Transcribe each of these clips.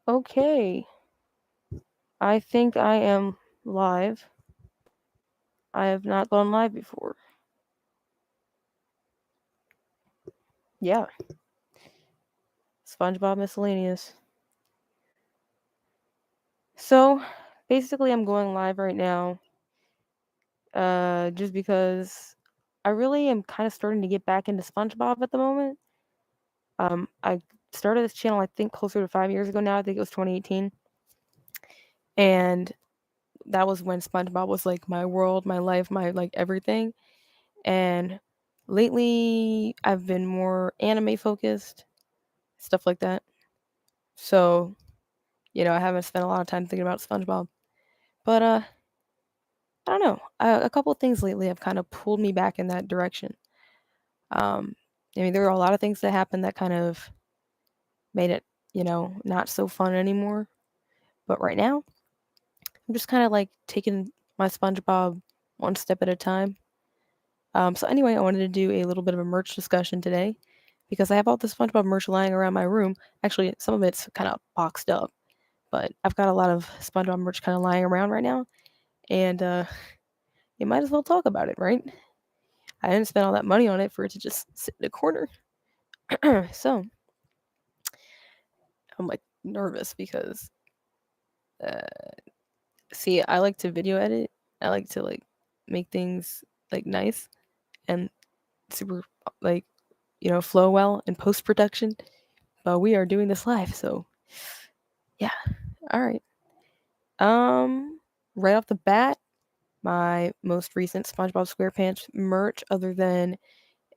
Okay, I think I am live. I have not gone live before. Yeah, Spongebob Miscellaneous. So, basically, I'm going live right now, just because I really am kind of starting to get back into SpongeBob at the moment. I started this channel, I think, closer to 5 years ago now. I think it was 2018, and that was when SpongeBob was like my world, my life, my like everything. And lately, I've been more anime focused, stuff like that. So, I haven't spent a lot of time thinking about SpongeBob. But I don't know. A couple of things lately have kind of pulled me back in that direction. Um, I mean, there were a lot of things that happened that kind of made it, not so fun anymore. But right now, I'm just kind of like taking my SpongeBob one step at a time. So anyway, I wanted to do a little bit of a merch discussion today because I have all the SpongeBob merch lying around my room. Actually, some of it's kind of boxed up, but I've got a lot of SpongeBob merch kind of lying around right now, and you might as well talk about it, right? I didn't spend all that money on it for it to just sit in a corner. So I'm like nervous because, uh, see, I like to video edit. I like to like make things like nice and super like flow well in post production. But we are doing this live, so yeah. All right. Um, right off the bat, my most recent SpongeBob SquarePants merch, other than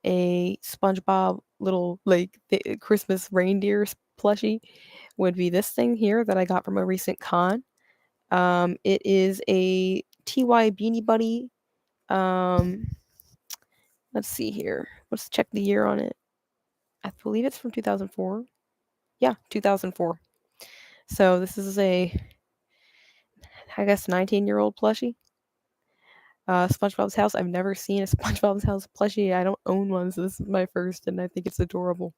a SpongeBob little like Christmas reindeer plushie, would be this thing here that I got from a recent con. It is a TY Beanie Buddy. Um, let's see here. Let's check the year on it. I believe it's from 2004. Yeah, 2004. So this is I guess, 19-year-old plushie. SpongeBob's house. I've never seen a SpongeBob's house plushie. I don't own one, so this is my first, and I think it's adorable.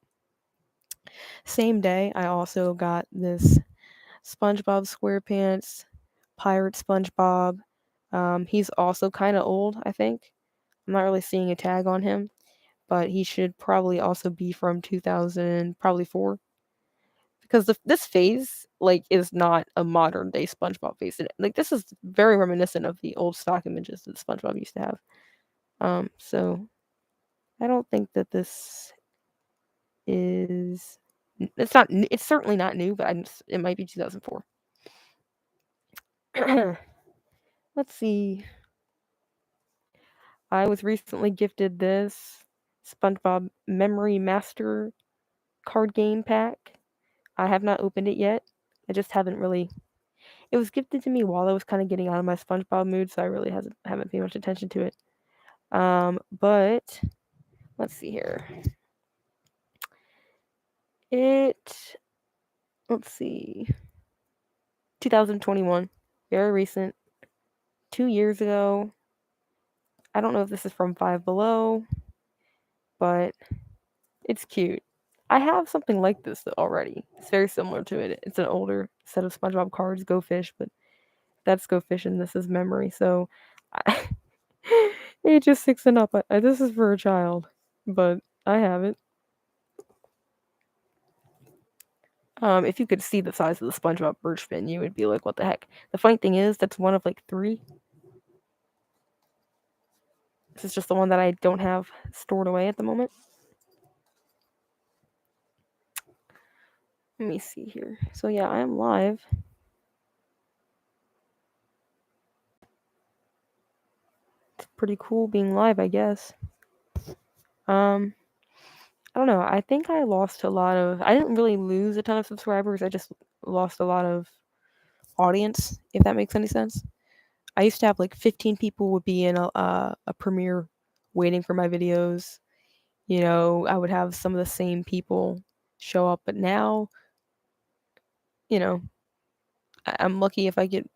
Same day, I also got this SpongeBob SquarePants Pirate SpongeBob. He's also kind of old, I think. I'm not really seeing a tag on him, but he should probably also be from 2000, probably four, because this phase like is not a modern day SpongeBob face. Like this is very reminiscent of the old stock images that SpongeBob used to have. So I don't think that this is. It's not. It's certainly not new, but it might be 2004. Let's see. I was recently gifted this SpongeBob Memory Master card game pack. I have not opened it yet. I just haven't really. It was gifted to me while I was kind of getting out of my SpongeBob mood, so I really haven't paid much attention to it. But let's see here. Let's see. 2021, very recent, 2 years ago. I don't know if this is from Five Below, but it's cute. I have something like this already. It's very similar to it. It's an older set of SpongeBob cards, Go Fish, but that's Go Fish and this is Memory. So I, ages 6 and up. This is for a child, but I have it. If you could see the size of the SpongeBob merch bin, you would be like, "What the heck?" The funny thing is, that's one of like three. This is just the one that I don't have stored away at the moment. Let me see here. So yeah, I am live. It's pretty cool being live, I guess. Um, I don't know. I think I lost a lot of. I didn't really lose a ton of subscribers. I just lost a lot of audience, if that makes any sense. I used to have like 15 people would be in a premiere waiting for my videos. I would have some of the same people show up, but now, you know, I'm lucky if I get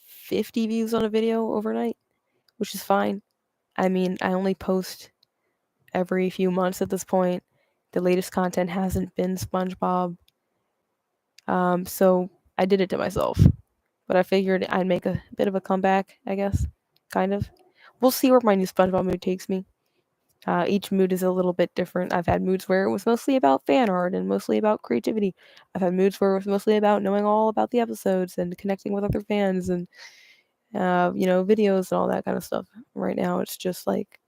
50 views on a video overnight, which is fine. I mean, I only post every few months at this point. The latest content hasn't been SpongeBob. So I did it to myself, but I figured I'd make a bit of a comeback, I guess, kind of. We'll see where my new SpongeBob mood takes me. Each mood is a little bit different. I've had moods where it was mostly about fan art and mostly about creativity. I've had moods where it was mostly about knowing all about the episodes and connecting with other fans and videos and all that kind of stuff. Right now, it's just like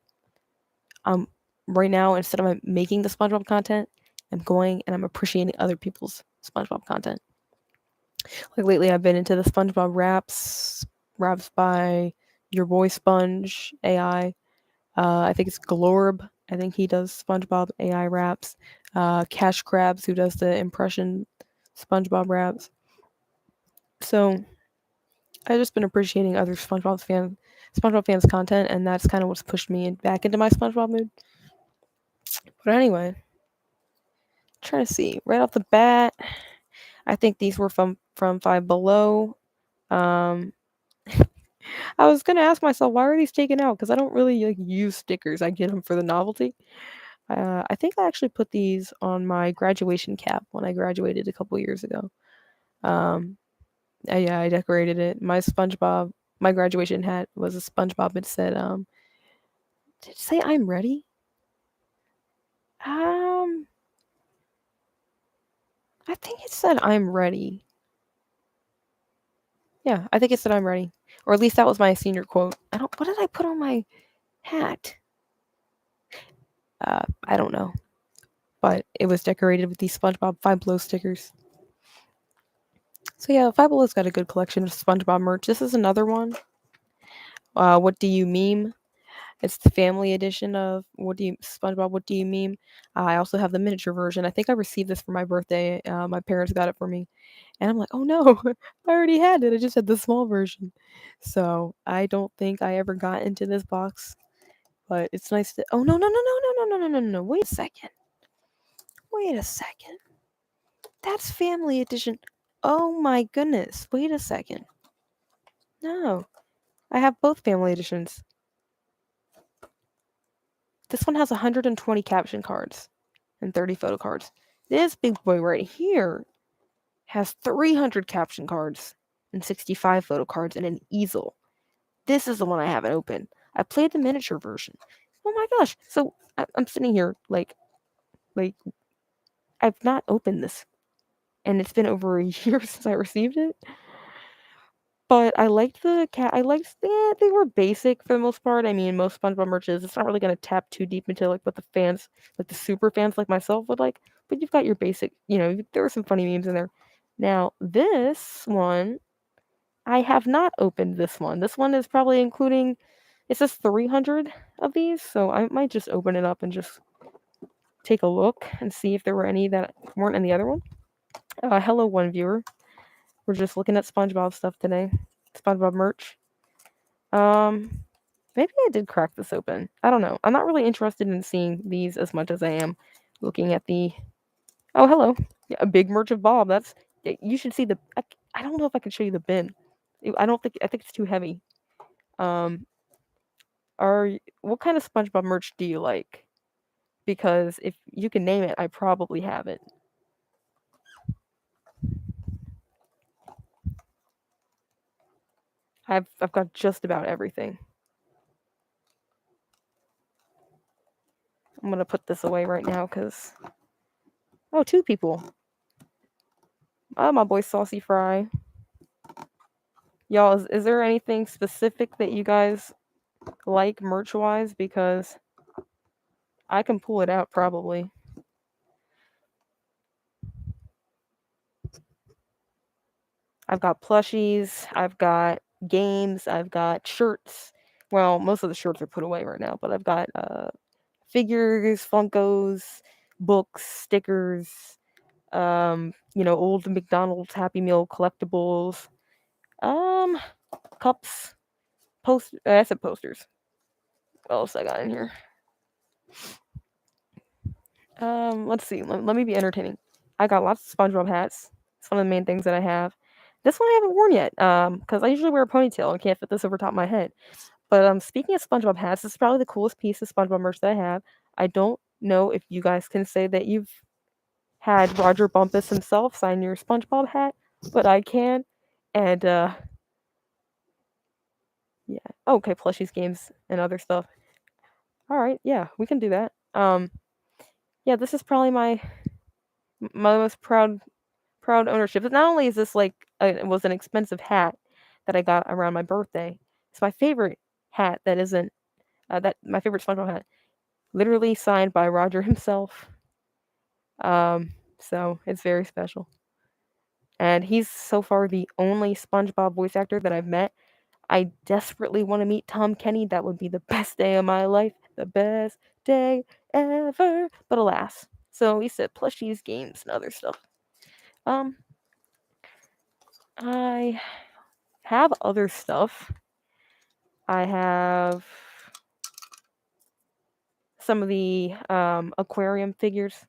um, right now instead of making the SpongeBob content, I'm going and I'm appreciating other people's SpongeBob content. Like lately, I've been into the SpongeBob raps by your boy Sponge AI. I think it's Glorb. I think he does SpongeBob AI raps. Cash Krabs, who does the impression SpongeBob raps. So I've just been appreciating other SpongeBob fans' content, and that's kind of what's pushed me back into my SpongeBob mood. But anyway, trying to see right off the bat. I think these were from Five Below. Um, I was gonna ask myself why are these taken out because I don't really like use stickers. I get them for the novelty. I think I actually put these on my graduation cap when I graduated a couple years ago. Um, yeah, I decorated it. My graduation hat was a SpongeBob. It said, did it say I'm ready? Um, I think it said I'm ready. Yeah, I think it said I'm ready. Or at least that was my senior quote. What did I put on my hat? I don't know. But it was decorated with these SpongeBob Five Below stickers. So yeah, Five Below's got a good collection of SpongeBob merch. This is another one. What do you meme? It's the family edition of SpongeBob? What do you meme? I also have the miniature version. I think I received this for my birthday. My parents got it for me, and I'm like, oh no, I already had it. I just had the small version, so I don't think I ever got into this box. But it's nice to. Oh no no no no no no no no no no! Wait a second. Wait a second. That's family edition. Oh my goodness. Wait a second. No, I have both family editions. This one has 120 caption cards and 30 photo cards. This big boy right here has 300 caption cards and 65 photo cards and an easel. This is the one I haven't opened. I played the miniature version. Oh my gosh. So I'm sitting here like I've not opened this and it's been over a year since I received it. But I liked the cat. They were basic for the most part. I mean, most SpongeBob merch is. It's not really gonna tap too deep into like what the fans, like the super fans like myself would like. But you've got your basic. There were some funny memes in there. Now this one, I have not opened this one. This one is probably including. It says 300 of these, so I might just open it up and just take a look and see if there were any that weren't in the other one. Hello, one viewer. We're just looking at SpongeBob stuff today. SpongeBob merch. Maybe I did crack this open. I don't know. I'm not really interested in seeing these as much as I am looking at the. Oh, hello. Yeah, a big merch of Bob. You should see the. I don't know if I can show you the bin. I don't think. I think it's too heavy. Um, what kind of SpongeBob merch do you like? Because if you can name it, I probably have it. I've got just about everything. I'm gonna put this away right now because two people. Oh, my boy Saucy Fry. Y'all, is there anything specific that you guys like merch wise? Because I can pull it out probably. I've got plushies, I've got games, I've got shirts. Well, most of the shirts are put away right now, but I've got figures, Funkos, books, stickers, old McDonald's Happy Meal collectibles, um, cups, I said posters. What else I got in here? Let's see. Let me be entertaining. I got lots of SpongeBob hats. It's one of the main things that I have. This one I haven't worn yet. Because I usually wear a ponytail and can't fit this over top of my head. But speaking of SpongeBob hats, this is probably the coolest piece of SpongeBob merch that I have. I don't know if you guys can say that you've had Roger Bumpus himself sign your SpongeBob hat, but I can. And yeah. Okay, plushies, games, and other stuff. All right, yeah, we can do that. Yeah, this is probably my most proud ownership. But not only is this like it was an expensive hat that I got around my birthday. It's my favorite hat that isn't that my favorite SpongeBob hat, literally signed by Roger himself. So it's very special. And he's so far the only SpongeBob voice actor that I've met. I desperately want to meet Tom Kenny. That would be the best day of my life. The best day ever. But alas. So he said plushies, games, and other stuff. Um, I have other stuff. I have some of the aquarium figures.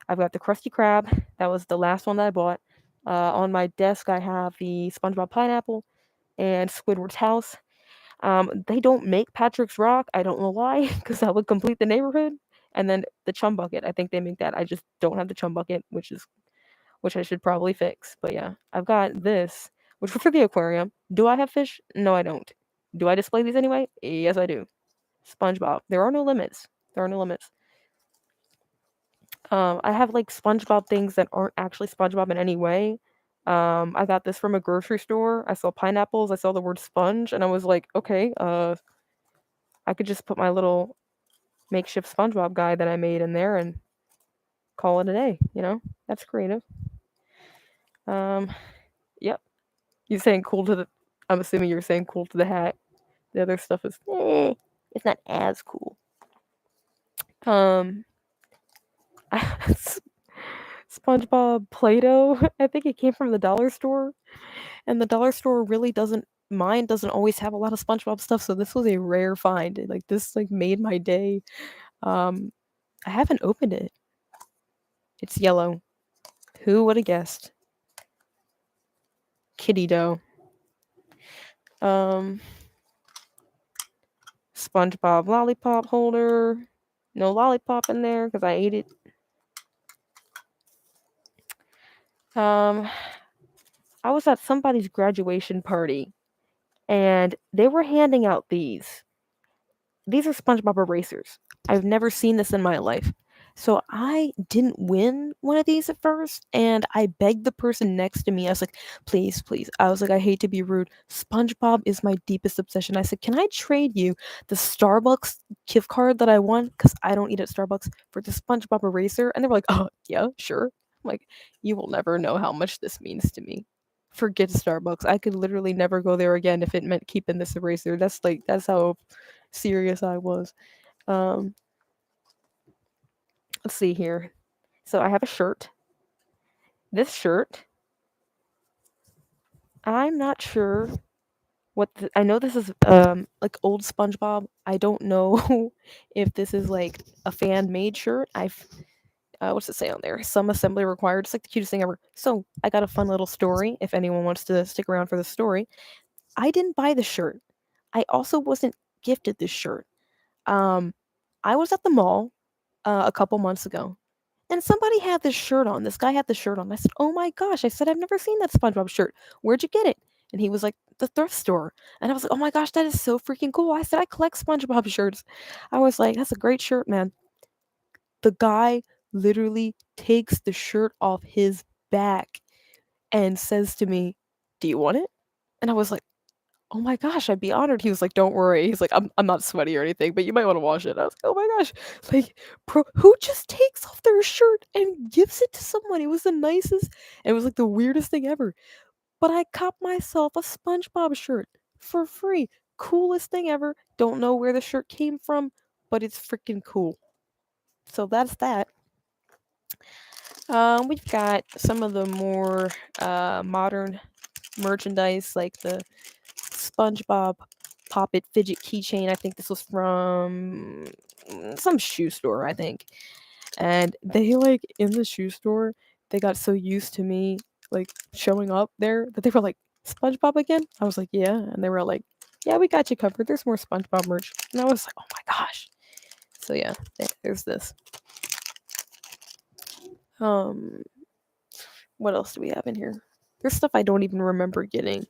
I've got the Krusty Krab. That was the last one that I bought. On my desk, I have the SpongeBob pineapple and Squidward's house. They don't make Patrick's Rock. I don't know why, because that would complete the neighborhood. And then the chum bucket. I think they make that. I just don't have the chum bucket, which I should probably fix. But yeah, I've got this, which was for the aquarium. Do I have fish? No, I don't. Do I display these anyway? Yes, I do. SpongeBob. There are no limits. There are no limits. I have like SpongeBob things that aren't actually SpongeBob in any way. I got this from a grocery store. I saw pineapples. I saw the word sponge, and I was like, okay, I could just put my little makeshift SpongeBob guy that I made in there and call it a day. That's creative. Um, yep. You're saying cool to the. I'm assuming you're saying cool to the hat. The other stuff is, it's not as cool. Um, SpongeBob Play-Doh. I think it came from the dollar store, and the dollar store really doesn't. Mine doesn't always have a lot of SpongeBob stuff, so this was a rare find. Like this, like made my day. Um, I haven't opened it. It's yellow. Who would have guessed? Kitty dough. Um, SpongeBob lollipop holder. No lollipop in there because I ate it. I was at somebody's graduation party and they were handing out these. These are SpongeBob erasers. I've never seen this in my life. So I didn't win one of these at first, and I begged the person next to me. I was like, please, please. I was like, I hate to be rude. SpongeBob is my deepest obsession. I said, can I trade you the Starbucks gift card that I won? Because I don't eat at Starbucks for the SpongeBob eraser. And they were like, oh, yeah, sure. I'm like, you will never know how much this means to me. Forget Starbucks. I could literally never go there again if it meant keeping this eraser. That's how serious I was. Um, let's see here. So I have a shirt. This shirt, I'm not sure I know this is like old SpongeBob. I don't know if this is like a fan made shirt. What's it say on there? Some assembly required. It's like the cutest thing ever. So I got a fun little story. If anyone wants to stick around for the story, I didn't buy the shirt. I also wasn't gifted this shirt. Um, I was at the mall a couple months ago, and somebody had this shirt on. This guy had this shirt on. I said, "Oh my gosh!" I said, "I've never seen that SpongeBob shirt. Where'd you get it?" And he was like, "The thrift store." And I was like, "Oh my gosh, that is so freaking cool!" I said, "I collect SpongeBob shirts." I was like, "That's a great shirt, man." The guy literally takes the shirt off his back and says to me, "Do you want it?" And I was like, "Oh my gosh, I'd be honored." He was like, "Don't worry." He's like, I'm not sweaty or anything, but you might want to wash it." I was like, "Oh my gosh." Like, bro, who just takes off their shirt and gives it to someone? It was the nicest, it was like the weirdest thing ever. But I copped myself a SpongeBob shirt for free. Coolest thing ever. Don't know where the shirt came from, but it's freaking cool. So that's that. We've got some of the more modern merchandise, like the SpongeBob Pop It fidget keychain. I think this was from some shoe store, I think. And they like in the shoe store, they got so used to me like showing up there that they were like, SpongeBob again? I was like, yeah. And they were like, yeah, we got you covered. There's more SpongeBob merch. And I was like, oh my gosh. So yeah, there's this. Um, what else do we have in here? There's stuff I don't even remember getting.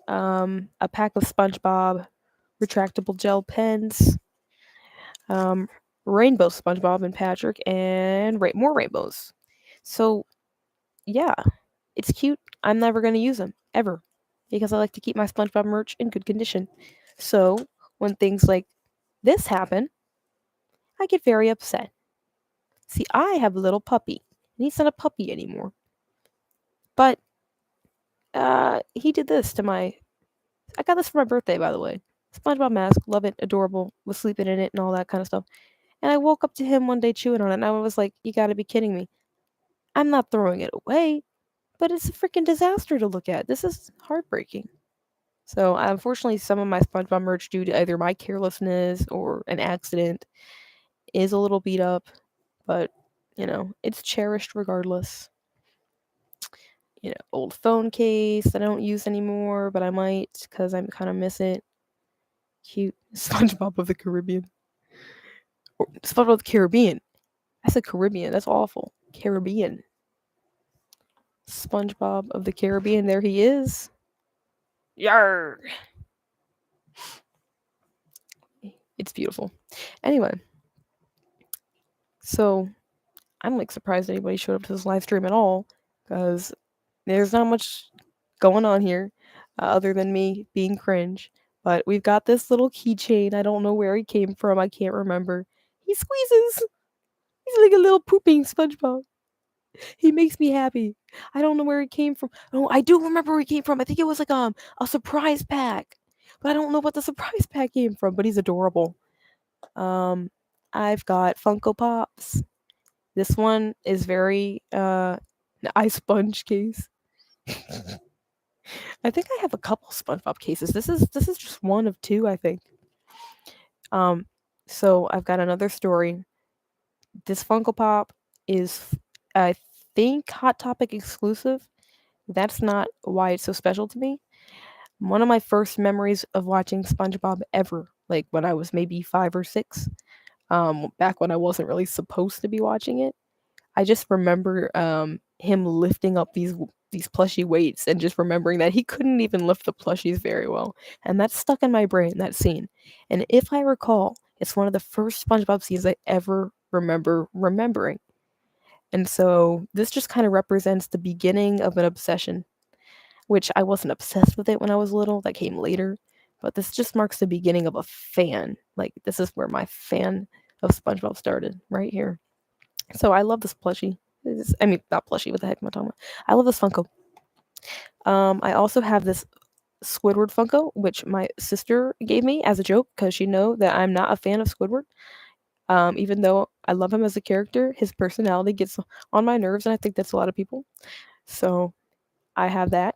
A pack of SpongeBob retractable gel pens, um, rainbow SpongeBob and Patrick, and more rainbows. So yeah, it's cute. I'm never gonna use them ever because I like to keep my SpongeBob merch in good condition. So when things like this happen, I get very upset. See, I have a little puppy, and he's not a puppy anymore. But he did this to my. I got this for my birthday, by the way. SpongeBob mask, love it, adorable, was sleeping in it and all that kind of stuff. And I woke up to him one day chewing on it, and I was like, "You gotta be kidding me! I'm not throwing it away, but it's a freaking disaster to look at. This is heartbreaking." So, unfortunately, some of my SpongeBob merch, due to either my carelessness or an accident, is a little beat up. But it's cherished regardless. Old phone case that I don't use anymore, but I might because I kind of miss it. Cute SpongeBob of the Caribbean. Or SpongeBob of the Caribbean. I said Caribbean. That's awful. Caribbean. SpongeBob of the Caribbean. There he is. Yarr. It's beautiful. Anyway, so I'm like surprised anybody showed up to this live stream at all because there's not much going on here other than me being cringe. But we've got this little keychain. I don't know where he came from. I can't remember. He squeezes. He's like a little pooping SpongeBob. He makes me happy. I don't know where he came from. Oh, I do remember where he came from. I think it was like a surprise pack. But I don't know what the surprise pack came from, but he's adorable. I've got Funko Pops. This one is very an ice sponge case. I think I have a couple SpongeBob cases. This is just one of two, I think. So I've got another story. This Funko Pop is, I think, Hot Topic exclusive. That's not why it's so special to me. One of my first memories of watching SpongeBob ever, like when I was maybe 5 or 6, back when I wasn't really supposed to be watching it. I just remember him lifting up these plushy weights and just remembering that he couldn't even lift the plushies very well. And that's stuck in my brain, that scene. And if I recall, it's one of the first SpongeBob scenes I ever remember remembering. And so this just kind of represents the beginning of an obsession, which I wasn't obsessed with it when I was little. That came later. But this just marks the beginning of a fan. Like, this is where my fan of SpongeBob started, right here. So I love this plushie. I mean, not plushie. What the heck am I talking about? I love this Funko. I also have this Squidward Funko, which my sister gave me as a joke because she know that I'm not a fan of Squidward. Even though I love him as a character, his personality gets on my nerves, and I think that's a lot of people. So I have that,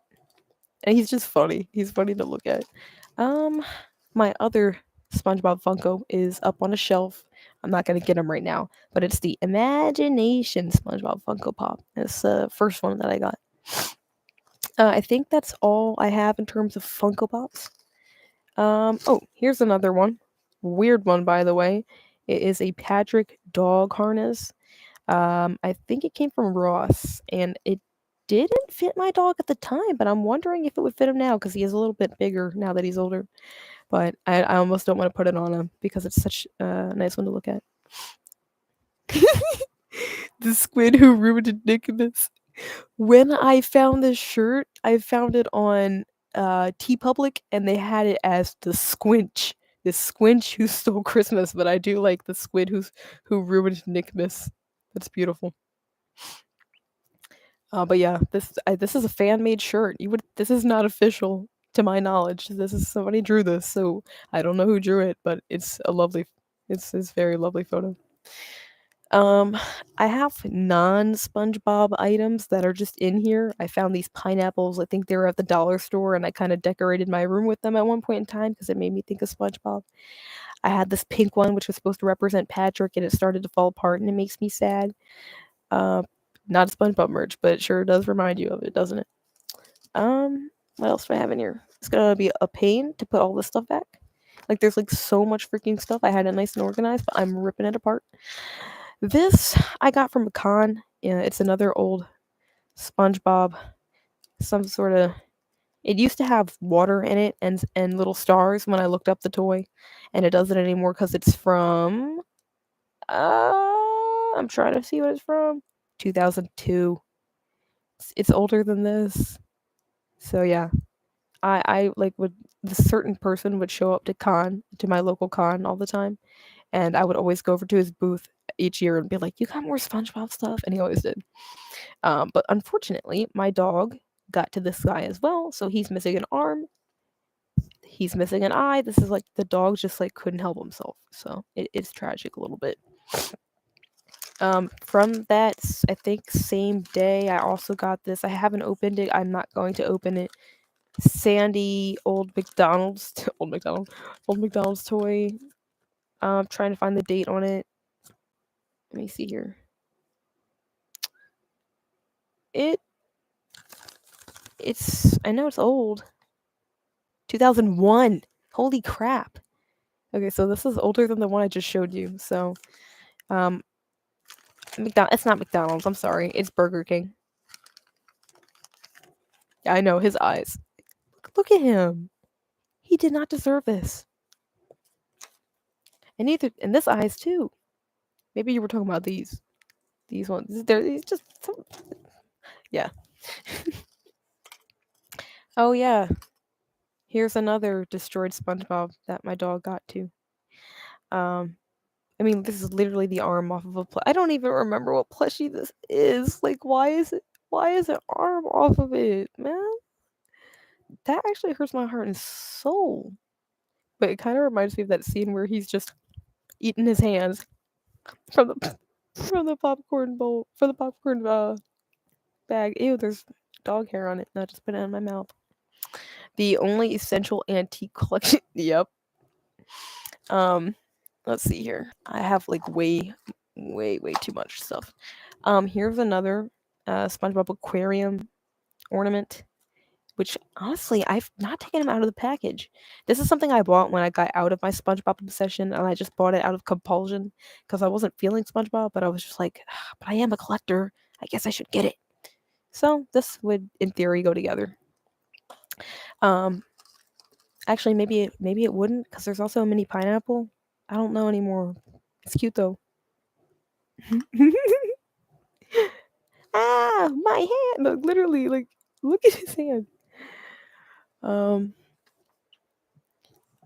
and he's just funny. He's funny to look at. My other SpongeBob Funko is up on a shelf. I'm not gonna get him right now, but it's the Imagination SpongeBob Funko Pop. It's the first one that I got. I think that's all I have in terms of Funko Pops. Oh, here's another one. Weird one, by the way. It is a Patrick dog harness. I think it came from Ross, and it didn't fit my dog at the time, but I'm wondering if it would fit him now because he is a little bit bigger now that he's older. But I almost don't want to put it on him because it's such a nice one to look at. The squid who ruined Nicholas. When I found this shirt, I found it on TeePublic, and they had it as the Squinch. The Squinch who stole Christmas, but I do like the squid who ruined Nickmas. That's beautiful. But yeah, this is a fan made shirt. This is not official to my knowledge. This is somebody drew this, so I don't know who drew it, but it's a very lovely photo. I have non-SpongeBob items that are just in here. I found these pineapples. I think they were at the dollar store, and I kind of decorated my room with them at one point in time because it made me think of SpongeBob. I had this pink one, which was supposed to represent Patrick, and it started to fall apart, and it makes me sad. Not SpongeBob merch, but it sure does remind you of it, doesn't it? What else do I have in here? It's gonna be a pain to put all this stuff back. Like, there's like so much freaking stuff. I had it nice and organized, but I'm ripping it apart. This I got from a con. Yeah, it's another old SpongeBob. Some sort of. It used to have water in it and little stars when I looked up the toy, and it doesn't anymore because it's from. I'm trying to see what it's from. 2002. It's older than this. So yeah, I like would the certain person would show up to my local con all the time, and I would always go over to his booth each year and be like, "You got more SpongeBob stuff?" And he always did. But unfortunately, my dog got to this guy as well, so he's missing an arm, he's missing an eye. This is like the dog just like couldn't help himself, so it's tragic a little bit. From that, I think same day, I also got this. I haven't opened it. I'm not going to open it. Sandy old McDonald's toy. Trying to find the date on it. Let me see here. It I know it's old. 2001. Holy crap. Okay, so this is older than the one I just showed you. So, um, it's not McDonald's. I'm sorry. It's Burger King. Yeah, I know his eyes. Look at him. He did not deserve this. And this eyes too. Maybe you were talking about these. These ones. They're just yeah. Oh yeah. Here's another destroyed SpongeBob that my dog got to. Um, I mean, this is literally the arm off of a I don't even remember what plushie this is. Like, why is an arm off of it, man? That actually hurts my heart and soul. But it kind of reminds me of that scene where he's just eating his hands from the from the popcorn bowl for the popcorn bag. Ew, there's dog hair on it. No, just put it in my mouth. The only essential antique collection. Yep. Um, let's see here. I have like way too much stuff. Here's another SpongeBob aquarium ornament, which honestly I've not taken them out of the package. This is something I bought when I got out of my SpongeBob obsession, and I just bought it out of compulsion because I wasn't feeling SpongeBob, but I was just like, but I am a collector. I guess I should get it. So this would, in theory, go together. Um, actually, maybe it wouldn't because there's also a mini pineapple. I don't know anymore. It's cute though. Ah, my hand! Like, literally, like, look at his hand. Um.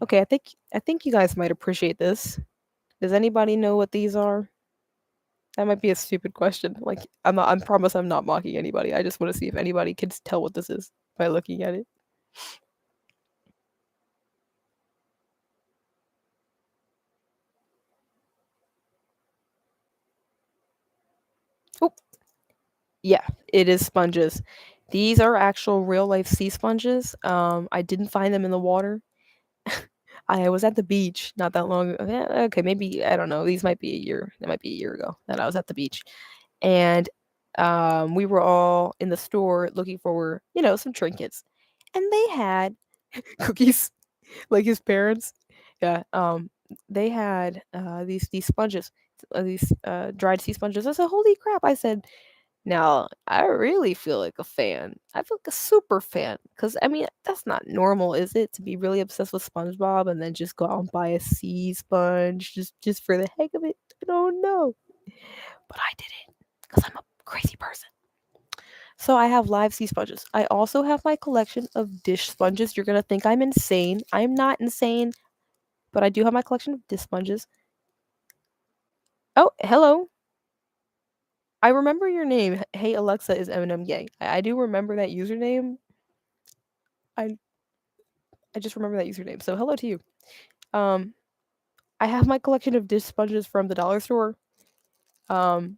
Okay, I think you guys might appreciate this. Does anybody know what these are? That might be a stupid question. Like, I promise I'm not mocking anybody. I just want to see if anybody can tell what this is by looking at it. Oh, yeah, it is sponges. These are actual real life sea sponges. I didn't find them in the water. I was at the beach not that long ago. Okay, maybe I don't know. These might be a year. That might be a year ago that I was at the beach, and we were all in the store looking for some trinkets, and they had cookies like his parents. Yeah, they had these sponges, these dried sea sponges. I said, "Holy crap!" I said, now, I really feel like a fan. I feel like a super fan because I mean that's not normal, is it? To be really obsessed with SpongeBob and then just go out and buy a sea sponge just for the heck of it. I don't know, but I did it because I'm a crazy person. So I have live sea sponges. I also have my collection of dish sponges. You're gonna think I'm insane. I'm not insane, but I do have my collection of dish sponges. Oh, hello. I remember your name. Hey Alexa, is Eminem gay? I do remember that username. I I just remember that username. So hello to you. Um, I have my collection of dish sponges from the dollar store. Um,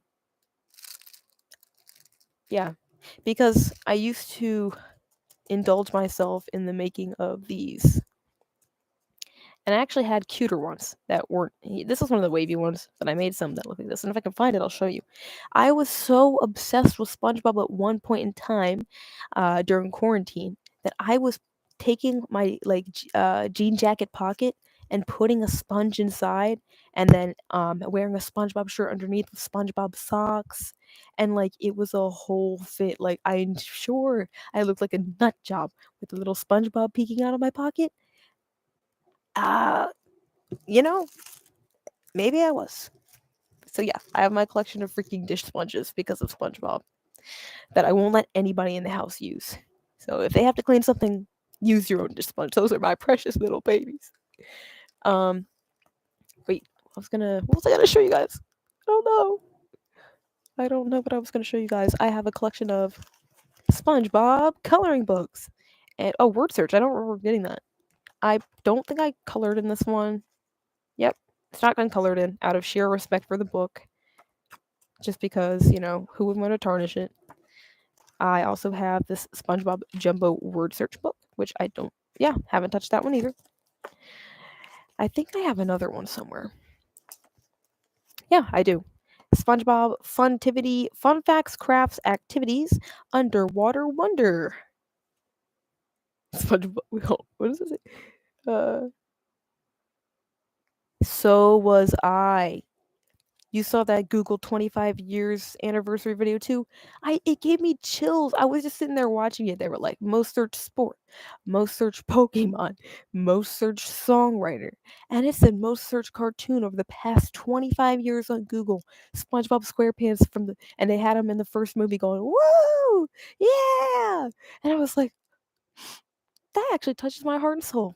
yeah, because I used to indulge myself in the making of these, and I actually had cuter ones that weren't. This is one of the wavy ones, but I made some that look like this. And if I can find it, I'll show you. I was so obsessed with SpongeBob at one point in time, during quarantine, that I was taking my jean jacket pocket and putting a sponge inside, and then wearing a SpongeBob shirt underneath with SpongeBob socks, and like it was a whole fit. Like I'm sure I looked like a nut job with a little SpongeBob peeking out of my pocket. Uh, you know, maybe I was. So yeah, I have my collection of freaking dish sponges because of SpongeBob that I won't let anybody in the house use. So if they have to clean something, use your own dish sponge. Those are my precious little babies. Um, wait, what was I gonna show you guys? I don't know. I don't know what I was gonna show you guys. I have a collection of SpongeBob coloring books, and oh, word search. I don't remember getting that. I don't think I colored in this one. Yep, it's not been colored in out of sheer respect for the book, just because who would want to tarnish it. I also have this SpongeBob Jumbo word search book, which I don't. Yeah, haven't touched that one either. I think I have another one somewhere. Yeah, I do. SpongeBob Funtivity, Fun Facts, Crafts, Activities, Underwater Wonder. SpongeBob, what does it say? So was I. You saw that Google 25 years anniversary video too? It gave me chills. I was just sitting there watching it. They were like most searched sport, most searched Pokemon, most searched songwriter, and it said most searched cartoon over the past 25 years on Google. SpongeBob SquarePants and they had him in the first movie going, "Woo! Yeah!" And I was like, that actually touches my heart and soul.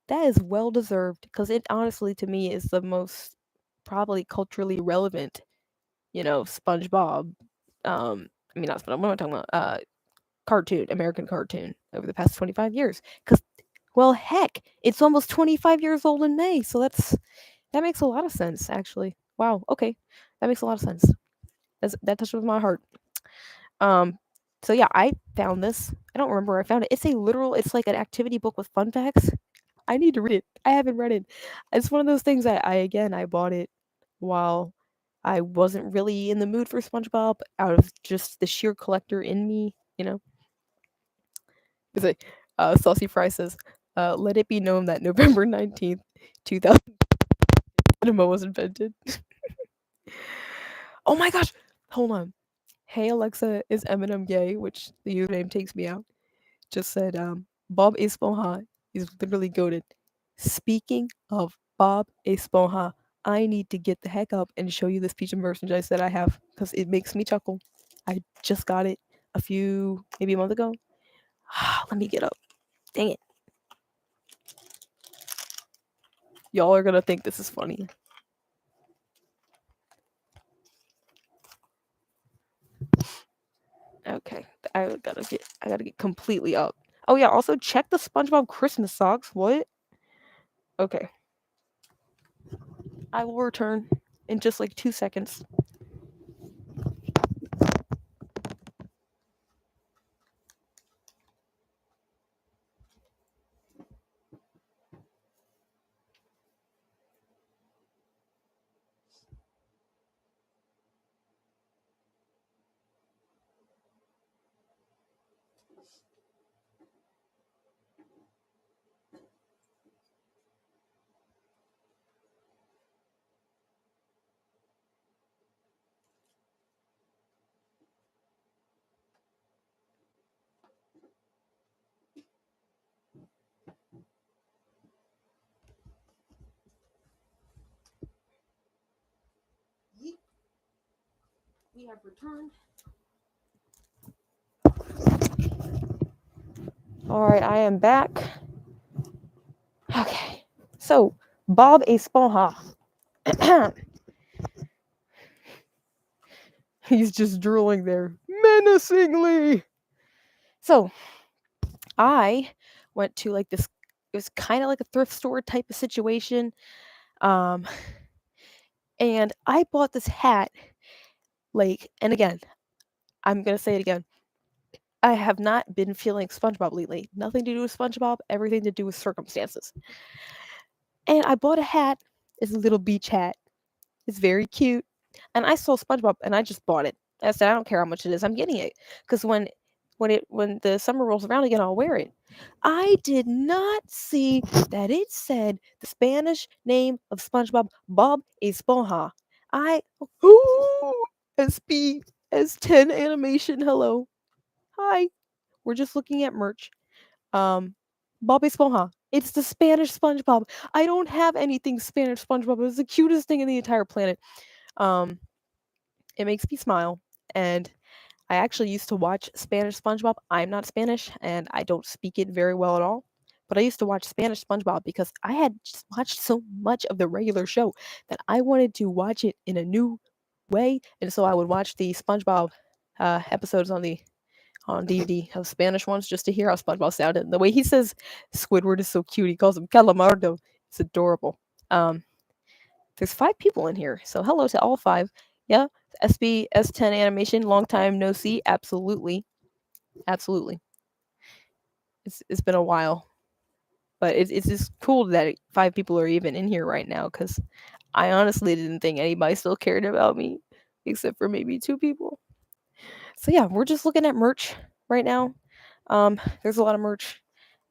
That is well deserved because it honestly to me is the most probably culturally relevant SpongeBob. I mean, not SpongeBob. What am I talking about? Cartoon, American cartoon over the past 25 years. Because, well, heck, it's almost 25 years old in May. So that makes a lot of sense, actually. Wow. Okay, that makes a lot of sense. That touches my heart. Um. So yeah, I found this. I don't remember where I found it. It's like an activity book with fun facts. I need to read it. I haven't read it. It's one of those things I bought it while I wasn't really in the mood for SpongeBob out of just the sheer collector in me. It's like Saucy Fry says, let it be known that November 19th, 2000 cinema was invented. Oh my gosh! Hold on. Hey Alexa, is Eminem gay? Which the username takes me out. Just said, Bob Esponja is literally goated. Speaking of Bob Esponja, I need to get the heck up and show you this piece of merchandise that I have because it makes me chuckle. I just got it maybe a month ago. Let me get up. Dang it. Y'all are gonna think this is funny. Okay, I gotta get completely up. Oh yeah, also check the SpongeBob Christmas socks. What? Okay. I will return in just like 2 seconds. We have returned. Alright, I am back. Okay. So, Bob Esponja. He's just drooling there menacingly. So, I went to like this, it was kind of like a thrift store type of situation. And I bought this hat, and again, I'm going to say it again. I have not been feeling SpongeBob lately. Nothing to do with SpongeBob, everything to do with circumstances. And I bought a hat. It's a little beach hat. It's very cute. And I saw SpongeBob and I just bought it. I said, I don't care how much it is. I'm getting it. Because when when the summer rolls around again, I'll wear it. I did not see that it said the Spanish name of SpongeBob, Bob Esponja. I ooh, SB S10 animation. Hello, hi. We're just looking at merch. Bob Esponja. It's the Spanish SpongeBob. I don't have anything Spanish SpongeBob. It's the cutest thing in the entire planet. Um, it makes me smile, and I actually used to watch Spanish SpongeBob. I'm not Spanish and I don't speak it very well at all. But I used to watch Spanish SpongeBob because I had just watched so much of the regular show that I wanted to watch it in a new way. And so I would watch the SpongeBob episodes on DVD of Spanish ones just to hear how SpongeBob sounded. And the way he says Squidward is so cute. He calls him Calamardo. It's adorable. Um, there's 5 people in here, so hello to all 5. Yeah, SB S10 animation, long time no see. Absolutely, absolutely. It's been a while, but it's just cool that 5 people are even in here right now. Because I honestly didn't think anybody still cared about me, except for maybe 2 people. So yeah, we're just looking at merch right now. There's a lot of merch,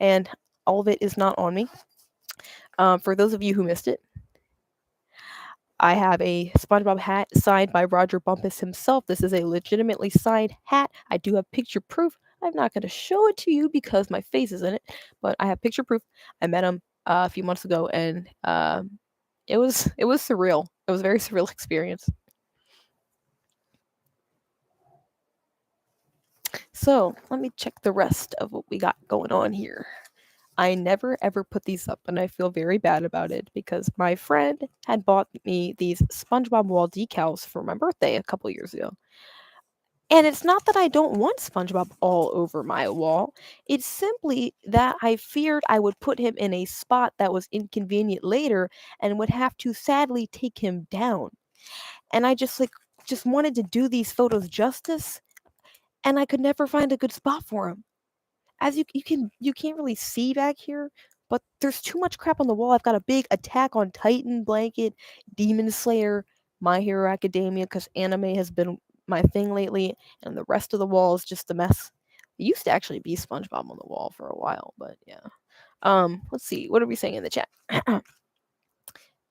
and all of it is not on me. For those of you who missed it, I have a SpongeBob hat signed by Roger Bumpus himself. This is a legitimately signed hat. I do have picture proof. I'm not going to show it to you because my face is in it, but I have picture proof. I met him a few months ago, and it was surreal. It was a very surreal experience. So let me check the rest of what we got going on here. I never ever put these up, and I feel very bad about it because my friend had bought me these SpongeBob wall decals for my birthday a couple years ago. And it's not that I don't want SpongeBob all over my wall. It's simply that I feared I would put him in a spot that was inconvenient later and would have to sadly take him down. And I just wanted to do these photos justice, and I could never find a good spot for him. As you can't really see back here, but there's too much crap on the wall. I've got a big Attack on Titan blanket, Demon Slayer, My Hero Academia, because anime has been my thing lately, and the rest of the wall is just a mess. It used to actually be SpongeBob on the wall for a while, but yeah. Let's see. What are we saying in the chat?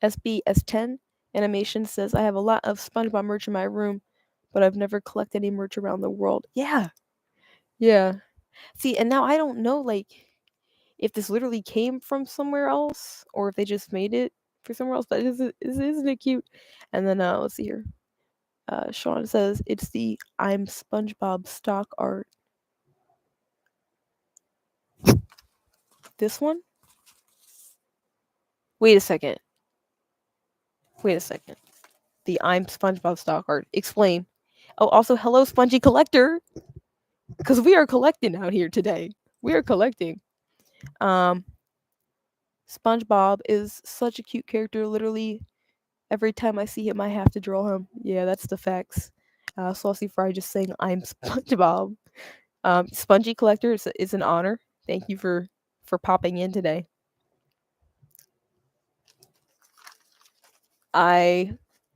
SBS10 animation says I have a lot of SpongeBob merch in my room, but I've never collected any merch around the world. Yeah. Yeah. See, and now I don't know if this literally came from somewhere else or if they just made it for somewhere else, but isn't it cute? And then let's see here. Sean says it's the I'm SpongeBob stock art. This one? Wait a second. Wait a second. The I'm SpongeBob stock art. Explain. Oh, also hello Spongy Collector, because we are collecting out here today. We are collecting. Um, SpongeBob is such a cute character. Literally, every time I see him, I have to draw him. Yeah, that's the facts. Saucy Fry just saying I'm SpongeBob. Spongy Collector is an honor. Thank you for popping in today.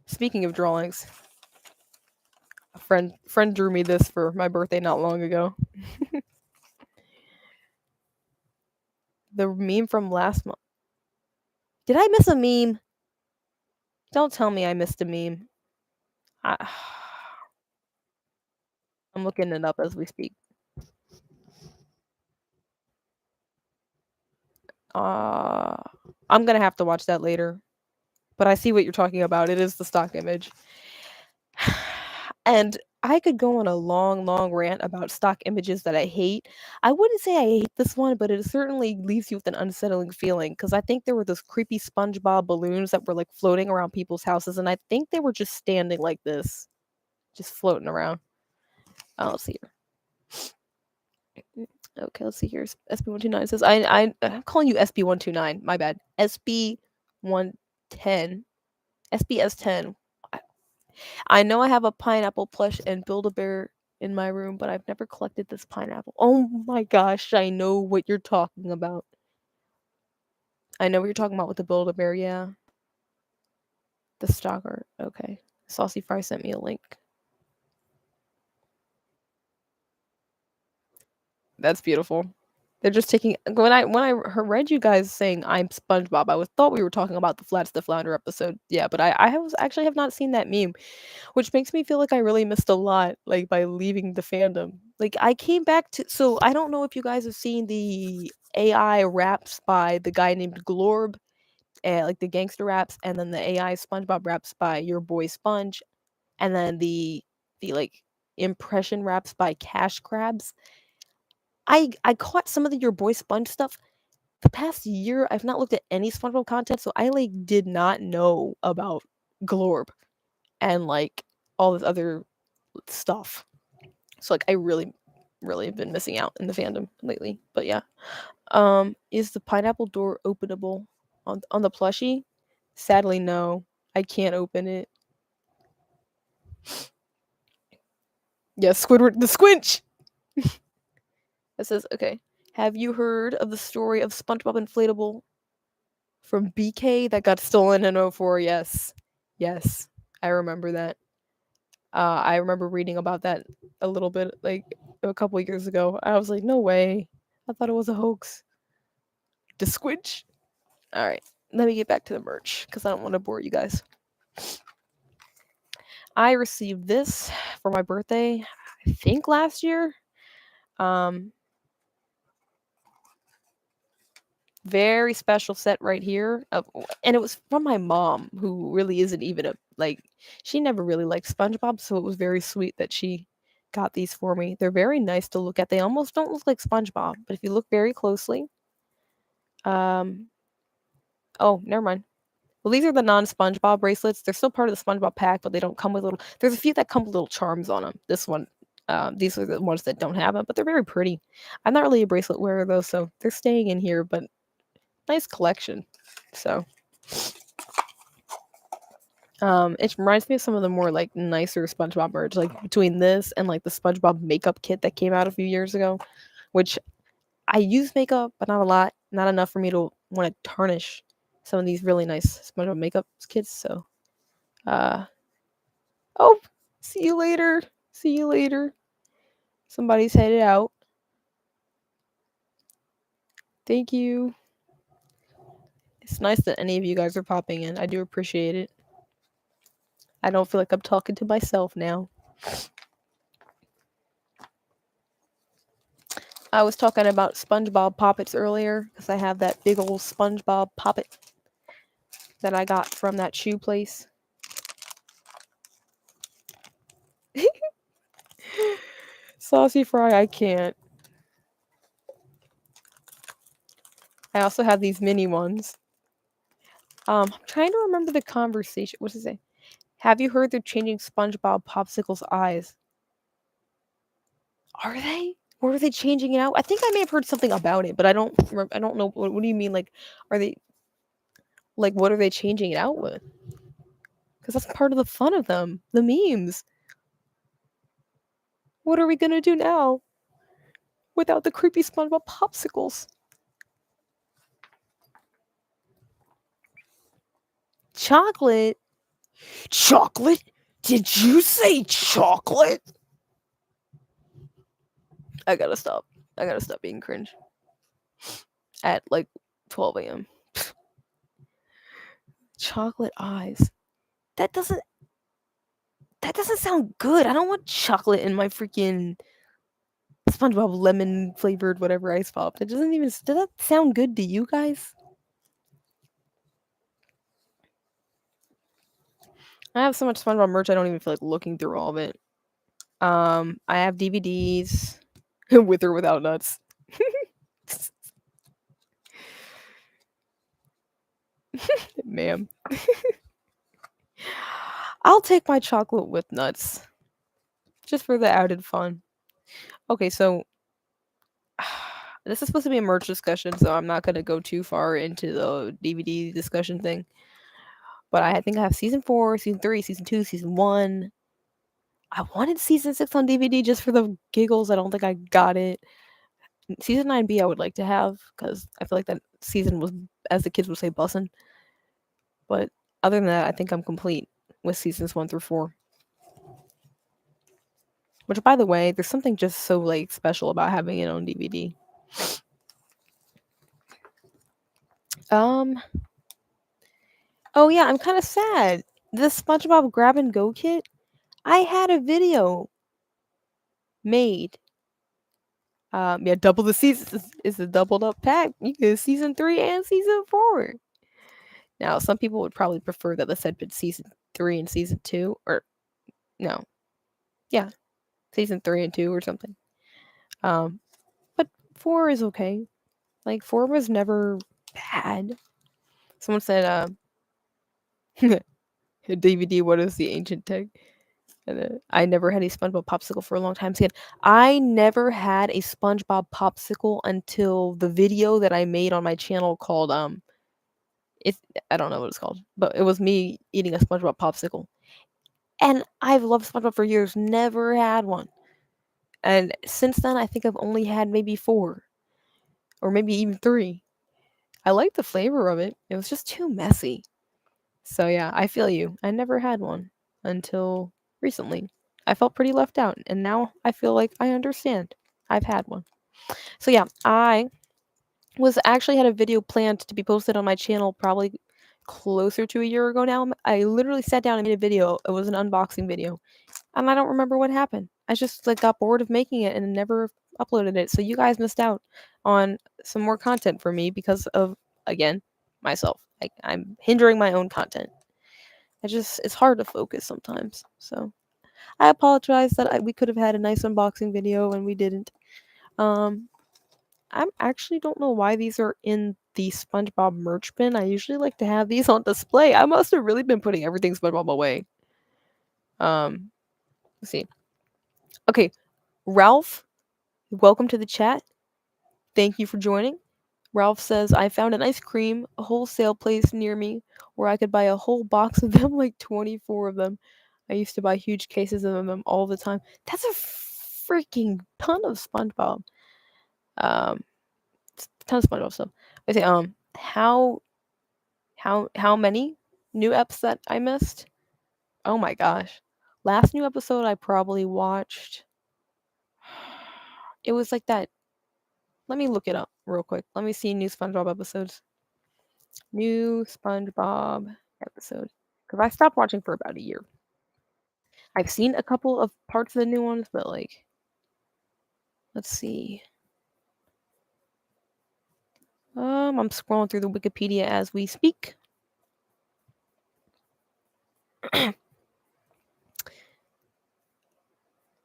Speaking of drawings, a friend drew me this for my birthday not long ago. The meme from last month. Did I miss a meme? Don't tell me I missed a meme. I, I'm looking it up as we speak. Uh, I'm gonna have to watch that later. But I see what you're talking about. It is the stock image. And I could go on a long, long rant about stock images that I hate. I wouldn't say I hate this one, but it certainly leaves you with an unsettling feeling because I think there were those creepy SpongeBob balloons that were like floating around people's houses, and I think they were just standing like this, just floating around. Let's see here. Okay, let's see here. SB129 says I'm calling you SB129. My bad. SB110. SBS10. I know I have a pineapple plush and Build-A-Bear in my room, but I've never collected this pineapple. Oh my gosh, I know what you're talking about. I know what you're talking about with the Build-A-Bear, yeah. The stock art. Okay. Saucy Fry sent me a link. That's beautiful. They're just taking when I read you guys saying I'm SpongeBob, I was thought we were talking about the Flats the Flounder episode. Yeah, but I was actually have not seen that meme, which makes me feel like I really missed a lot, like by leaving the fandom. Like I came back to so I don't know if you guys have seen the AI raps by the guy named Glorb, like the gangster raps, and then the AI SpongeBob raps by your boy Sponge, and then the like impression raps by Cash Crabs. I caught some of the your boy Sponge stuff. The past year, I've not looked at any SpongeBob content, so I like did not know about Glorb and like all this other stuff. So like I really have been missing out in the fandom lately. But yeah. Is the pineapple door openable on the plushie? Sadly no. I can't open it. Yeah, Squidward the Squinch. It says, okay. Have you heard of the story of SpongeBob Inflatable from BK that got stolen in '04? Yes. Yes. I remember that. I remember reading about that a little bit, like a couple of years ago. I was like, no way. I thought it was a hoax. The squinch. All right, let me get back to the merch because I don't want to bore you guys. I received this for my birthday, I think last year. Um, very special set right here, and it was from my mom, who really isn't even a like. She never really liked SpongeBob, so it was very sweet that she got these for me. They're very nice to look at. They almost don't look like SpongeBob, but if you look very closely, um, oh, never mind. Well, these are the non-SpongeBob bracelets. They're still part of the SpongeBob pack, but they don't come with little. There's a few that come with little charms on them. This one, these are the ones that don't have them, but they're very pretty. I'm not really a bracelet wearer though, so they're staying in here. But nice collection. So, it reminds me of some of the more like nicer SpongeBob merch, like between this and like the SpongeBob makeup kit that came out a few years ago, which I use makeup, but not a lot, not enough for me to want to tarnish some of these really nice SpongeBob makeup kits. So, uh, oh, see you later. See you later. Somebody's headed out. Thank you. It's nice that any of you guys are popping in. I do appreciate it. I don't feel like I'm talking to myself now. I was talking about SpongeBob poppets earlier because I have that big old SpongeBob poppet that I got from that shoe place. Saucy Fry, I can't. I also have these mini ones. I'm trying to remember the conversation. What does it say? Have you heard they're changing SpongeBob Popsicle's eyes? Are they? Or are they changing it out? I think I may have heard something about it, but I don't remember. I don't know. What do you mean? Like, are they like what are they changing it out with? Because that's part of the fun of them, the memes. What are we gonna do now without the creepy SpongeBob popsicles? Chocolate? Chocolate? Did you say chocolate? I gotta stop. I gotta stop being cringe. At like 12 a.m. Chocolate eyes. That doesn't sound good. I don't want chocolate in my freaking SpongeBob lemon flavored whatever ice pop. That doesn't even. Does that sound good to you guys? I have so much SpongeBob merch. I don't even feel like looking through all of it. I have DVDs with or without nuts. Ma'am. I'll take my chocolate with nuts. Just for the added fun. Okay, so this is supposed to be a merch discussion, so I'm not gonna go too far into the DVD discussion thing. But I think I have season 4, season 3, season 2, season 1. I wanted season 6 on DVD just for the giggles. I don't think I got it. Season 9B I would like to have because I feel like that season was, as the kids would say, bussin'. But other than that, I think I'm complete with seasons 1 through 4. Which, by the way, there's something just so like special about having it on DVD. Um. Oh yeah, I'm kind of sad. This SpongeBob Grab and Go kit. I had a video made. Yeah, double the seasons. It's a doubled up pack. You get season 3 and season 4. Now, some people would probably prefer that this had been season 3 and season 2, or no, yeah, season 3 and 2 or something. But 4 is okay. Like 4 was never bad. Someone said, DVD. What is the ancient tech? And I never had a SpongeBob popsicle for a long time. Again, I never had a SpongeBob popsicle until the video that I made on my channel called it's I don't know what it's called, but it was me eating a SpongeBob popsicle. And I've loved SpongeBob for years, never had one. And since then, I think I've only had maybe 4 or maybe even 3. I like the flavor of it. It was just too messy. So yeah, I feel you. I never had one until recently. I felt pretty left out, and now I feel like I understand. I've had one. So yeah, I was actually had a video planned to be posted on my channel probably closer to a year ago now. I literally sat down and made a video. It was an unboxing video. And I don't remember what happened. I just like got bored of making it and never uploaded it. So you guys missed out on some more content for me because of, again, myself. I'm hindering my own content. It's hard to focus sometimes. So I apologize that we could have had a nice unboxing video and we didn't. Um, I actually don't know why these are in the SpongeBob merch bin. I usually like to have these on display. I must have really been putting everything SpongeBob away. Let's see. Okay, Ralph, welcome to the chat. Thank you for joining. Ralph says, I found an ice cream, a wholesale place near me where I could buy a whole box of them, like 24 of them. I used to buy huge cases of them all the time. That's a freaking ton of SpongeBob. Um, ton of SpongeBob stuff. I say, how many new eps that I missed? Oh my gosh. Last new episode I probably watched. It was like that. Let me look it up real quick. Let me see new SpongeBob episodes. New SpongeBob episode. Because I stopped watching for about a year. I've seen a couple of parts of the new ones, but like, let's see. I'm scrolling through the Wikipedia as we speak.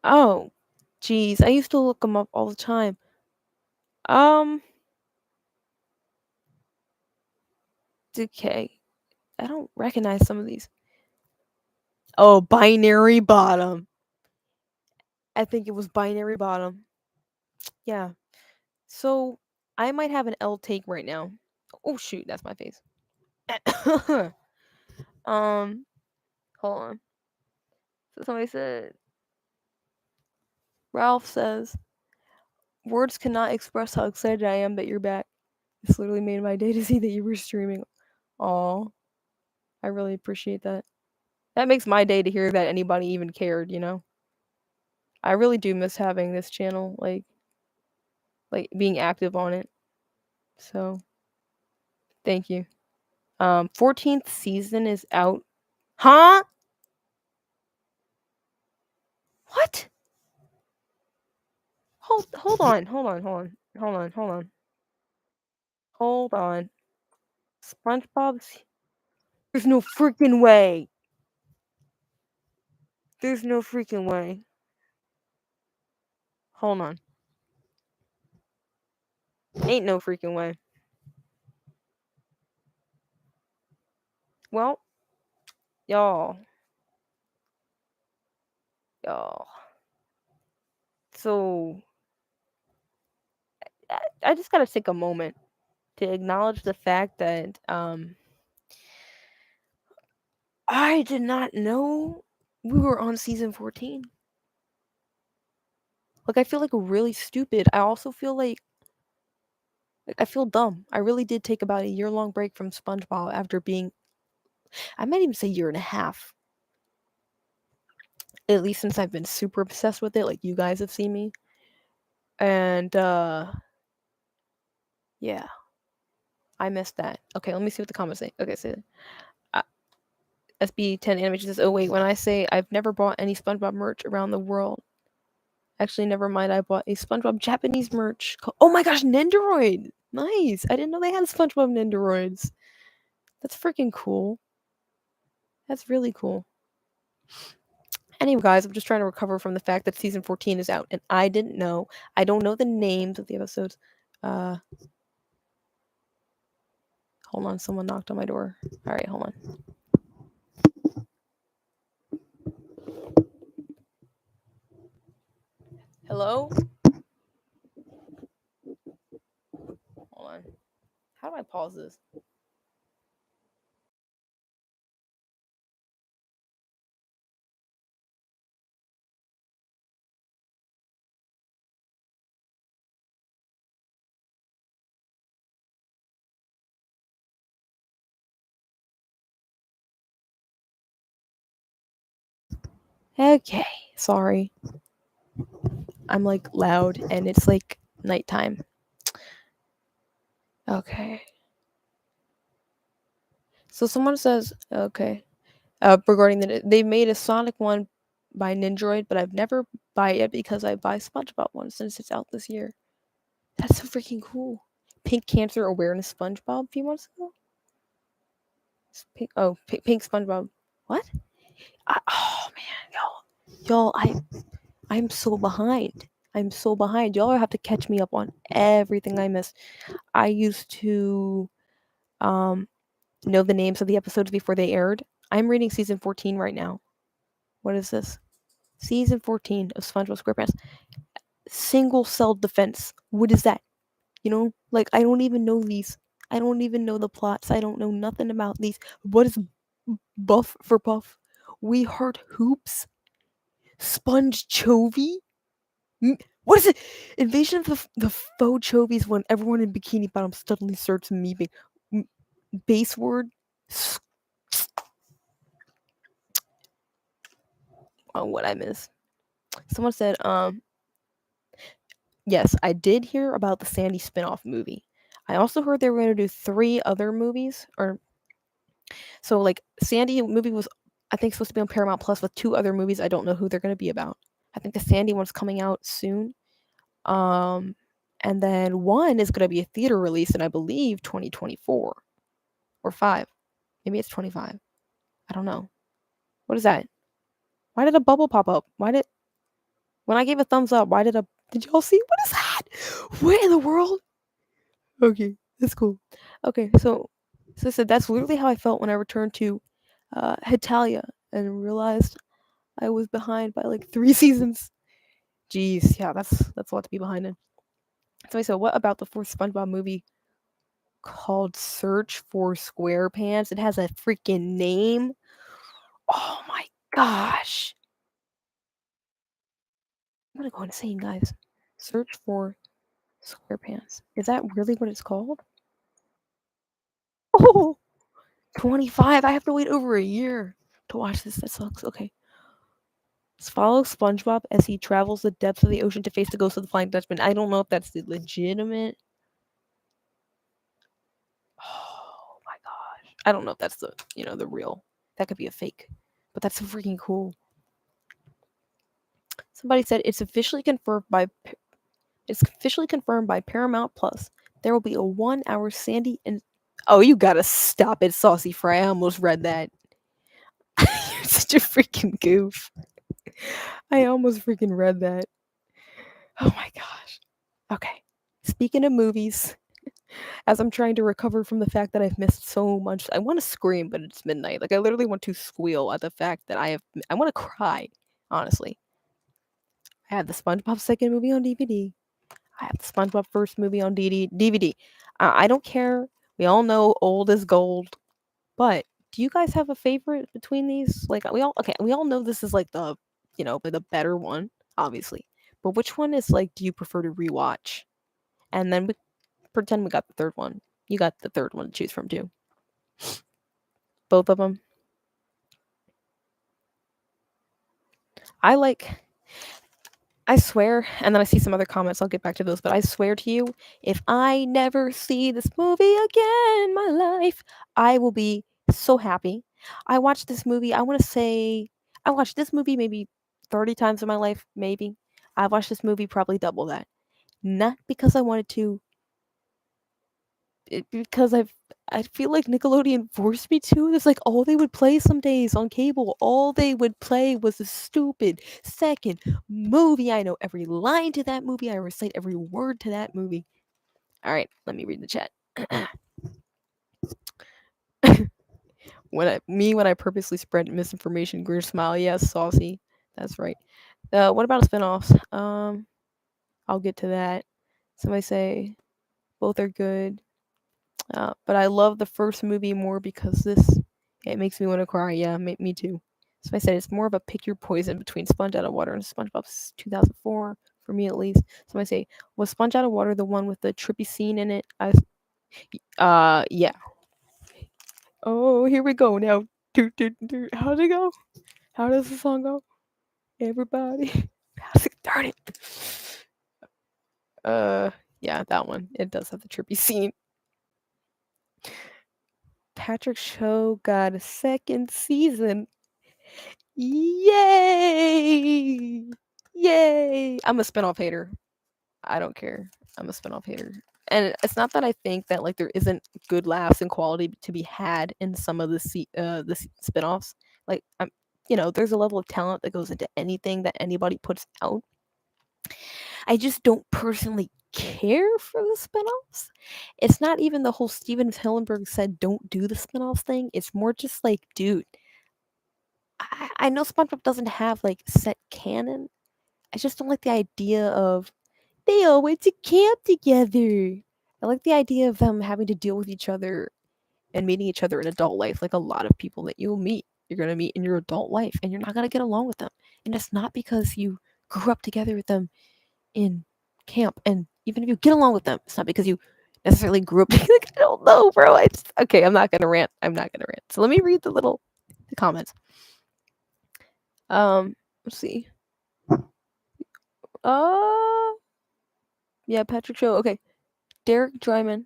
Oh, geez, I used to look them up all the time. Okay, I don't recognize some of these. Oh, Binary Bottom. I think it was Binary Bottom. Yeah. So I might have an L take right now. Oh shoot, that's my face. Hold on. So somebody said Ralph says words cannot express how excited I am that you're back. This literally made my day to see that you were streaming. Aw. I really appreciate that. That makes my day to hear that anybody even cared, you know? I really do miss having this channel, like being active on it. So thank you. 14th season is out. Huh? What? Hold on. SpongeBob's There's no freaking way. There's no freaking way. Hold on. Ain't no freaking way. Well, y'all. Y'all. So I just gotta take a moment to acknowledge the fact that I did not know we were on season 14. Like I feel like really stupid. I also feel like I feel dumb. I really did take about a year-long break from SpongeBob after being I might even say year and a half. at least since I've been super obsessed with it, like you guys have seen me. And yeah, I missed that. Okay, let me see what the comments say. Okay, so uh, SB10 Animation says, "Oh wait, when I say I've never bought any SpongeBob merch around the world, actually, never mind. I bought a SpongeBob Japanese merch. Oh my gosh, Nendoroid! Nice. I didn't know they had SpongeBob Nendoroids. That's freaking cool. That's really cool." Anyway, guys, I'm just trying to recover from the fact that season 14 is out, and I didn't know. I don't know the names of the episodes. Hold on, someone knocked on my door. All right, hold on. Hello? Hold on. How do I pause this? Okay, sorry. I'm like loud and it's like nighttime. Okay. So someone says, okay, regarding they made a Sonic one by Nindroid, but I've never buy it because I buy SpongeBob one since it's out this year. That's so freaking cool. Pink Cancer Awareness SpongeBob a few months ago. Pink SpongeBob. What? Oh man, y'all, I'm so behind. I'm so behind. Y'all have to catch me up on everything I missed. I used to know the names of the episodes before they aired. I'm reading season 14 right now. What is this? Season 14 of SpongeBob SquarePants. Single cell defense. What is that? You know, like I don't even know these. I don't even know the plots. I don't know nothing about these. What is Buff for Puff? We Heart Hoops? Sponge Chovy? What is it? Invasion of the faux chovies when everyone in Bikini Bottom suddenly starts memeing. Base word? Oh, what I miss? Someone said, yes, I did hear about the Sandy spin-off movie. I also heard they were going to do 3 other movies, or so like Sandy movie was, I think, supposed to be on Paramount Plus with 2 other movies. I don't know who they're going to be about. I think the Sandy one's coming out soon. And then one is going to be a theater release in, I believe, 2024 or 5. Maybe it's 25. I don't know. What is that? Why did a bubble pop up? When I gave a thumbs up, did y'all see? What is that? What in the world? Okay, that's cool. Okay, so I said that's literally how I felt when I returned to Hetalia and realized I was behind by like 3 seasons. Jeez, yeah, that's a lot to be behind in. So I said, what about the 4th SpongeBob movie called Search for SquarePants? It has a freaking name. Oh my gosh. I'm gonna go insane, guys. Search for SquarePants. Is that really what it's called? Oh, 25. I have to wait over a year to watch this. That sucks. Okay. Let's follow SpongeBob as he travels the depths of the ocean to face the ghost of the Flying Dutchman. I don't know if that's the legitimate. Oh my gosh. I don't know if that's the real. That could be a fake. But that's so freaking cool. Somebody said it's officially confirmed by Paramount Plus. There will be a 1-hour Sandy and oh, you gotta stop it, Saucy Fry. I almost read that. You're such a freaking goof. I almost freaking read that. Oh my gosh. Okay. Speaking of movies, as I'm trying to recover from the fact that I've missed so much, I want to scream, but it's midnight. Like I literally want to squeal at the fact that I want to cry, honestly. I had the SpongeBob second movie on DVD. I have the SpongeBob first movie on DVD. I don't care. We all know old is gold. But do you guys have a favorite between these? Like we all know this is like the better one, obviously. But which one is like do you prefer to rewatch? And then we pretend we got the third one. You got the third one to choose from too. Both of them. I like I swear, and then I see some other comments, I'll get back to those, but I swear to you, if I never see this movie again in my life, I will be so happy. I watched this movie, I want to say, I watched this movie maybe 30 times in my life, maybe. I watched this movie probably double that. Not because I wanted to, because I feel like Nickelodeon forced me to. It's like all they would play some days on cable. All they would play was a stupid second movie. I know every line to that movie. I recite every word to that movie. All right, let me read the chat. when I purposely spread misinformation, Greer smile. Yes, saucy. That's right. What about spinoffs? I'll get to that. Somebody say both are good. But I love the first movie more because it makes me want to cry. Yeah, me too. So I said it's more of a pick your poison between Sponge Out of Water and SpongeBob's 2004 for me at least. So I say, was Sponge Out of Water the one with the trippy scene in it? Yeah. Oh, here we go now. How'd it go? How does the song go? Everybody, darn it. Yeah, that one. It does have the trippy scene. Patrick Show got a second season. Yay! Yay! I'm a spinoff hater. I don't care. I'm a spinoff hater. And it's not that I think that like there isn't good laughs and quality to be had in some of the spinoffs. Like there's a level of talent that goes into anything that anybody puts out. I just don't personally care for the spinoffs. It's not even the whole Steven Hillenburg said don't do the spinoffs thing. It's more just like, dude, I know SpongeBob doesn't have like set canon. I just don't like the idea of they all went to camp together. I like the idea of them having to deal with each other and meeting each other in adult life, like a lot of people that you'll meet. You're gonna meet in your adult life, and you're not gonna get along with them. And it's not because you grew up together with them in camp. And even if you get along with them, it's not because you necessarily grew up. Like, I don't know, bro. Okay. I'm not gonna rant. So let me read the comments. Let's see. Yeah, Patrick Show. Okay, Derek Dryman,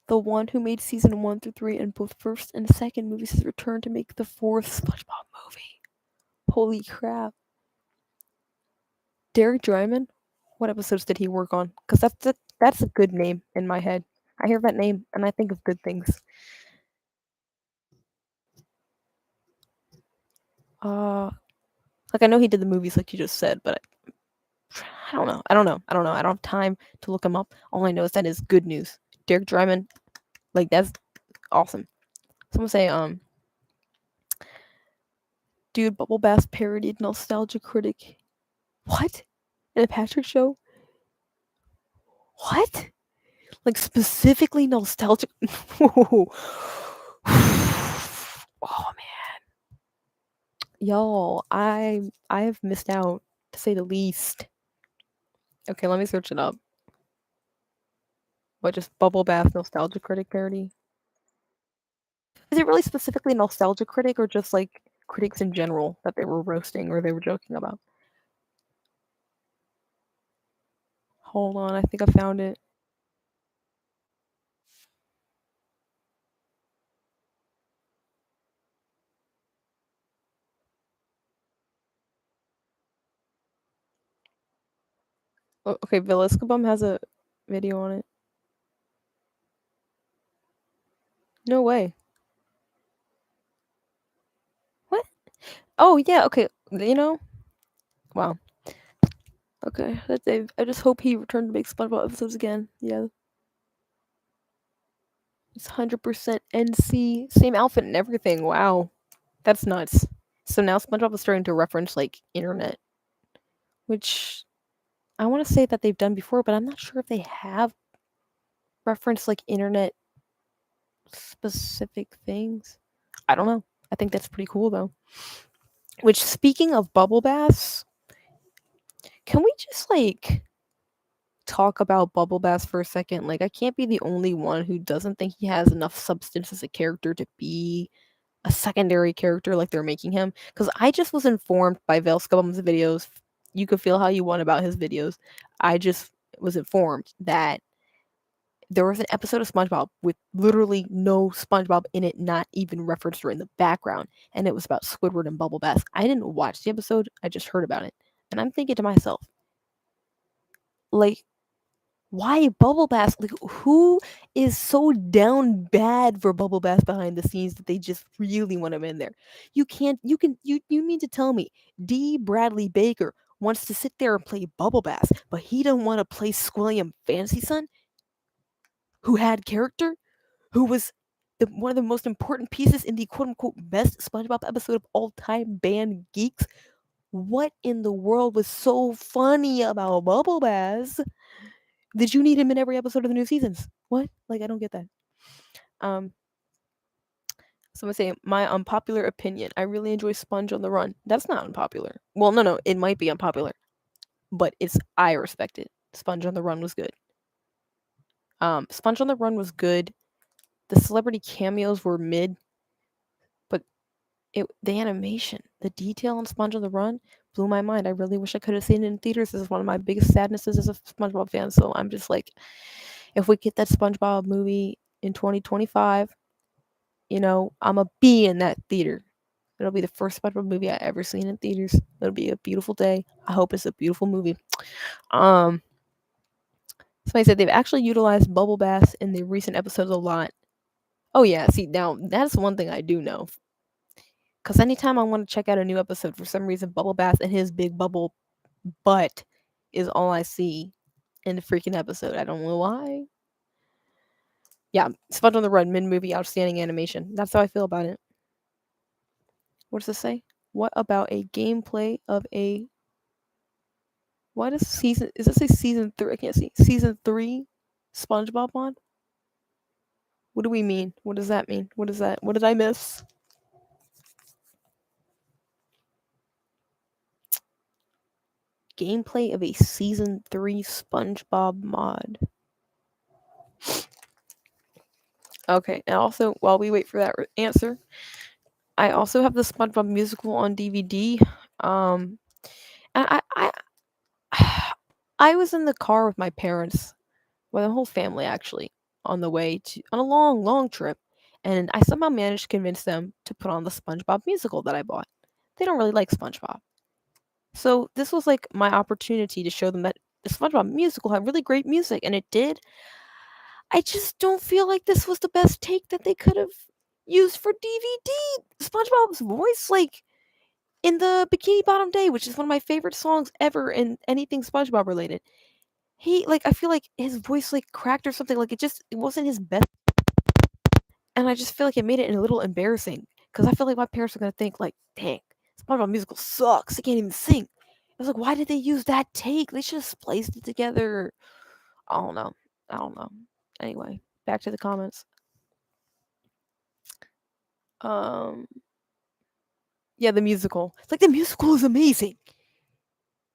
the one who made season 1 through 3 and both first and second movies, has returned to make the fourth SpongeBob movie. Holy crap! Derek Dryman. What episodes did he work on? Because that's a good name in my head. I hear that name and I think of good things. Like I know he did the movies like you just said, but I don't know. I don't have time to look him up. All I know is that is good news. Derek Dryman, like that's awesome. Someone say, dude, Bubble Bass parodied Nostalgia Critic. What? In a Patrick Show? What? Like specifically nostalgic? Oh man, y'all, I have missed out to say the least. Okay, let me search it up. What, just Bubble Bath Nostalgia Critic parody? Is it really specifically Nostalgia Critic or just like critics in general that they were roasting or they were joking about? Hold on, I think I found it. Oh, okay, Villiscabum has a video on it. No way. What? Oh yeah, okay. Wow. Okay, that's Dave. I just hope he returned to make SpongeBob episodes again. Yeah. It's 100% NC. Same outfit and everything. Wow. That's nuts. So now SpongeBob is starting to reference like internet, which I want to say that they've done before, but I'm not sure if they have referenced like internet specific things. I don't know. I think that's pretty cool though. Which, speaking of bubble baths, can we just like talk about Bubble Bass for a second? Like, I can't be the only one who doesn't think he has enough substance as a character to be a secondary character like they're making him. Because I just was informed by Velscobum's videos. You could feel how you want about his videos. I just was informed that there was an episode of SpongeBob with literally no SpongeBob in it, not even referenced or in the background, and it was about Squidward and Bubble Bath. I didn't watch the episode, I just heard about it. And I'm thinking to myself, like, why Bubble Bath? Like, who is so down bad for Bubble Bath behind the scenes that they just really want him in there? You mean to tell me D. Bradley Baker wants to sit there and play Bubble Bath, but he don't want to play Squilliam Fancy Son, who had character, who was one of the most important pieces in the quote unquote best SpongeBob episode of all time, Band Geeks? What in the world was so funny about Bubble Bath? Did you need him in every episode of the new seasons? What? Like, I don't get that. So I'm gonna say my unpopular opinion. I really enjoy Sponge on the Run. That's not unpopular. Well, no, it might be unpopular, but I respect it. Sponge on the Run was good. Sponge on the Run was good. The celebrity cameos were mid, but the animation, the detail on Sponge on the Run blew my mind. I really wish I could have seen it in theaters. This is one of my biggest sadnesses as a SpongeBob fan. So I'm just like, if we get that SpongeBob movie in 2025, I'm be in that theater. It'll be the first SpongeBob movie I ever seen in theaters. It'll be a beautiful day. I hope it's a beautiful movie. Somebody said they've actually utilized Bubble Bath in the recent episodes a lot. Oh yeah, see now that's one thing I do know. Because anytime I want to check out a new episode, for some reason, Bubble Bath and his big bubble butt is all I see in the freaking episode. I don't know why. Yeah, Sponge on the Run, mid-movie, outstanding animation. That's how I feel about it. What does this say? What about a gameplay of a... Why does season... Is this a season 3? I can't see. Season 3 SpongeBob mod? What do we mean? What does that mean? What is that? What did I miss? Gameplay of a season 3 SpongeBob mod. Okay, and also, while we wait for that answer, I also have the SpongeBob musical on DVD. And I was in the car with my parents, with the whole family actually, on a long trip, and I somehow managed to convince them to put on the SpongeBob musical that I bought. They don't really like SpongeBob. So this was like my opportunity to show them that the SpongeBob musical had really great music, and it did. I just don't feel like this was the best take that they could have used for DVD. SpongeBob's voice, like in the Bikini Bottom Day, which is one of my favorite songs ever in anything SpongeBob related. I feel like his voice cracked or something. Like it wasn't his best, and I just feel like it made it a little embarrassing because I feel like my parents are gonna think like, dang, SpongeBob musical sucks. They can't even sing. I was like, why did they use that take? They should have spliced it together. I don't know. Anyway, back to the comments. Yeah, the musical. It's like the musical is amazing.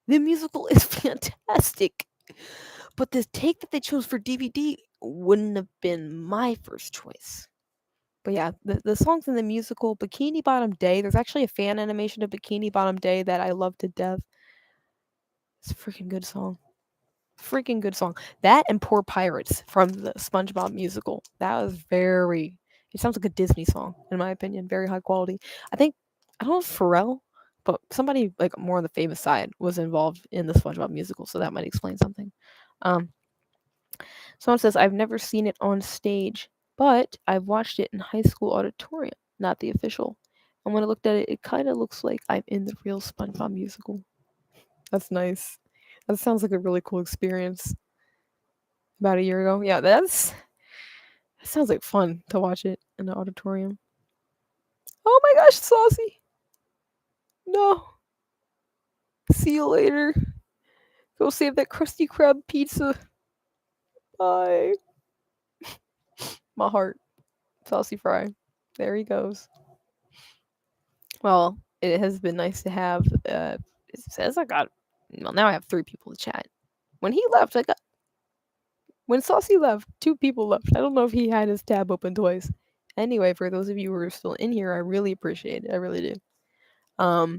The musical is fantastic. But the take that they chose for DVD wouldn't have been my first choice. But yeah, the songs in the musical Bikini Bottom Day, there's actually a fan animation of Bikini Bottom Day that I love to death. It's a freaking good song. Freaking good song. That and Poor Pirates from the SpongeBob musical. That was it sounds like a Disney song, in my opinion. Very high quality. I don't know if Pharrell, but somebody more on the famous side was involved in the SpongeBob musical, so that might explain something. Someone says, I've never seen it on stage, but I've watched it in high school auditorium, not the official. And when I looked at it, it kind of looks like I'm in the real SpongeBob musical. That's nice. That sounds like a really cool experience. About a year ago. Yeah, that sounds like fun to watch it in the auditorium. Oh my gosh, Saucy. No. See you later. Go save that Krusty Krab pizza. Bye. My heart. Saucy Fry. There he goes. Well, it has been nice to have, it says now I have 3 people to chat. When he left, when Saucy left, 2 people left. I don't know if he had his tab open twice. Anyway, for those of you who are still in here, I really appreciate it. I really do. I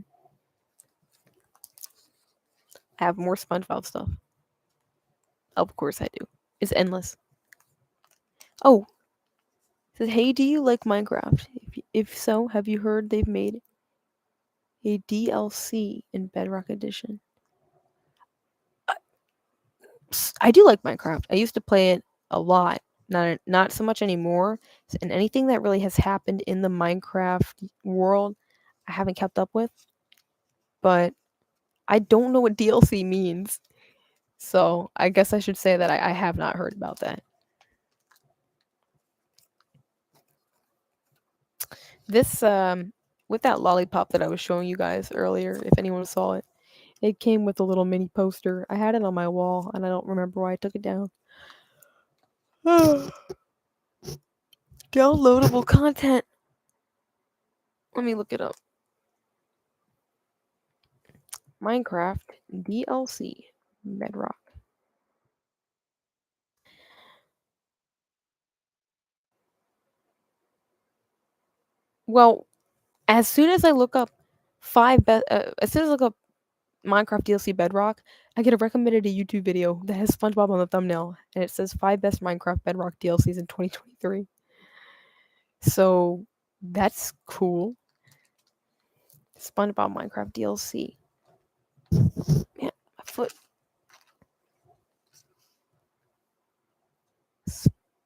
have more SpongeBob stuff. Of course I do. It's endless. Oh, it says, hey, do you like Minecraft? If so, have you heard they've made a DLC in Bedrock Edition? I do like Minecraft. I used to play it a lot. Not so much anymore. And anything that really has happened in the Minecraft world, I haven't kept up with. But I don't know what DLC means. So I guess I should say that I have not heard about that. This with that lollipop that I was showing you guys earlier, if anyone saw it, it came with a little mini poster. I had it on my wall and I don't remember why I took it down. Downloadable content. Let me look it up. Minecraft DLC Bedrock. Well, as soon as I look up as soon as I look up Minecraft DLC Bedrock, I get a recommended a YouTube video that has SpongeBob on the thumbnail, and it says 5 best Minecraft Bedrock DLCs in 2023. So that's cool. SpongeBob Minecraft DLC. Man, my foot.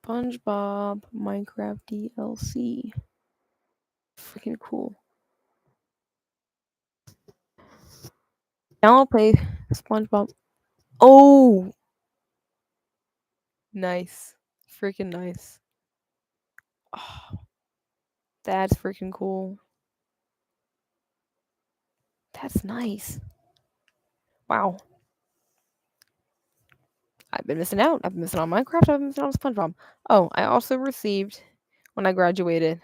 SpongeBob Minecraft DLC. Freaking cool. Now I'll play SpongeBob. Oh, nice. Freaking nice. Oh, that's freaking cool. That's nice. Wow. I've been missing out. I've been missing on Minecraft. I've been missing on SpongeBob. Oh, I also received when I graduated.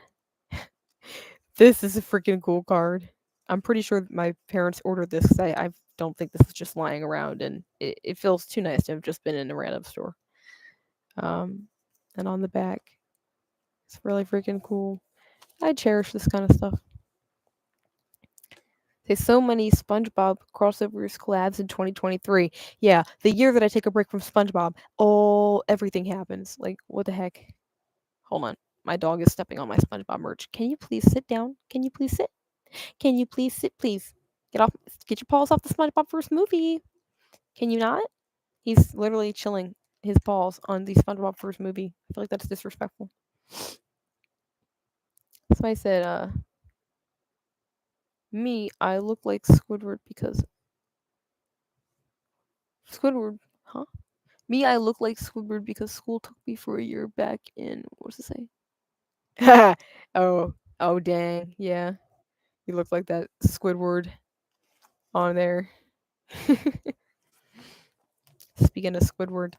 This is a freaking cool card. I'm pretty sure my parents ordered this because I don't think this is just lying around, and it feels too nice to have just been in a random store. Um, and on the back, it's really freaking cool. I cherish this kind of stuff. There's so many SpongeBob crossovers collabs in 2023. Yeah, the year that I take a break from SpongeBob, everything happens. Like, what the heck? Hold on. My dog is stepping on my SpongeBob merch. Can you please sit down? Can you please sit? Can you please sit, please? Get your paws off the SpongeBob first movie. Can you not? He's literally chilling his paws on the SpongeBob first movie. I feel like that's disrespectful. So I said, me, I look like Squidward because Squidward, huh? Me, I look like Squidward because school took me for a year back in what does it say? Oh, dang, yeah, you look like that Squidward on there. Speaking of Squidward,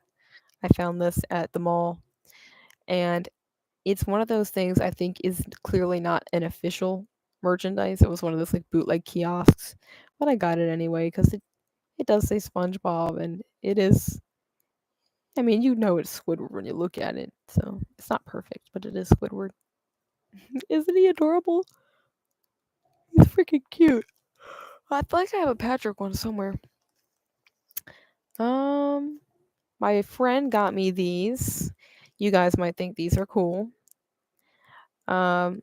I found this at the mall, and it's one of those things I think is clearly not an official merchandise. It was one of those like bootleg kiosks, but I got it anyway because it does say SpongeBob, and it is. I mean, you know it's Squidward when you look at it, so it's not perfect, but it is Squidward. Isn't he adorable? He's freaking cute. I feel like I have a Patrick one somewhere. Um, my friend got me these. You guys might think these are cool. Um,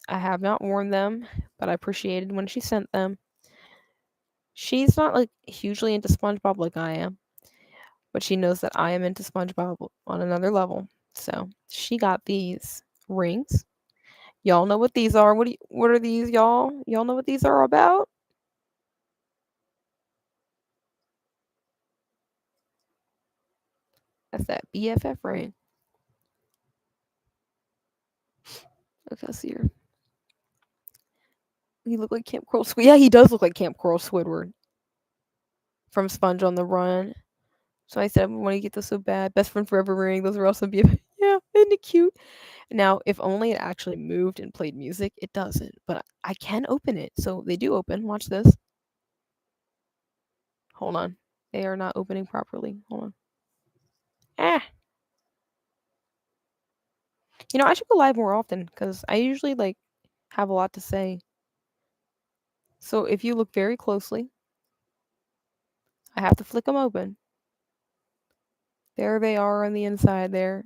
I have not worn them, but I appreciated when she sent them. She's not like hugely into SpongeBob like I am, but she knows that I am into SpongeBob on another level. So she got these rings. Y'all know what these are. What are these, y'all? Y'all know what these are about? That's that BFF ring. Okay, let's see here. He look like Camp Coral Squid. Yeah, he does look like Camp Coral Squidward from Sponge on the Run. So I said, I want to get this so bad. Best friend forever ring. Those are also BFF. Yeah, isn't it cute? Now, if only it actually moved and played music, it doesn't. But I can open it. So they do open. Watch this. Hold on. They are not opening properly. Hold on. Ah. I should go live more often because I usually like have a lot to say. So if you look very closely, I have to flick them open. There they are on the inside there.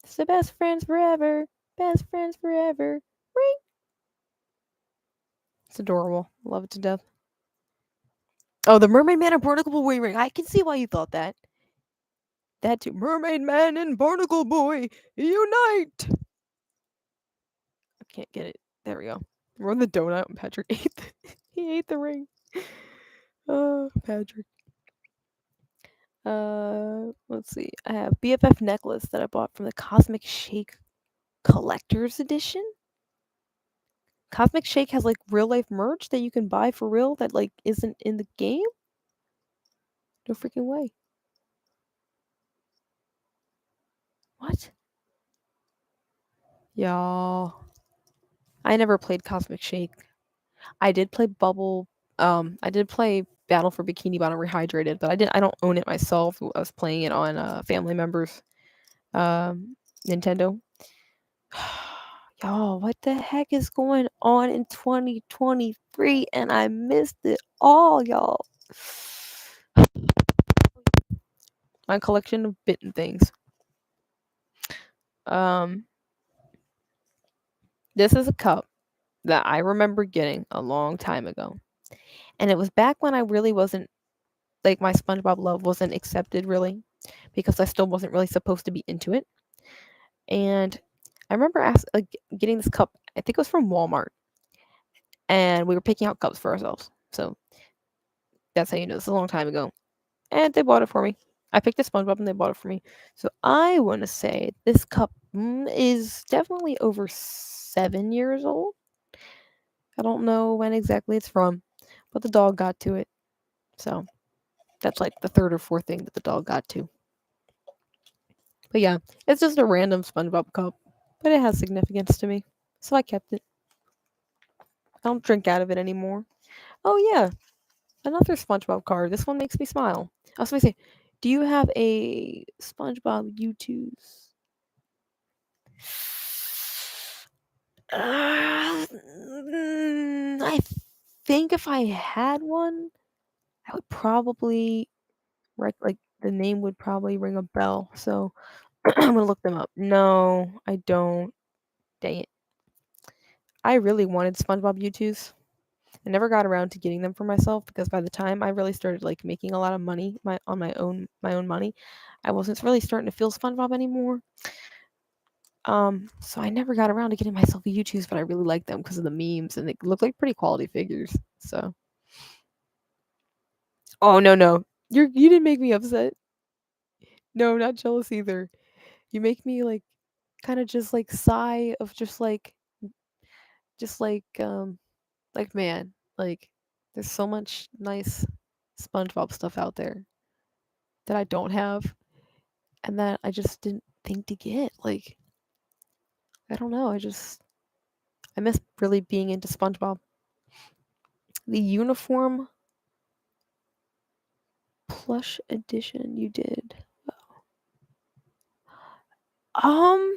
It's the best friends forever. Best friends forever. Ring. It's adorable. Love it to death. Oh, the Mermaid Man and Barnacle Boy ring. I can see why you thought that. That too. Mermaid Man and Barnacle Boy unite. I can't get it. There we go. We're on the donut and Patrick ate he ate the ring. Oh, Patrick. Let's see. I have BFF necklace that I bought from the Cosmic Shake Collector's Edition. Cosmic Shake has like real life merch that you can buy for real that like isn't in the game. No freaking way. What? Y'all. I never played Cosmic Shake. I did play Bubble. I did play Battle for Bikini Bottom Rehydrated, but I don't own it myself. I was playing it on family members' Nintendo. Y'all, what the heck is going on in 2023? And I missed it all, y'all. My collection of bitten things. Um, this is a cup that I remember getting a long time ago. And it was back when I really wasn't like my SpongeBob love wasn't accepted really because I still wasn't really supposed to be into it. And I remember getting this cup. I think it was from Walmart, and we were picking out cups for ourselves. So that's how you know this is a long time ago. And they bought it for me. I picked a SpongeBob and they bought it for me. So I want to say this cup is definitely over 7 years old. I don't know when exactly it's from, but the dog got to it. So that's like the third or fourth thing that the dog got to. But yeah, it's just a random SpongeBob cup, but it has significance to me. So I kept it. I don't drink out of it anymore. Oh yeah, another SpongeBob card. This one makes me smile. I was going to say, do you have a SpongeBob U2s? I think if I had one, I would probably like the name would probably ring a bell. So I'm gonna look them up. No, I don't. Dang it. I really wanted SpongeBob U2s. I never got around to getting them for myself because by the time I really started like making a lot of money on my own money, I wasn't really starting to feel SpongeBob anymore. So I never got around to getting myself a U2s, but I really like them because of the memes and they look like pretty quality figures. So oh no. You didn't make me upset. No, not jealous either. You make me like kind of just like sigh of just like man, like there's so much nice SpongeBob stuff out there that I don't have and that I just didn't think to get. Like I don't know, I miss really being into SpongeBob. The uniform plush edition you did. Um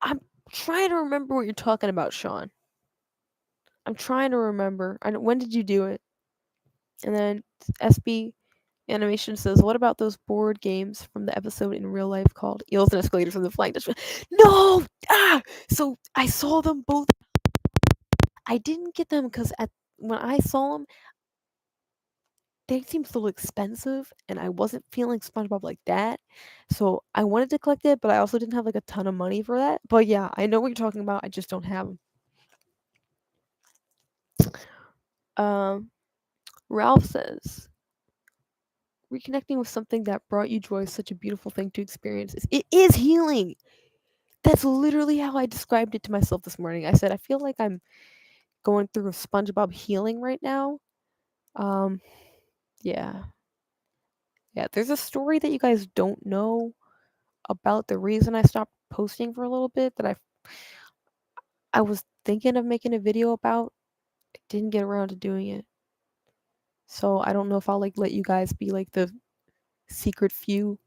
I'm trying to remember what you're talking about, Sean. I'm trying to remember. When did you do it? And then SB Animation says, "What about those board games from the episode in real life called Eels and Escalators from the Flying Dutchman?" No! So I saw them both. I didn't get them because when I saw them, they seemed so expensive, and I wasn't feeling SpongeBob like that. So I wanted to collect it, but I also didn't have like a ton of money for that. But yeah, I know what you're talking about. I just don't have them. Ralph says, reconnecting with something that brought you joy is such a beautiful thing to experience. It is healing. That's literally how I described it to myself this morning. I said, I feel like I'm going through a SpongeBob healing right now. Um, yeah. Yeah, there's a story that you guys don't know about the reason I stopped posting for a little bit that I was thinking of making a video about. I didn't get around to doing it. So I don't know if I'll like let you guys be like the secret few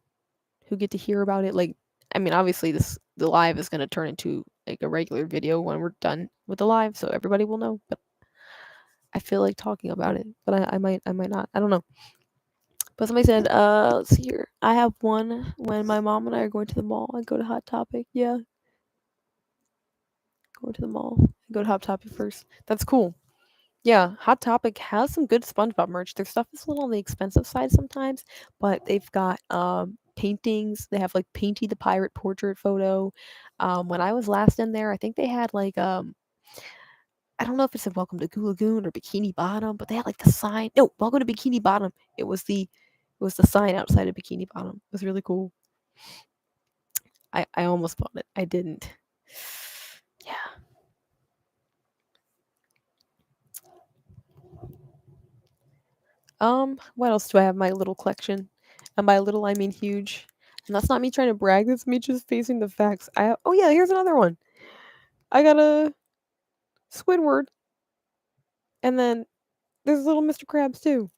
who get to hear about it. Like, I mean, obviously the live is going to turn into like a regular video when we're done with the live, so everybody will know. But I feel like talking about it, but I might not. I don't know. But somebody said, let's see here. I have one when my mom and I are going to the mall. I go to Hot Topic. Yeah, go to the mall. I go to Hot Topic first. That's cool. Yeah, Hot Topic has some good SpongeBob merch. Their stuff is a little on the expensive side sometimes, but they've got paintings. They have like Painty the Pirate portrait photo. When I was last in there, I think they had like I don't know if it said Welcome to Goo Lagoon or Bikini Bottom, but they had like the sign. No, Welcome to Bikini Bottom. It was the sign outside of Bikini Bottom. It was really cool. I almost bought it. I didn't. Yeah. What else do I have in my little collection? And by little I mean huge. And that's not me trying to brag, that's me just facing the facts. Oh yeah, here's another one. I got a Squidward, and then there's little Mr. Krabs too.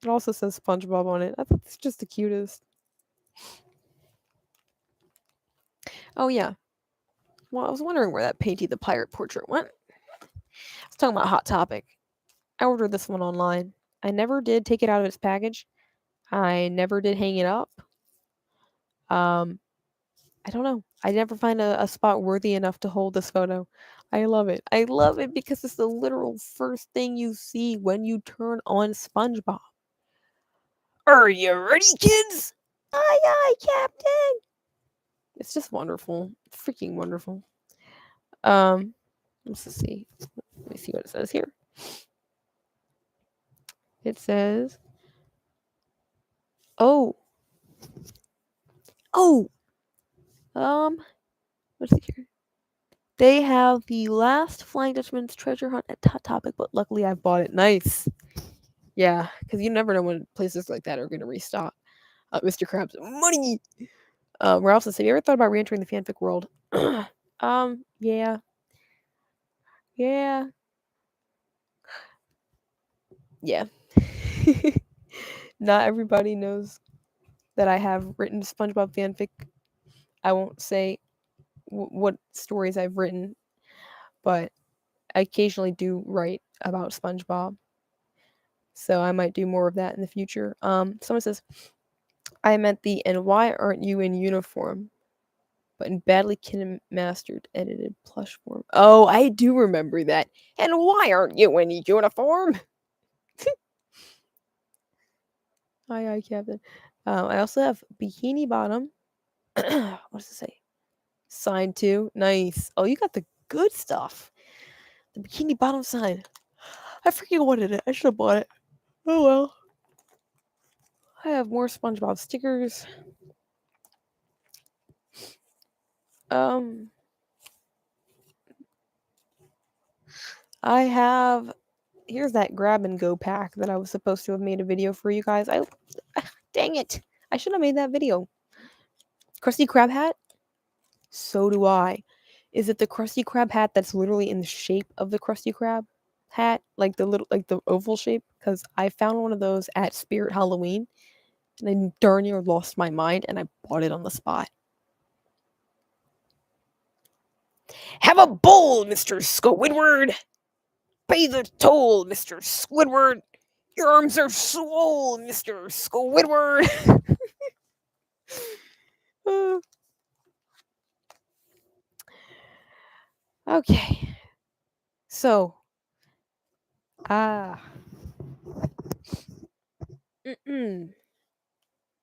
It also says SpongeBob on it. I thought it's just the cutest. Oh yeah. Well, I was wondering where that Painty the Pirate portrait went. I was talking about Hot Topic. I ordered this one online. I never did take it out of its package. I never did hang it up. I don't know. I never find a spot worthy enough to hold this photo. I love it. I love it because it's the literal first thing you see when you turn on SpongeBob. Are you ready, kids? Aye, aye, Captain. It's just wonderful. Freaking wonderful. Let's just see. Let me see what it says here. It says, oh, what's it here? They have the last Flying Dutchman's treasure hunt at Hot Topic, but luckily I bought it. Nice. Yeah, because you never know when places like that are going to restock. Mr. Krabs, money. Ralph says, "Have you ever thought about re-entering the fanfic world?" Yeah, yeah, yeah. Not everybody knows that I have written SpongeBob fanfic. I won't say what stories I've written, but I occasionally do write about SpongeBob. So I might do more of that in the future. Someone says, I meant the "and why aren't you in uniform?" but in badly mastered edited plush form. Oh, I do remember that. And why aren't you in uniform? Aye, aye, Captain. I also have Bikini Bottom. What does it say? Sign 2. Nice. Oh, you got the good stuff. The Bikini Bottom sign. I freaking wanted it. I should have bought it. Oh well. I have more SpongeBob stickers. I have. Here's that grab and go pack that I was supposed to have made a video for you guys. Dang it. I should have made that video. Krusty Krab hat? So do I. Is it the Krusty Krab hat that's literally in the shape of the Krusty Krab hat? Like the oval shape? Because I found one of those at Spirit Halloween. And I darn near lost my mind and I bought it on the spot. Have a bowl, Mr. Squidward! Pay the toll, Mr. Squidward! Your arms are swole, Mr. Squidward! Okay. So.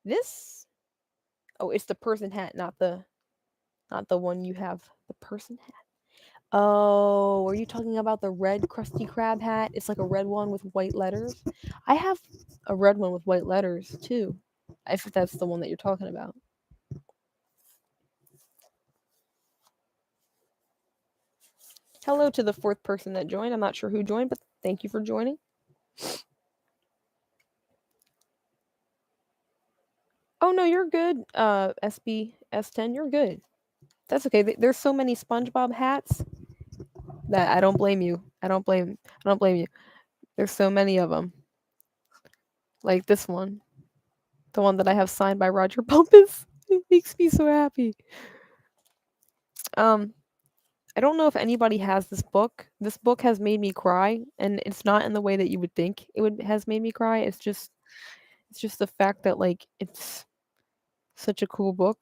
This. Oh, it's the person hat, not the one you have. The person hat. Oh, are you talking about the red Krusty Krab hat? It's like a red one with white letters. I have a red one with white letters too. If that's the one that you're talking about. Hello to the fourth person that joined. I'm not sure who joined, but thank you for joining. Oh no, you're good. SB S10, you're good. That's okay. There's so many SpongeBob hats that I don't blame you. I don't blame you. There's so many of them. Like this one. The one that I have signed by Roger Bumpus. It makes me so happy. Um, I don't know if anybody has this book. This book has made me cry, and it's not in the way that you would think it would has made me cry. It's just the fact that like it's such a cool book,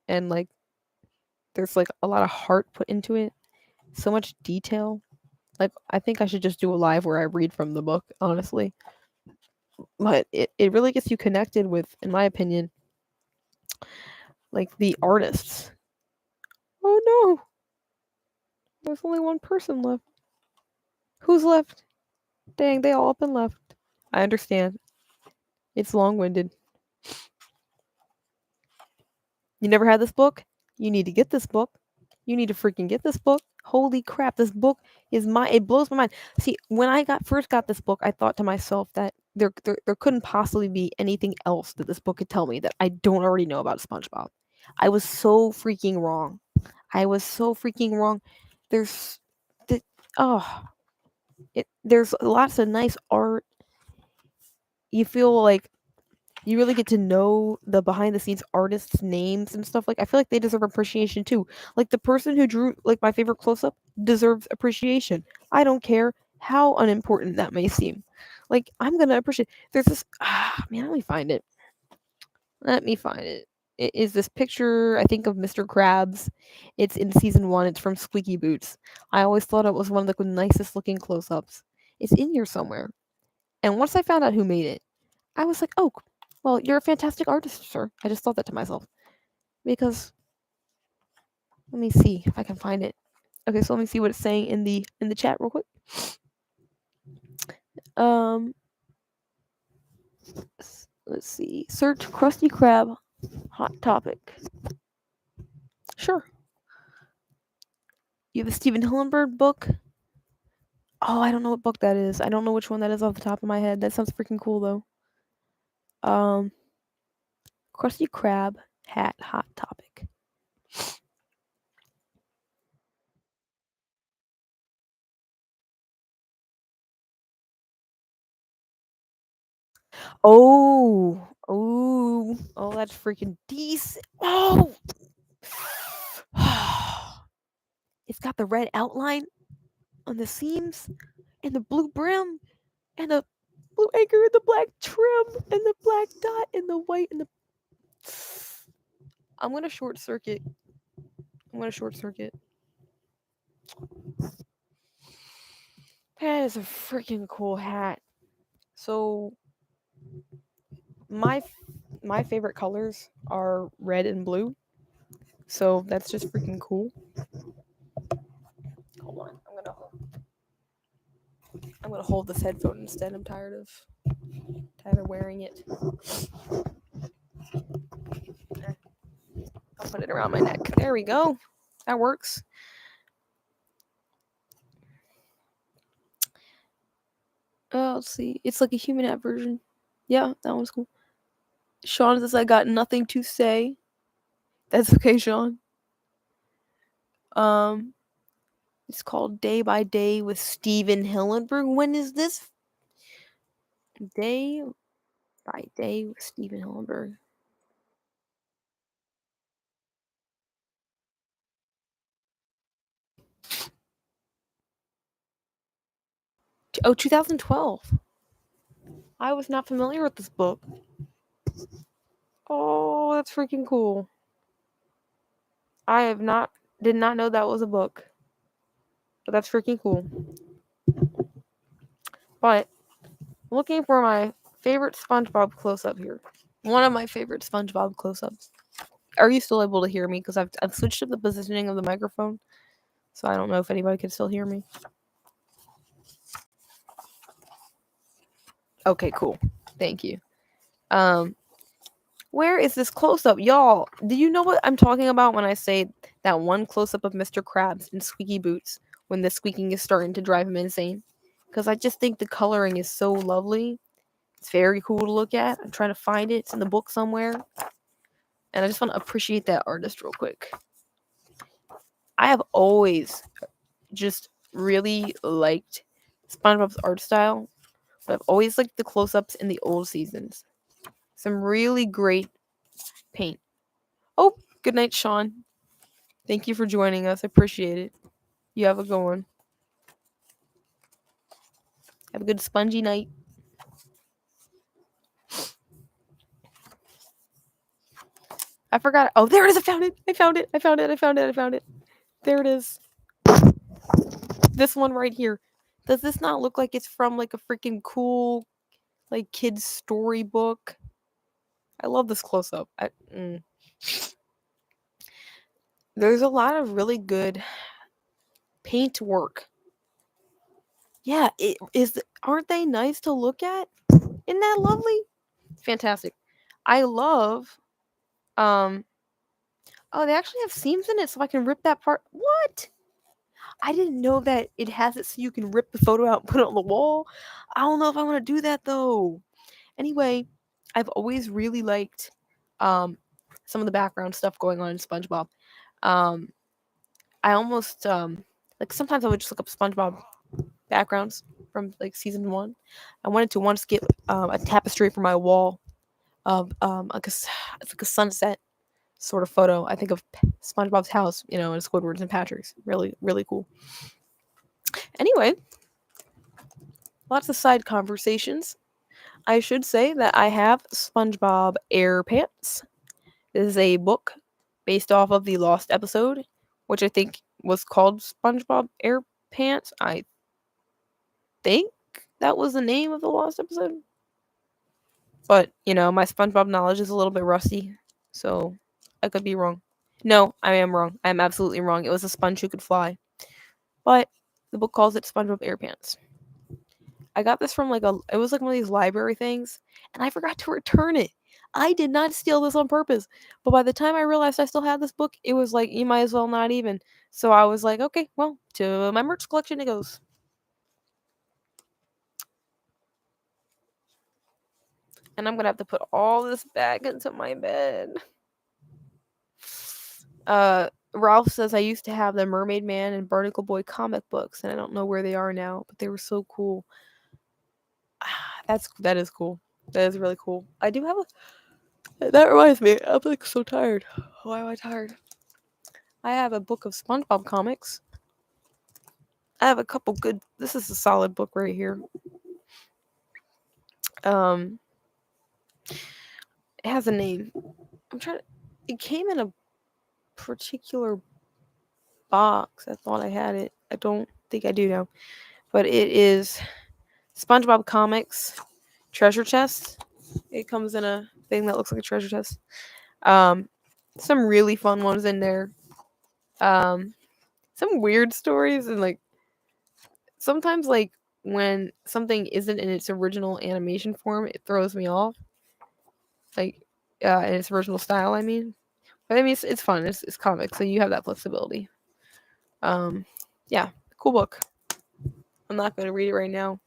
and like there's like a lot of heart put into it, so much detail. Like I think I should just do a live where I read from the book, honestly. But it really gets you connected with, in my opinion, like the artists. Oh no, there's only one person left. Who's left? Dang, they all up and left. I understand. It's long-winded. You never had this book? You need to get this book. You need to freaking get this book. Holy crap, this book is it blows my mind. See, when I first got this book, I thought to myself that there couldn't possibly be anything else that this book could tell me that I don't already know about SpongeBob. I was so freaking wrong. I was so freaking wrong. There's the oh, there's lots of nice art. You feel like you really get to know the behind the scenes artists' names and stuff. Like I feel like they deserve appreciation too. Like the person who drew like my favorite close up deserves appreciation. I don't care how unimportant that may seem. Like I'm gonna appreciate. There's this man. Let me find it. Let me find it. It is this picture, I think, of Mr. Krabs. It's in season 1. It's from Squeaky Boots. I always thought it was one of the nicest looking close ups. It's in here somewhere. And once I found out who made it, I was like, oh, well, you're a fantastic artist, sir. I just thought that to myself. Because let me see if I can find it. Okay, so let me see what it's saying in the chat real quick. Um let's see. Search Krusty Krab hot topic. Sure. You have a Stephen Hillenburg book? Oh, I don't know what book that is. I don't know which one that is off the top of my head. That sounds freaking cool though. Krusty Krab hat hot topic. Oh, that's freaking decent. Oh, it's got the red outline on the seams and the blue brim and the blue anchor and the black trim and the black dot and the white and the. I'm gonna short circuit. That is a freaking cool hat. So my my favorite colors are red and blue. So that's just freaking cool. Hold on, I'm gonna hold this headphone instead. I'm tired of wearing it. I'll put it around my neck. There we go. That works. Let's see. It's like a human hat version. Yeah, that one's cool. Sean says I got nothing to say. That's okay, Sean. It's called Day by Day with Steven Hillenburg. When is this? Day by Day with Steven Hillenburg. Oh, 2012. I was not familiar with this book. Oh, that's freaking cool. Did not know that was a book. But that's freaking cool. But looking for my favorite SpongeBob close-up here. One of my favorite SpongeBob close-ups. Are you still able to hear me? Because I've switched up the positioning of the microphone, so I don't know if anybody can still hear me. Okay, cool. Thank you. Where is this close-up, y'all? Do you know what I'm talking about when I say that one close-up of Mr. Krabs in Squeaky Boots when the squeaking is starting to drive him insane? Because I just think the coloring is so lovely. It's very cool to look at. I'm trying to find it. It's in the book somewhere. And I just want to appreciate that artist real quick. I have always just really liked SpongeBob's art style, but I've always liked the close-ups in the old seasons. Some really great paint. Oh, good night, Sean. Thank you for joining us. I appreciate it. You have a good one. Have a good spongy night. I forgot. Oh, there it is. I found it. I found it. I found it. I found it. I found it. There it is. This one right here. Does this not look like it's from like a freaking cool like kids storybook? I love this close up. There's a lot of really good paint work. Yeah, aren't they nice to look at? Isn't that lovely? Fantastic. I love oh, they actually have seams in it so I can rip that part. What? I didn't know that it has it so you can rip the photo out and put it on the wall. I don't know if I want to do that though. Anyway, I've always really liked some of the background stuff going on in SpongeBob. I almost like sometimes I would just look up SpongeBob backgrounds from like season 1. I wanted to once get a tapestry for my wall of it's like a sunset sort of photo. I think of SpongeBob's house, and Squidward's and Patrick's. Really, really cool. Anyway, lots of side conversations. I should say that I have SpongeBob Air Pants. This is a book based off of the Lost episode, which I think was called SpongeBob Air Pants. I think that was the name of the Lost episode. But, my SpongeBob knowledge is a little bit rusty, so I could be wrong. No, I am wrong. I am absolutely wrong. It was a sponge who could fly. But the book calls it SpongeBob Air Pants. I got this from it was like one of these library things, and I forgot to return it. I did not steal this on purpose. But by the time I realized I still had this book, it was like, you might as well not even. So I was like, okay, well, to my merch collection it goes. And I'm going to have to put all this back into my bed. Ralph says I used to have the Mermaid Man and Barnacle Boy comic books, and I don't know where they are now, but they were so cool. That is cool. That is really cool. I do have that reminds me, I'm like so tired. Why am I tired? I have a book of SpongeBob comics. I have a couple good. This is a solid book right here. It has a name. It came in a particular box. I thought I had it. I don't think I do now. But it is SpongeBob Comics Treasure Chest. It comes in a thing that looks like a treasure chest. Some really fun ones in there. Some weird stories, and sometimes when something isn't in its original animation form, it throws me off. In its original style, I mean. But I mean, it's fun. It's comics, so you have that flexibility. Yeah, cool book. I'm not going to read it right now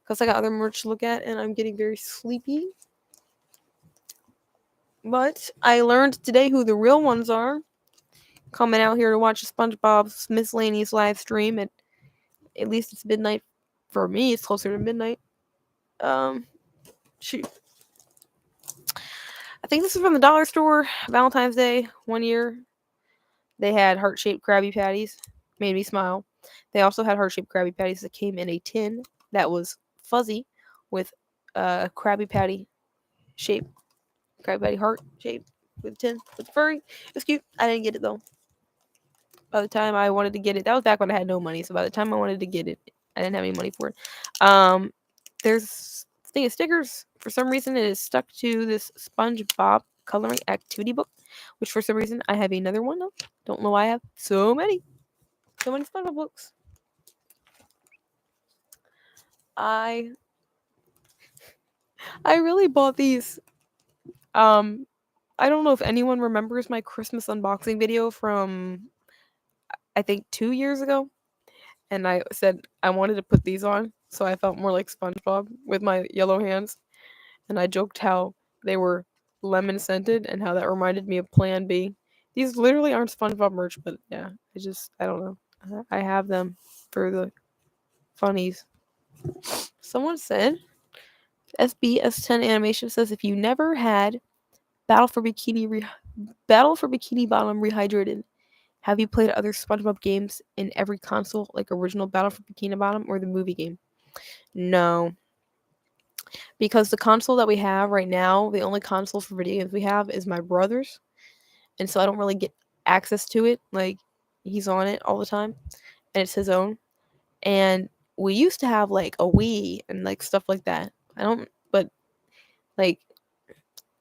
because I got other merch to look at and I'm getting very sleepy. But I learned today who the real ones are. Coming out here to watch SpongeBob's Miscellaneous live stream at least it's midnight. For me, it's closer to midnight. Shoot. I think this is from the dollar store. Valentine's Day, one year. They had heart-shaped Krabby Patties. Made me smile. They also had heart-shaped Krabby Patties that came in a tin that was fuzzy with a Krabby Patty shape. Krabby Patty heart shape with a tin. With furry. It was cute. I didn't get it though. By the time I wanted to get it, that was back when I had no money. So by the time I wanted to get it, I didn't have any money for it. There's a thing of stickers. For some reason, it is stuck to this SpongeBob coloring activity book, which for some reason I have another one of. Don't know why I have so many SpongeBob books. I really bought these. I don't know if anyone remembers my Christmas unboxing video from I think 2 years ago. And I said I wanted to put these on so I felt more like SpongeBob with my yellow hands. And I joked how they were lemon scented and how that reminded me of Plan B. These literally aren't SpongeBob merch, but yeah, I don't know. I have them for the funnies. Someone said SBS10 Animation says if you never had Battle for Bikini Battle for Bikini Bottom Rehydrated. Have you played other SpongeBob games in every console, like original Battle for Bikini Bottom or the movie game? No, because the console that we have right now, the only console for video games we have is my brother's, and so I don't really get access to it. Like, he's on it all the time, and it's his own. And we used to have like a Wii and like stuff like that. I don't, but like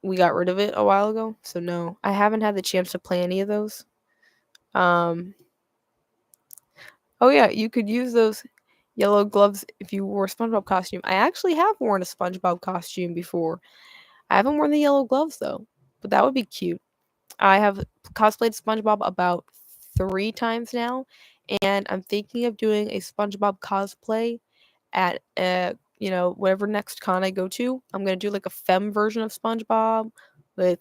we got rid of it a while ago, so no, I haven't had the chance to play any of those. Um, oh yeah, you could use those yellow gloves if you wore a SpongeBob costume. I actually have worn a SpongeBob costume before. I haven't worn the yellow gloves though, but that would be cute. I have cosplayed SpongeBob about 3 times now, and I'm thinking of doing a SpongeBob cosplay at whatever next con I go to. I'm gonna do like a femme version of SpongeBob with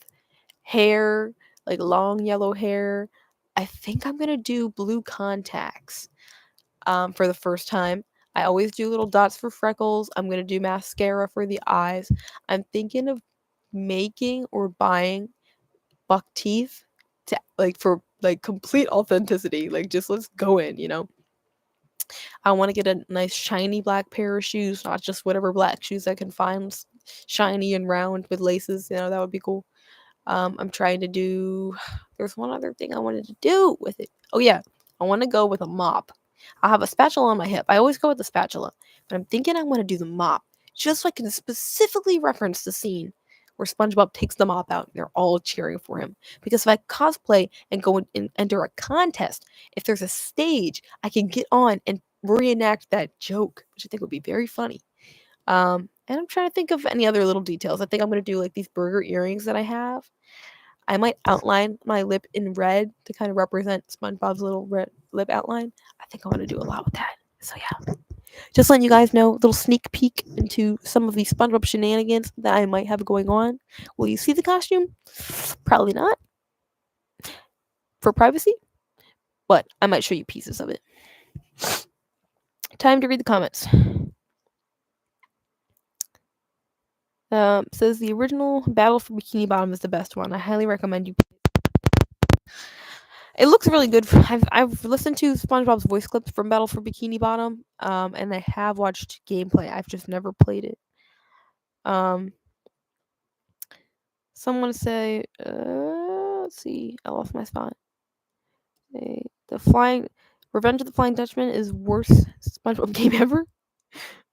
hair, like long yellow hair. I think I'm gonna do blue contacts for the first time. I always do little dots for freckles. I'm gonna do mascara for the eyes. I'm thinking of making or buying buck teeth to like for like complete authenticity. Like just let's go in. I want to get a nice shiny black pair of shoes, not just whatever black shoes I can find, shiny and round with laces. That would be cool. I'm trying to do. There's one other thing I wanted to do with it. Oh yeah, I want to go with a mop. I have a spatula on my hip. I always go with the spatula, but I'm thinking I want to do the mop just so I can specifically reference the scene where SpongeBob takes the mop out and they're all cheering for him. Because if I cosplay and go and enter a contest, if there's a stage, I can get on and reenact that joke, which I think would be very funny. And I'm trying to think of any other little details. I think I'm gonna do like these burger earrings that I have. I might outline my lip in red to kind of represent SpongeBob's little red lip outline. I think I want to do a lot with that. So yeah, just letting you guys know, a little sneak peek into some of the SpongeBob shenanigans that I might have going on. Will you see the costume? Probably not, for privacy, but I might show you pieces of it. Time to read the comments. Says the original Battle for Bikini Bottom is the best one. I highly recommend you. It looks really good. I've listened to SpongeBob's voice clips from Battle for Bikini Bottom, and I have watched gameplay. I've just never played it. Someone say, let's see, I lost my spot. The flying Revenge of the Flying Dutchman is worst SpongeBob game ever.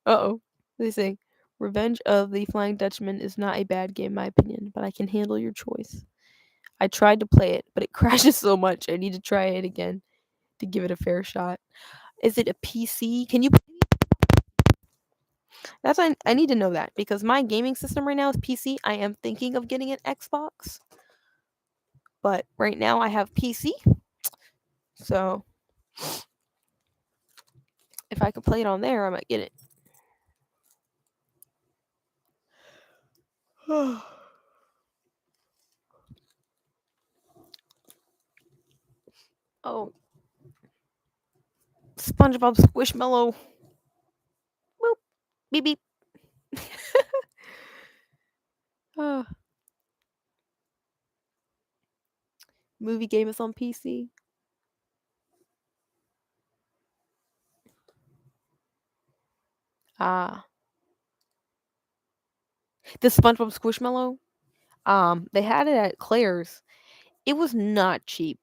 Uh-oh. They say Revenge of the Flying Dutchman is not a bad game in my opinion, but I can handle your choice. I tried to play it, but it crashes so much. I need to try it again to give it a fair shot. Is it a PC? Can you? I need to know that because my gaming system right now is PC. I am thinking of getting an Xbox, but right now I have PC. So if I could play it on there, I might get it. Oh, SpongeBob Squishmallow. Boop, beep beep. uh, movie game is on PC. Ah, the SpongeBob Squishmallow. They had it at Claire's. It was not cheap.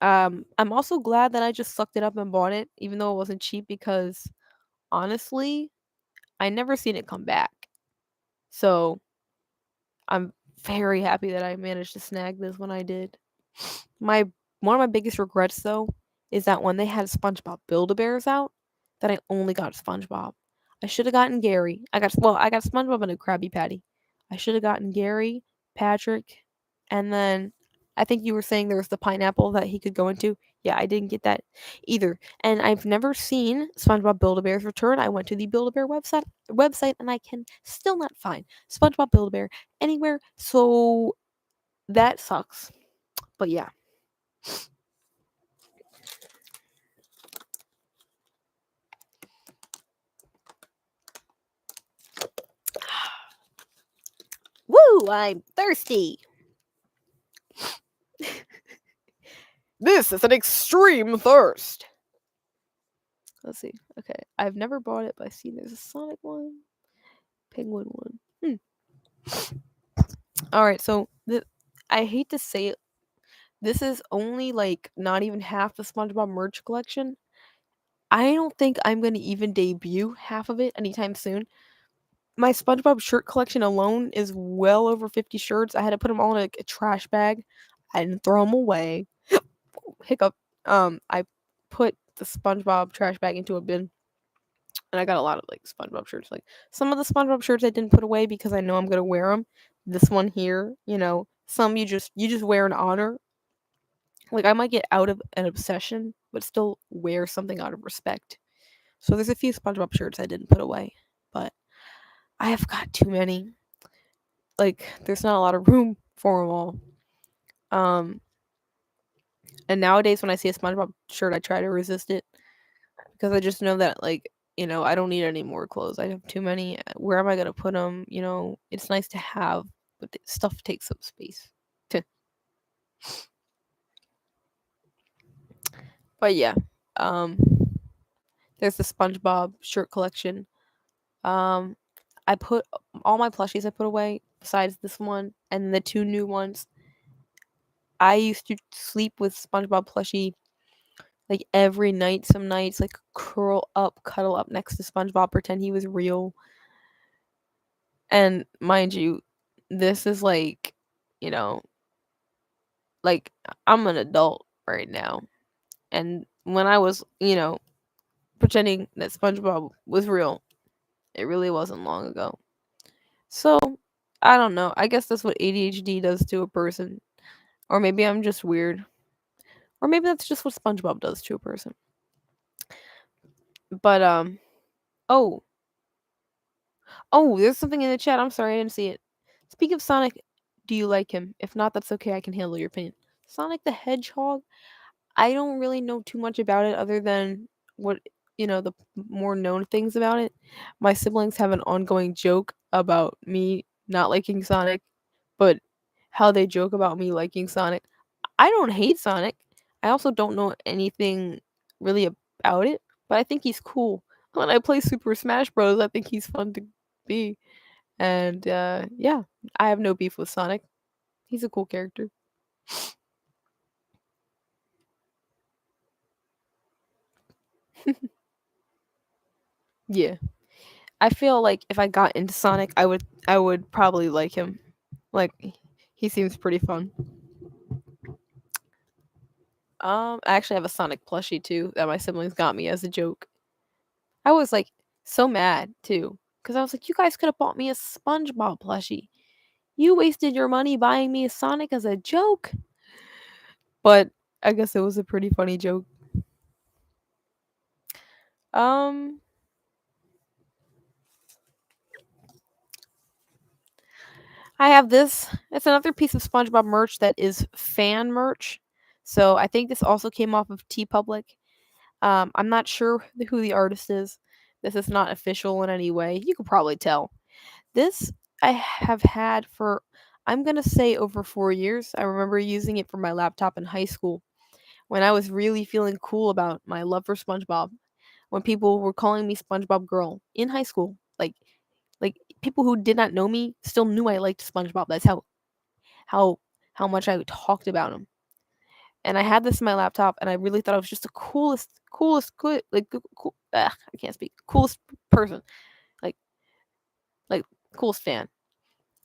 I'm also glad that I just sucked it up and bought it, even though it wasn't cheap, because honestly, I never seen it come back. So I'm very happy that I managed to snag this when I did. My One of my biggest regrets though is that when they had SpongeBob Build-A-Bears out, that I only got SpongeBob. I should have gotten Gary. I got SpongeBob and a Krabby Patty. I should have gotten Gary, Patrick, and then I think you were saying there was the pineapple that he could go into. Yeah, I didn't get that either. And I've never seen SpongeBob Build-A-Bear's return. I went to the Build-A-Bear website and I can still not find SpongeBob Build-A-Bear anywhere. So that sucks. But yeah. Woo, I'm thirsty. This is an extreme thirst. Let's see. Okay, I've never bought it, but I've seen there's a Sonic one, Penguin one. All right, so I hate to say it, this is only like not even half the SpongeBob merch collection. I don't think I'm gonna even debut half of it anytime soon. My SpongeBob shirt collection alone is well over 50 shirts. I had to put them all in a trash bag. I didn't throw them away. Hiccup. I put the SpongeBob trash bag into a bin, and I got a lot of like SpongeBob shirts. Like some of the SpongeBob shirts I didn't put away because I know I'm gonna wear them. This one here, some you just wear in honor. Like I might get out of an obsession, but still wear something out of respect. So there's a few SpongeBob shirts I didn't put away, but I have got too many. Like there's not a lot of room for them all. Um, and nowadays when I see a SpongeBob shirt, I try to resist it because I just know that I don't need any more clothes. I have too many. Where am I gonna put them? It's nice to have, but stuff takes up space. But yeah, um, there's the SpongeBob shirt collection. Um, I put all my plushies I put away besides this one and the two new ones. I used to sleep with SpongeBob plushie like every night. Some nights, like curl up, cuddle up next to SpongeBob, pretend he was real. And mind you, this is you know, like I'm an adult right now. And when I was, pretending that SpongeBob was real, it really wasn't long ago. So, I don't know. I guess that's what ADHD does to a person. Or maybe I'm just weird. Or maybe that's just what SpongeBob does to a person. But oh, there's something in the chat. I'm sorry, I didn't see it. Speak of Sonic, do you like him? If not, that's okay. I can handle your opinion. Sonic the Hedgehog, I don't really know too much about it other than what the more known things about it. My siblings have an ongoing joke about me not liking Sonic, but how they joke about me liking Sonic. I don't hate Sonic. I also don't know anything really about it, but I think he's cool. When I play Super Smash Bros, I think he's fun to be. And yeah, I have no beef with Sonic. He's a cool character. Yeah. I feel like if I got into Sonic, I would probably like him. Like he seems pretty fun. I actually have a Sonic plushie too that my siblings got me as a joke. I was like so mad too cuz I was like you guys could have bought me a SpongeBob plushie. You wasted your money buying me a Sonic as a joke. But I guess it was a pretty funny joke. Um I have this. It's another piece of SpongeBob merch that is fan merch. So I think this also came off of TeePublic. I'm not sure who the artist is. This is not official in any way. You could probably tell. This I have had for, I'm going to say, over 4 years. I remember using it for my laptop in high school when I was really feeling cool about my love for SpongeBob. When people were calling me SpongeBob Girl in high school. Like people who did not know me still knew I liked SpongeBob. That's how how much I talked about him. And I had this in my laptop, and I really thought I was just the coolest, good, like cool. I can't speak. Coolest person, like like coolest fan.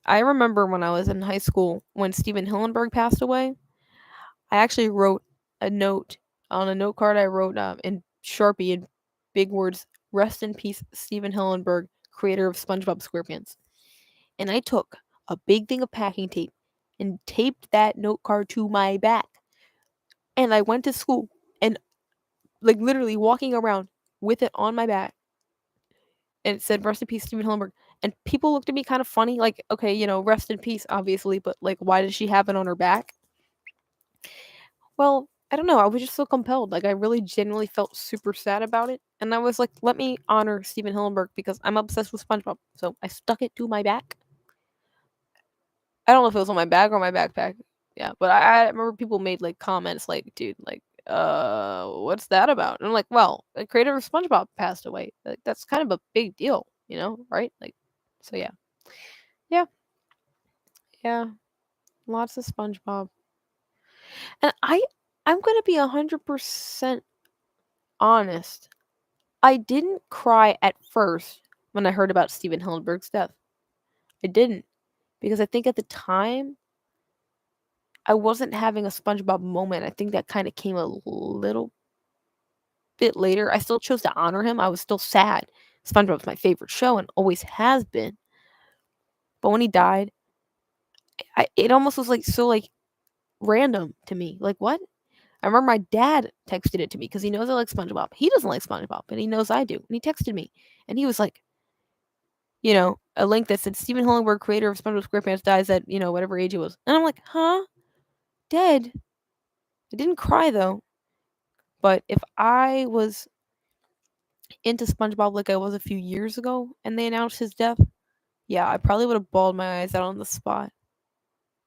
I remember when I was in high school when Steven Hillenburg passed away. I actually wrote a note on a note card. I wrote in Sharpie in big words, "Rest in peace, Steven Hillenburg, creator of SpongeBob SquarePants." And I took a big thing of packing tape and taped that note card to my back. And I went to school and like literally walking around with it on my back. And it said rest in peace, Steven Hillenburg. And people looked at me kind of funny, like, okay, rest in peace, obviously, but like why does she have it on her back? Well, I don't know. I was just so compelled. Like I really genuinely felt super sad about it. And I was like, let me honor Steven Hillenburg because I'm obsessed with SpongeBob. So I stuck it to my back. I don't know if it was on my bag or my backpack. yeah. But I remember people made like comments like, dude, like, what's that about? And I'm like, well, the creator of SpongeBob passed away. Like, that's kind of a big deal, right? Like, so yeah, yeah, yeah. Lots of SpongeBob, and I'm gonna be 100% honest. I didn't cry at first when I heard about Steven Hillenburg's death. I didn't, because I think at the time I wasn't having a SpongeBob moment. I think that kind of came a little bit later. I still chose to honor him. I was still sad. SpongeBob's my favorite show and always has been. But when he died, it almost was like so like random to me. Like what? I remember my dad texted it to me because he knows I like SpongeBob. He doesn't like SpongeBob, but he knows I do. And he texted me, and he was like, a link that said Stephen Hillenburg, creator of SpongeBob SquarePants, dies at whatever age it was. And I'm like, huh? Dead? I didn't cry though. But if I was into SpongeBob like I was a few years ago and they announced his death, yeah, I probably would have bawled my eyes out on the spot.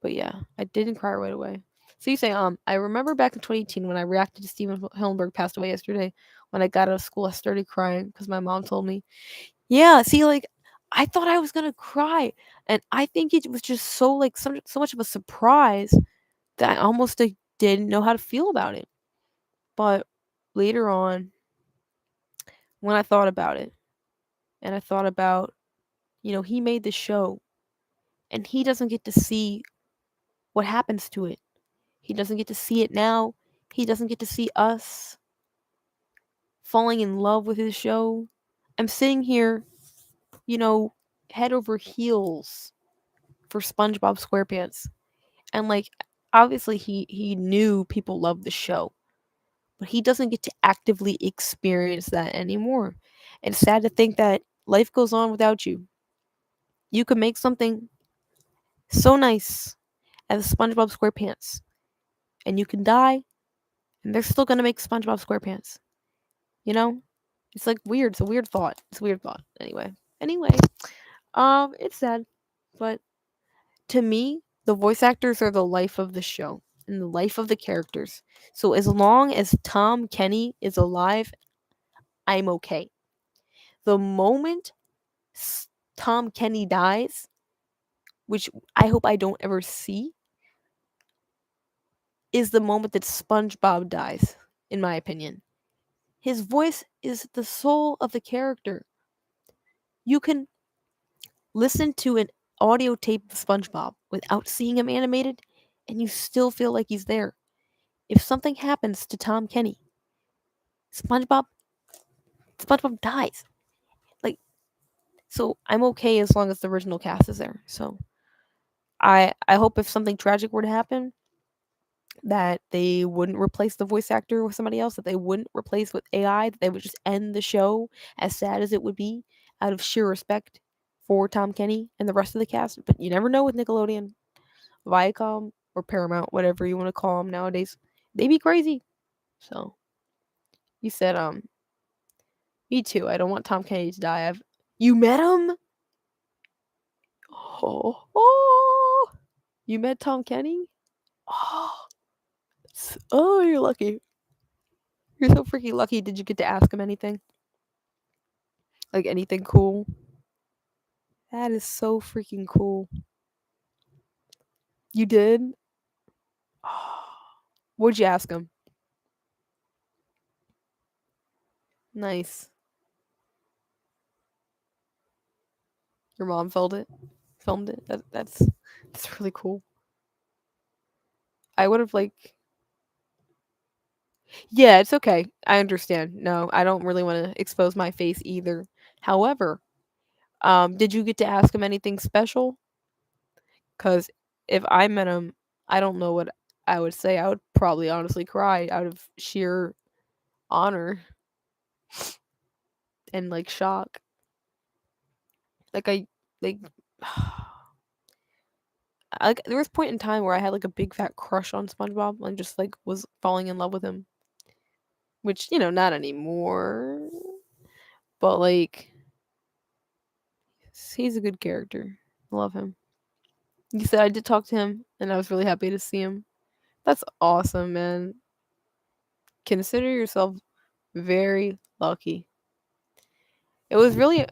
But yeah, I didn't cry right away. So you say, I remember back in 2018 when I reacted to Steven Hillenburg passed away yesterday. When I got out of school, I started crying because my mom told me. Yeah, see, like I thought I was gonna cry, and I think it was just so like so much of a surprise that I almost like, didn't know how to feel about it. But later on, when I thought about it, and I thought about, he made the show, and he doesn't get to see what happens to it. He doesn't get to see it now. He doesn't get to see us falling in love with his show. I'm sitting here, you know, head over heels for SpongeBob SquarePants. And like obviously he knew people loved the show, but he doesn't get to actively experience that anymore. And it's sad to think that life goes on without you. You could make something so nice as SpongeBob SquarePants, and you can die, and they're still gonna make SpongeBob SquarePants. You know? It's like weird. It's a weird thought. It's a weird thought. Anyway, it's sad, but to me, the voice actors are the life of the show and the life of the characters. So as long as Tom Kenny is alive, I'm okay. The moment Tom Kenny dies, which I hope I don't ever see, is the moment that SpongeBob dies, in my opinion. His voice is the soul of the character. You can listen to an audio tape of SpongeBob without seeing him animated, and you still feel like he's there. If something happens to Tom Kenny, SpongeBob SpongeBob dies. Like so I'm okay as long as the original cast is there. So I hope if something tragic were to happen that they wouldn't replace the voice actor with somebody else, that they wouldn't replace with AI, that they would just end the show as sad as it would be out of sheer respect for Tom Kenny and the rest of the cast. But you never know with Nickelodeon, Viacom, or Paramount, whatever you want to call them nowadays. They be crazy. So you said, me too. I don't want Tom Kenny to die. You met him? Oh, you met Tom Kenny? Oh, you're lucky. You're so freaking lucky. Did you get to ask him anything? Like anything cool? That is so freaking cool. You did? What'd you ask him? Nice. Your mom filmed it. Filmed it. That's really cool. I would have like. Yeah, it's okay. I understand. No, I don't really want to expose my face either. However, did you get to ask him anything special? Because if I met him, I don't know what I would say. I would probably honestly cry out of sheer honor and like shock. Like I like there was a point in time where I had like a big fat crush on SpongeBob and just like was falling in love with him. Which, not anymore. But like he's a good character. I love him. He said I did talk to him, and I was really happy to see him. That's awesome, man. Consider yourself very lucky. It was really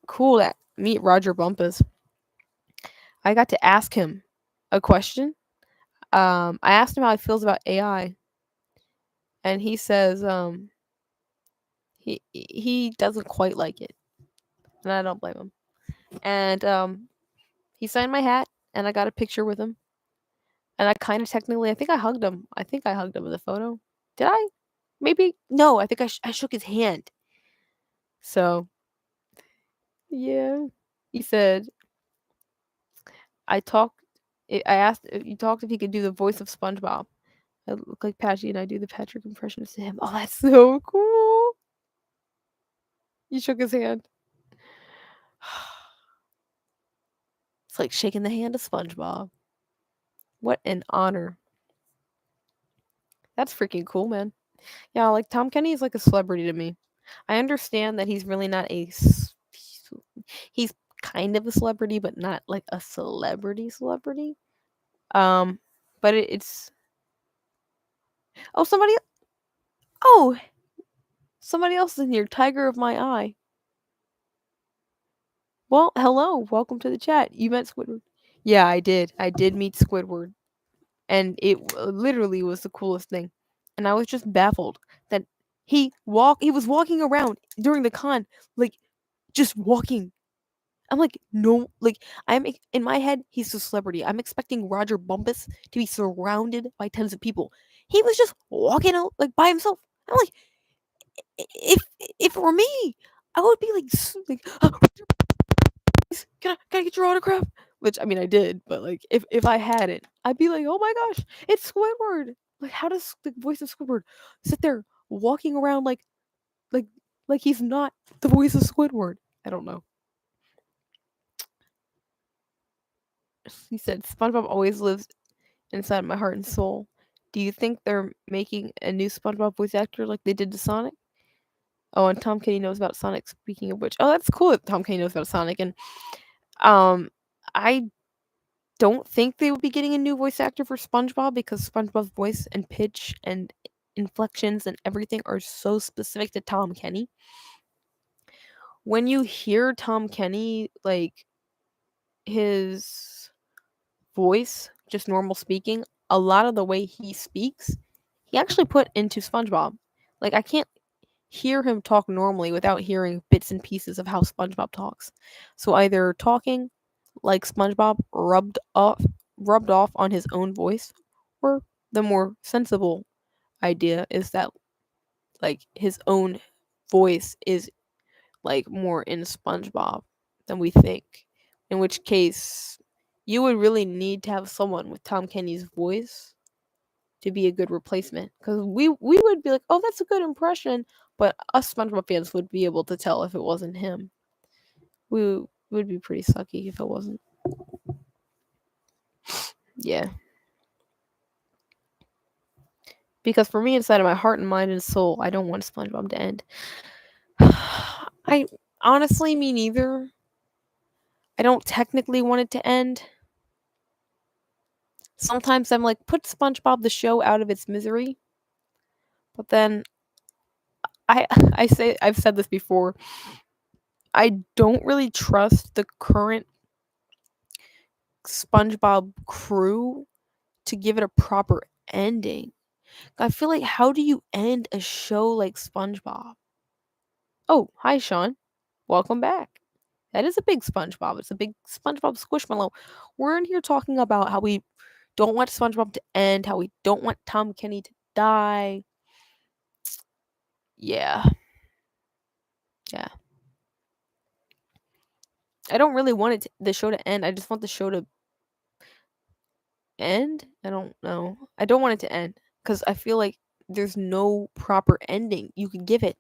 cool to meet Roger Bumpus. I got to ask him a question. I asked him how he feels about AI, and he says he doesn't quite like it, and I don't blame him. And he signed my hat, and I got a picture with him. And I kind of technically, I think I hugged him. I think I hugged him in the photo. Did I? Maybe no. I think I shook his hand. So yeah, he said I talked. I asked. You talked if he could do the voice of SpongeBob. I look like Patchy, and I do the Patrick impressions to him. Oh, that's so cool. He shook his hand. It's like shaking the hand of SpongeBob. What an honor. That's freaking cool, man. Yeah, like Tom Kenny is like a celebrity to me. I understand that he's really not he's kind of a celebrity, but not like a celebrity. Um, but it's oh somebody oh somebody else is in here. Tiger of my eye. Well, hello, welcome to the chat. You met Squidward. Yeah, I did. I did meet Squidward, and it literally was the coolest thing. And I was just baffled that he was walking around during the con, like just walking. I'm like, no, like in my head, he's a celebrity. I'm expecting Roger Bumpus to be surrounded by tons of people. He was just walking out like by himself. I'm like, if it were me, I would be like, can I get your autograph? Which I mean, I did, but like, if I had it, I'd be like, oh my gosh, it's Squidward. Like, how does the voice of Squidward sit there walking around like like he's not the voice of Squidward? I don't know. He said, SpongeBob always lives inside my heart and soul. Do you think they're making a new SpongeBob voice actor like they did to Sonic? Oh, and Tom Kenny knows about Sonic. Speaking of which, oh, that's cool that Tom Kenny knows about Sonic. And I don't think they would be getting a new voice actor for SpongeBob because SpongeBob's voice and pitch and inflections and everything are so specific to Tom Kenny. When you hear Tom Kenny, like his voice, just normal speaking, a lot of the way he speaks, he actually put into SpongeBob. Like I can't hear him talk normally without hearing bits and pieces of how SpongeBob talks. So either talking like SpongeBob rubbed off on his own voice, or the more sensible idea is that like his own voice is like more in SpongeBob than we think. In which case, you would really need to have someone with Tom Kenny's voice to be a good replacement. Because we would be like, oh, that's a good impression, but us SpongeBob fans would be able to tell if it wasn't him. We would be pretty sucky if it wasn't. Yeah. Because for me, inside of my heart and mind and soul, I don't want SpongeBob to end. I honestly, me neither. I don't technically want it to end. Sometimes I'm like, put SpongeBob the show out of its misery. But then I I say I've said this before. I don't really trust the current SpongeBob crew to give it a proper ending. I feel like how do you end a show like SpongeBob? Oh, hi Sean. Welcome back. That is a big SpongeBob. It's a big SpongeBob Squishmallow. We're in here talking about how we don't want SpongeBob to end, how we don't want Tom Kenny to die. Yeah. Yeah. I don't really want the show to end. I just want the show to end. I don't know. I don't want it to end because I feel like there's no proper ending you can give it.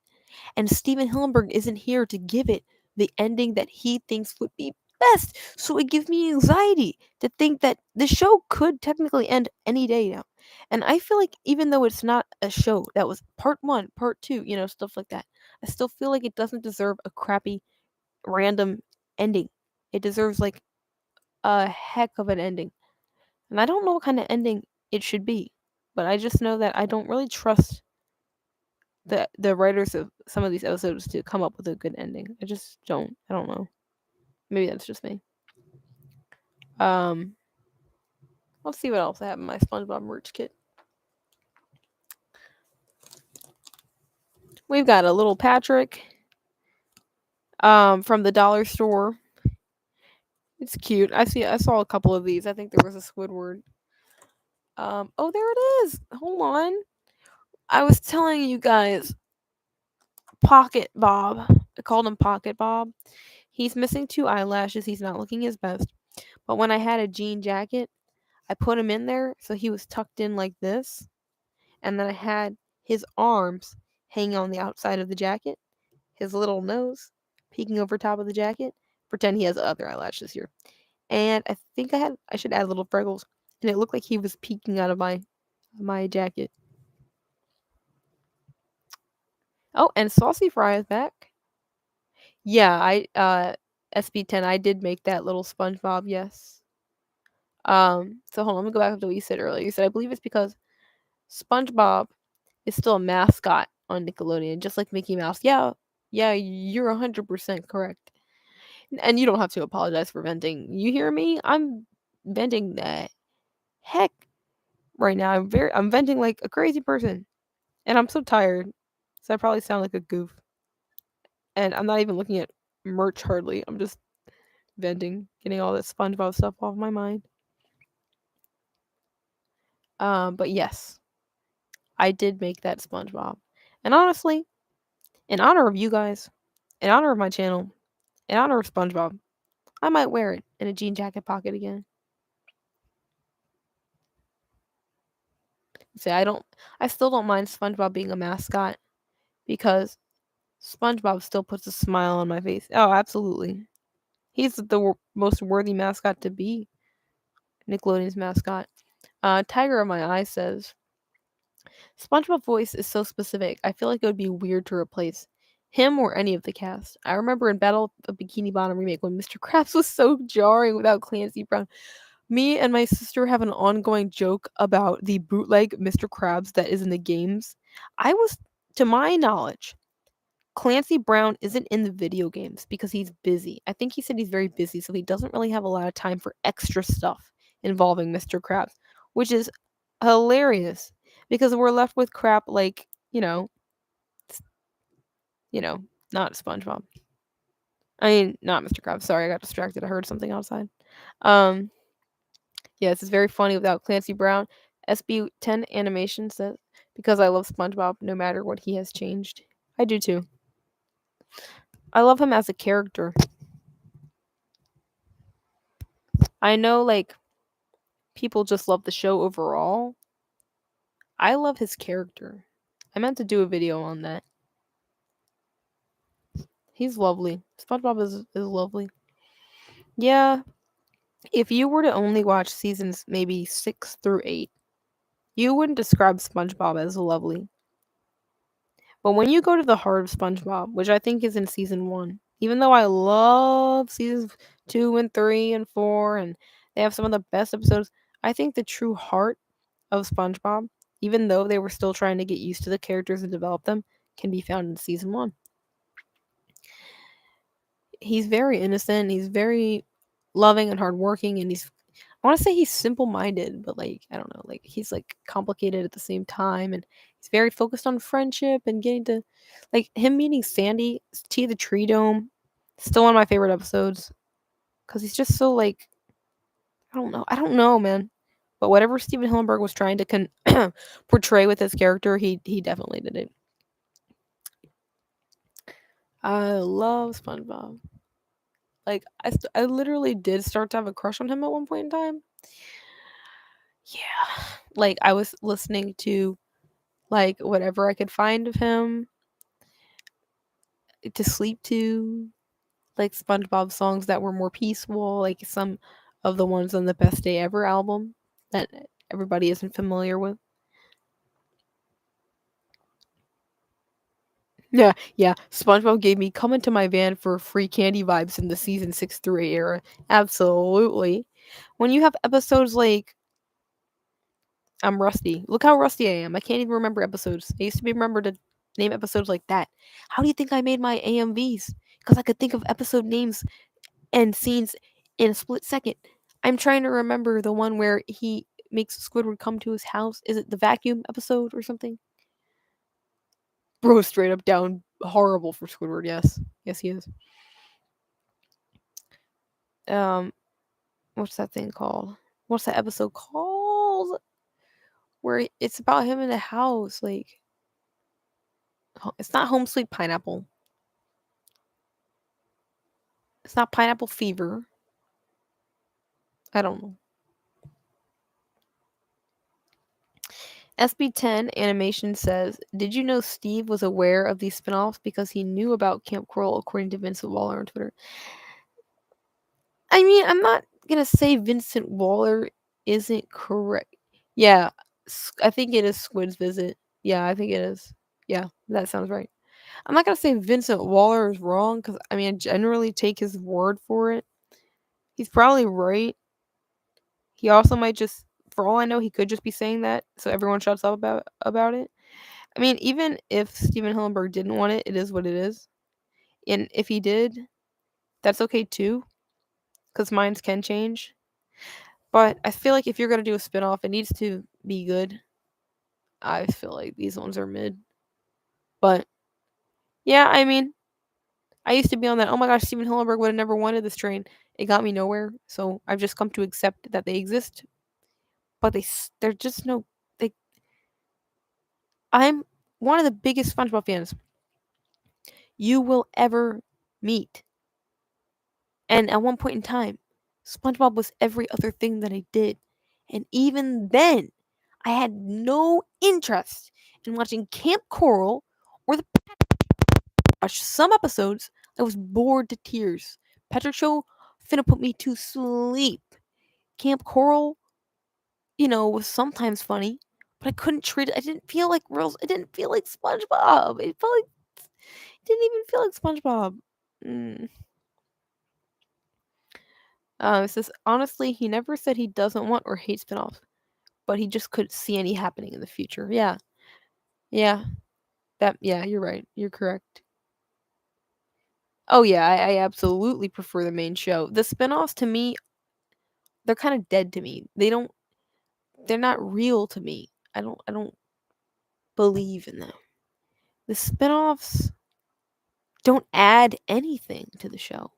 And Steven Hillenberg isn't here to give it the ending that he thinks would be best. So it gives me anxiety to think that the show could technically end any day now. And I feel like even though it's not a show that was part one, part two, stuff like that, I still feel like it doesn't deserve a crappy, random ending. It deserves like a heck of an ending. And I don't know what kind of ending it should be, but I just know that I don't really trust the writers of some of these episodes to come up with a good ending. I just don't. I don't know. Maybe that's just me. Um, let's see what else I have in my SpongeBob merch kit. We've got a little Patrick from the dollar store. It's cute. I saw a couple of these. I think there was a Squidward. Oh, there it is. Hold on. I was telling you guys Pocket Bob. I called him Pocket Bob. He's missing two eyelashes. He's not looking his best. But when I had a jean jacket, I put him in there so he was tucked in like this. And then I had his arms hanging on the outside of the jacket, his little nose peeking over top of the jacket. Pretend he has other eyelashes here. And I think I should add little freckles. And it looked like he was peeking out of my jacket. Oh, and Saucy Fry is back. Yeah, SB10, I did make that little SpongeBob, yes. So hold on, let me go back to what you said earlier. You said I believe it's because SpongeBob is still a mascot on Nickelodeon, just like Mickey Mouse. Yeah, you're 100% correct. And you don't have to apologize for venting. You hear me? I'm venting the heck right now. I'm venting like a crazy person. And I'm so tired. So I probably sound like a goof. And I'm not even looking at merch hardly. I'm just venting, getting all this SpongeBob stuff off my mind. But yes, I did make that SpongeBob. And honestly, in honor of you guys, in honor of my channel, in honor of SpongeBob, I might wear it in a jean jacket pocket again. See, I still don't mind SpongeBob being a mascot because SpongeBob still puts a smile on my face. Oh, absolutely. He's the most worthy mascot to be Nickelodeon's mascot. Tiger of My Eye says, SpongeBob's voice is so specific, I feel like it would be weird to replace him or any of the cast. I remember in Battle of Bikini Bottom Remake when Mr. Krabs was so jarring without Clancy Brown. Me and my sister have an ongoing joke about the bootleg Mr. Krabs that is in the games. To my knowledge, Clancy Brown isn't in the video games because he's busy. I think he said he's very busy, so he doesn't really have a lot of time for extra stuff involving Mr. Krabs, which is hilarious because we're left with crap like, not SpongeBob. I mean, not Mr. Krabs. Sorry, I got distracted. I heard something outside. Yes, it's very funny without Clancy Brown. SB10 Animation says, because I love SpongeBob no matter what he has changed. I do too. I love him as a character. I know, like, people just love the show overall. I love his character. I meant to do a video on that. He's lovely. SpongeBob is lovely. Yeah, if you were to only watch seasons maybe 6 through 8, you wouldn't describe SpongeBob as lovely. But when you go to the heart of SpongeBob, which I think is in season 1, even though I love seasons 2 and 3 and 4, and they have some of the best episodes, I think the true heart of SpongeBob, even though they were still trying to get used to the characters and develop them, can be found in season 1. He's very innocent, he's very loving and hardworking, and I want to say he's simple-minded, but like I don't know, like he's like complicated at the same time, and he's very focused on friendship and getting to like him meeting Sandy, T the Tree Dome, still one of my favorite episodes because he's just so like I don't know, man. But whatever Steven Hillenburg was trying to portray with his character, he definitely did it. I love SpongeBob. Like I literally did start to have a crush on him at one point in time. Yeah, like I was listening to like whatever I could find of him to sleep to, like SpongeBob songs that were more peaceful, like some of the ones on the Best Day Ever album that everybody isn't familiar with. Yeah. SpongeBob gave me come into my van for free candy vibes in the season 6 through 8 era. Absolutely. When you have episodes like I'm rusty. Look how rusty I am. I can't even remember episodes. I used to be remembered to name episodes like that. How do you think I made my AMVs? Because I could think of episode names and scenes in a split second. I'm trying to remember the one where he makes Squidward come to his house. Is it the vacuum episode or something? Bro, straight up down horrible for Squidward. Yes, yes, he is. Um, what's that thing called? What's that episode called? Where it's about him in the house. Like, it's not Home Sweet Pineapple. It's not Pineapple Fever. I don't know. SB10 Animation says, "Did you know Steve was aware of these spin-offs because he knew about Camp Coral according to Vincent Waller on Twitter?" I mean, I'm not gonna say Vincent Waller isn't correct. Yeah, I think it is Squid's visit. Yeah, I think it is. Yeah, that sounds right. I'm not gonna say Vincent Waller is wrong because I mean I generally take his word for it. He's probably right. He also might just, for all I know, he could just be saying that so everyone shuts up about it. I mean, even if Steven Hillenburg didn't want it, it is what it is. And if he did, that's okay too, because minds can change. But I feel like if you're gonna do a spinoff, it needs to be good. I feel like these ones are mid. But yeah, I mean, I used to be on that. Oh my gosh, Steven Hillenburg would have never wanted this train. It got me nowhere, so I've just come to accept that they exist. But they're just no. They. I'm one of the biggest SpongeBob fans you will ever meet. And at one point in time, SpongeBob was every other thing that I did. And even then, I had no interest in watching Camp Coral or the watch some episodes. I was bored to tears. Patrick Show finna put me to sleep. Camp Coral, was sometimes funny, but I couldn't treat it. I didn't feel like Rose. I didn't feel like SpongeBob. It felt like it didn't even feel like SpongeBob. Mm. It says honestly, he never said he doesn't want or hate spinoffs, but he just couldn't see any happening in the future. Yeah, yeah, yeah. You're right. You're correct. Oh yeah, I absolutely prefer the main show. The spinoffs to me, they're kind of dead to me. They're not real to me. I don't believe in them. The spinoffs don't add anything to the show.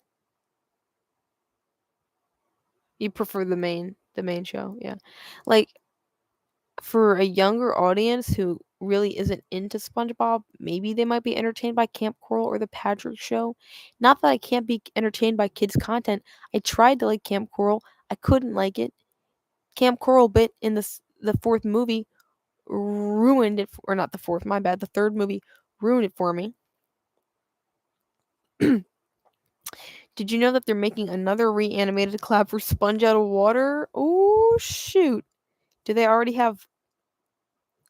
You prefer the main show, yeah. Like for a younger audience who really isn't into SpongeBob, maybe they might be entertained by Camp Coral or the Patrick Show. Not that I can't be entertained by kids' content. I tried to like Camp Coral. I couldn't like it. Camp Coral bit in the fourth movie ruined it, or not the fourth, my bad. The third movie ruined it for me. Did you know that they're making another reanimated collab for Sponge Out of Water? Oh shoot! Do they already have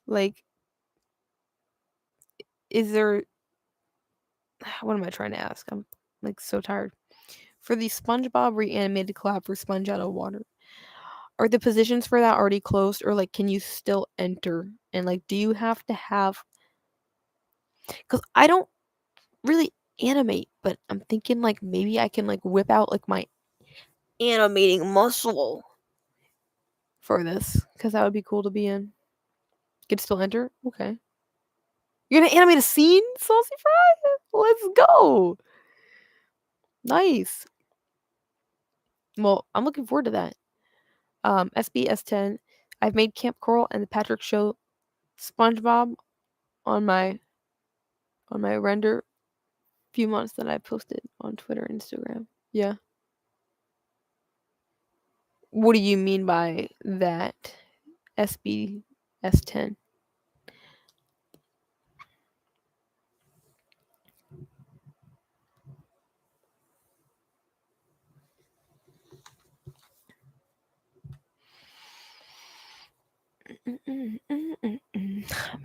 like? Is there? What am I trying to ask? I'm like so tired. For the SpongeBob reanimated collab for Sponge Out of Water, are the positions for that already closed, or like can you still enter? And like, do you have to have? Because I don't really animate, but I'm thinking like maybe I can like whip out like my animating muscle for this because that would be cool to be in. Could still enter? Okay. You're gonna animate a scene, Saucy Fry? Let's go. Nice. Well, I'm looking forward to that. SBS10. I've made Camp Coral and the Patrick Show SpongeBob on my render few months that I posted on Twitter and Instagram. Yeah. What do you mean by that? SBS10.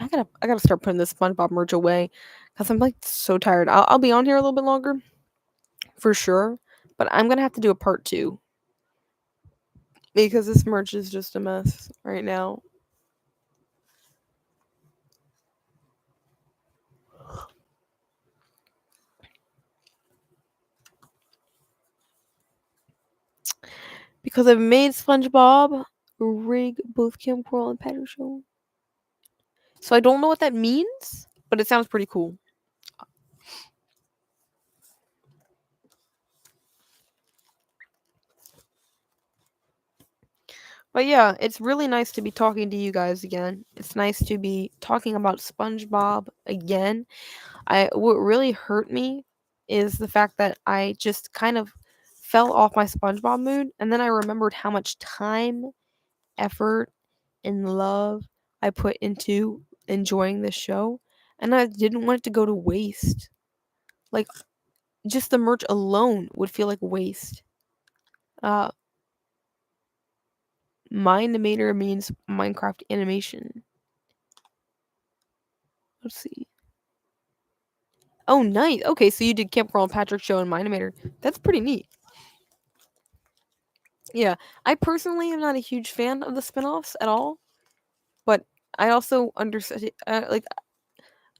I gotta start putting this SpongeBob merch away because I'm like so tired. I'll be on here a little bit longer for sure, but I'm gonna have to do a part two. because this merch is just a mess right now. Because I've made SpongeBob rig both Kim Coral and Patrick Show. So I don't know what that means, but it sounds pretty cool. But yeah, it's really nice to be talking to you guys again. It's nice to be talking about SpongeBob again. What really hurt me is the fact that I just kind of fell off my SpongeBob mood, and then I remembered how much time, effort, and love I put into enjoying this show, and I didn't want it to go to waste. Like, just the merch alone would feel like waste. Uh, Minimator means Minecraft animation. Let's see. Oh, nice. Okay, so you did Camp Carl and Patrick show and Minimator. That's pretty neat. Yeah, I personally am not a huge fan of the spin-offs at all, but I also understand like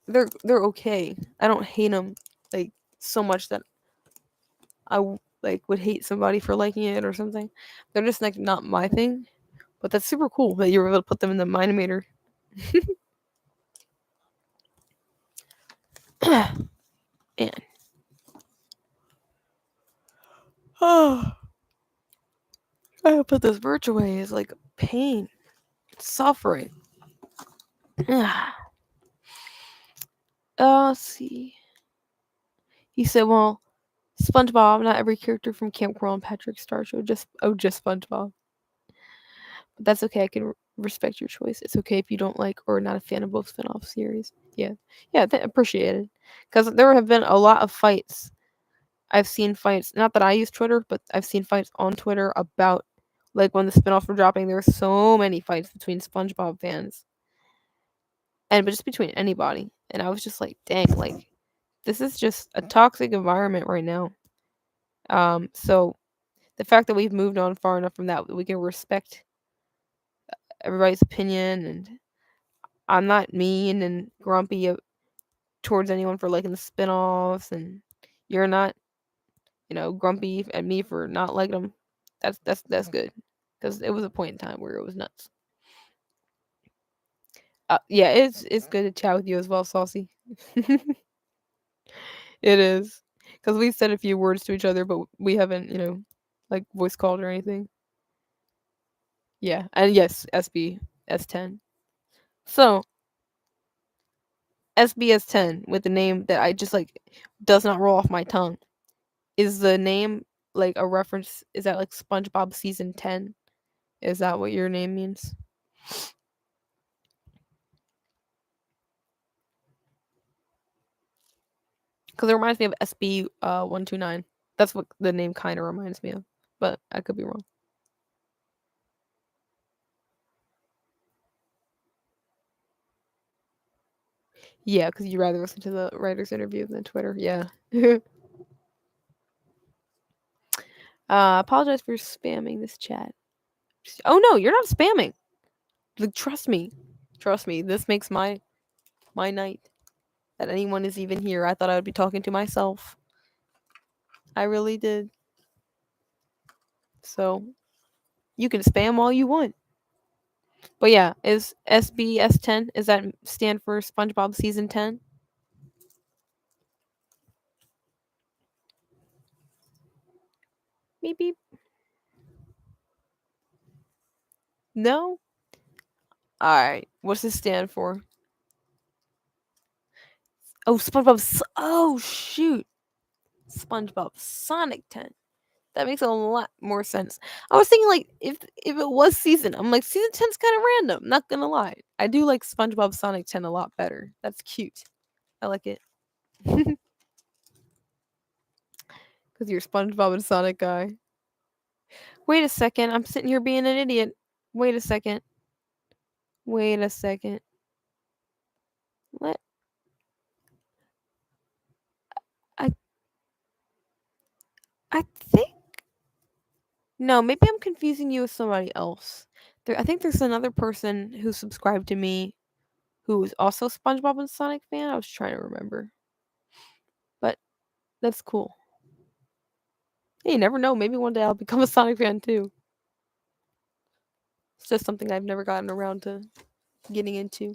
they're okay. I don't hate them like so much that like would hate somebody for liking it or something. They're just like not my thing. But that's super cool that you were able to put them in the Minimator. And oh, I gotta put this birch away is like pain, suffering. Let's see. He said, "Well, SpongeBob, not every character from Camp Coral and Patrick Star Show. Just SpongeBob. But that's okay. I can respect your choice. It's okay if you don't like or are not a fan of both spinoff series. Yeah, yeah, appreciate it. Because there have been a lot of fights. I've seen fights. Not that I use Twitter, but I've seen fights on Twitter about like when the spinoffs were dropping. There were so many fights between SpongeBob fans, but just between anybody. And I was just like, dang, like this is just a toxic environment right now. So the fact that we've moved on far enough from that we can respect everybody's opinion, and I'm not mean and grumpy towards anyone for liking the spin-offs, and you're not, grumpy at me for not liking them. That's good, because it was a point in time where it was nuts. Yeah, it's good to chat with you as well, Saucy. It is, because we said a few words to each other, but we haven't, like voice called or anything. Yeah, and yes, SB S10. So SBS10 with the name that I just like does not roll off my tongue. Is the name like a reference? Is that like SpongeBob season 10? Is that what your name means? Because it reminds me of SB 129. That's what the name kind of reminds me of, but I could be wrong. Yeah, because you rather listen to the writer's interview than Twitter. Yeah. Apologize for spamming this chat. Oh no, you're not spamming. Like, trust me. Trust me. This makes my night that anyone is even here. I thought I would be talking to myself. I really did. So you can spam all you want. But yeah, is SBS10, is that stand for SpongeBob season 10? Maybe. No? Alright. What's this stand for? Oh, SpongeBob. Oh, shoot. SpongeBob Sonic 10. That makes a lot more sense. I was thinking like if it was season, I'm like season 10's kind of random. Not gonna lie, I do like SpongeBob Sonic 10 a lot better. That's cute. I like it. Because you're SpongeBob and Sonic guy. Wait a second, I'm sitting here being an idiot. Wait a second. Wait a second. Let I I think No, maybe I'm confusing you with somebody else. I think there's another person who subscribed to me who was also SpongeBob and Sonic fan. I was trying to remember, but that's cool. Hey, you never know. Maybe one day I'll become a Sonic fan too. It's just something I've never gotten around to getting into.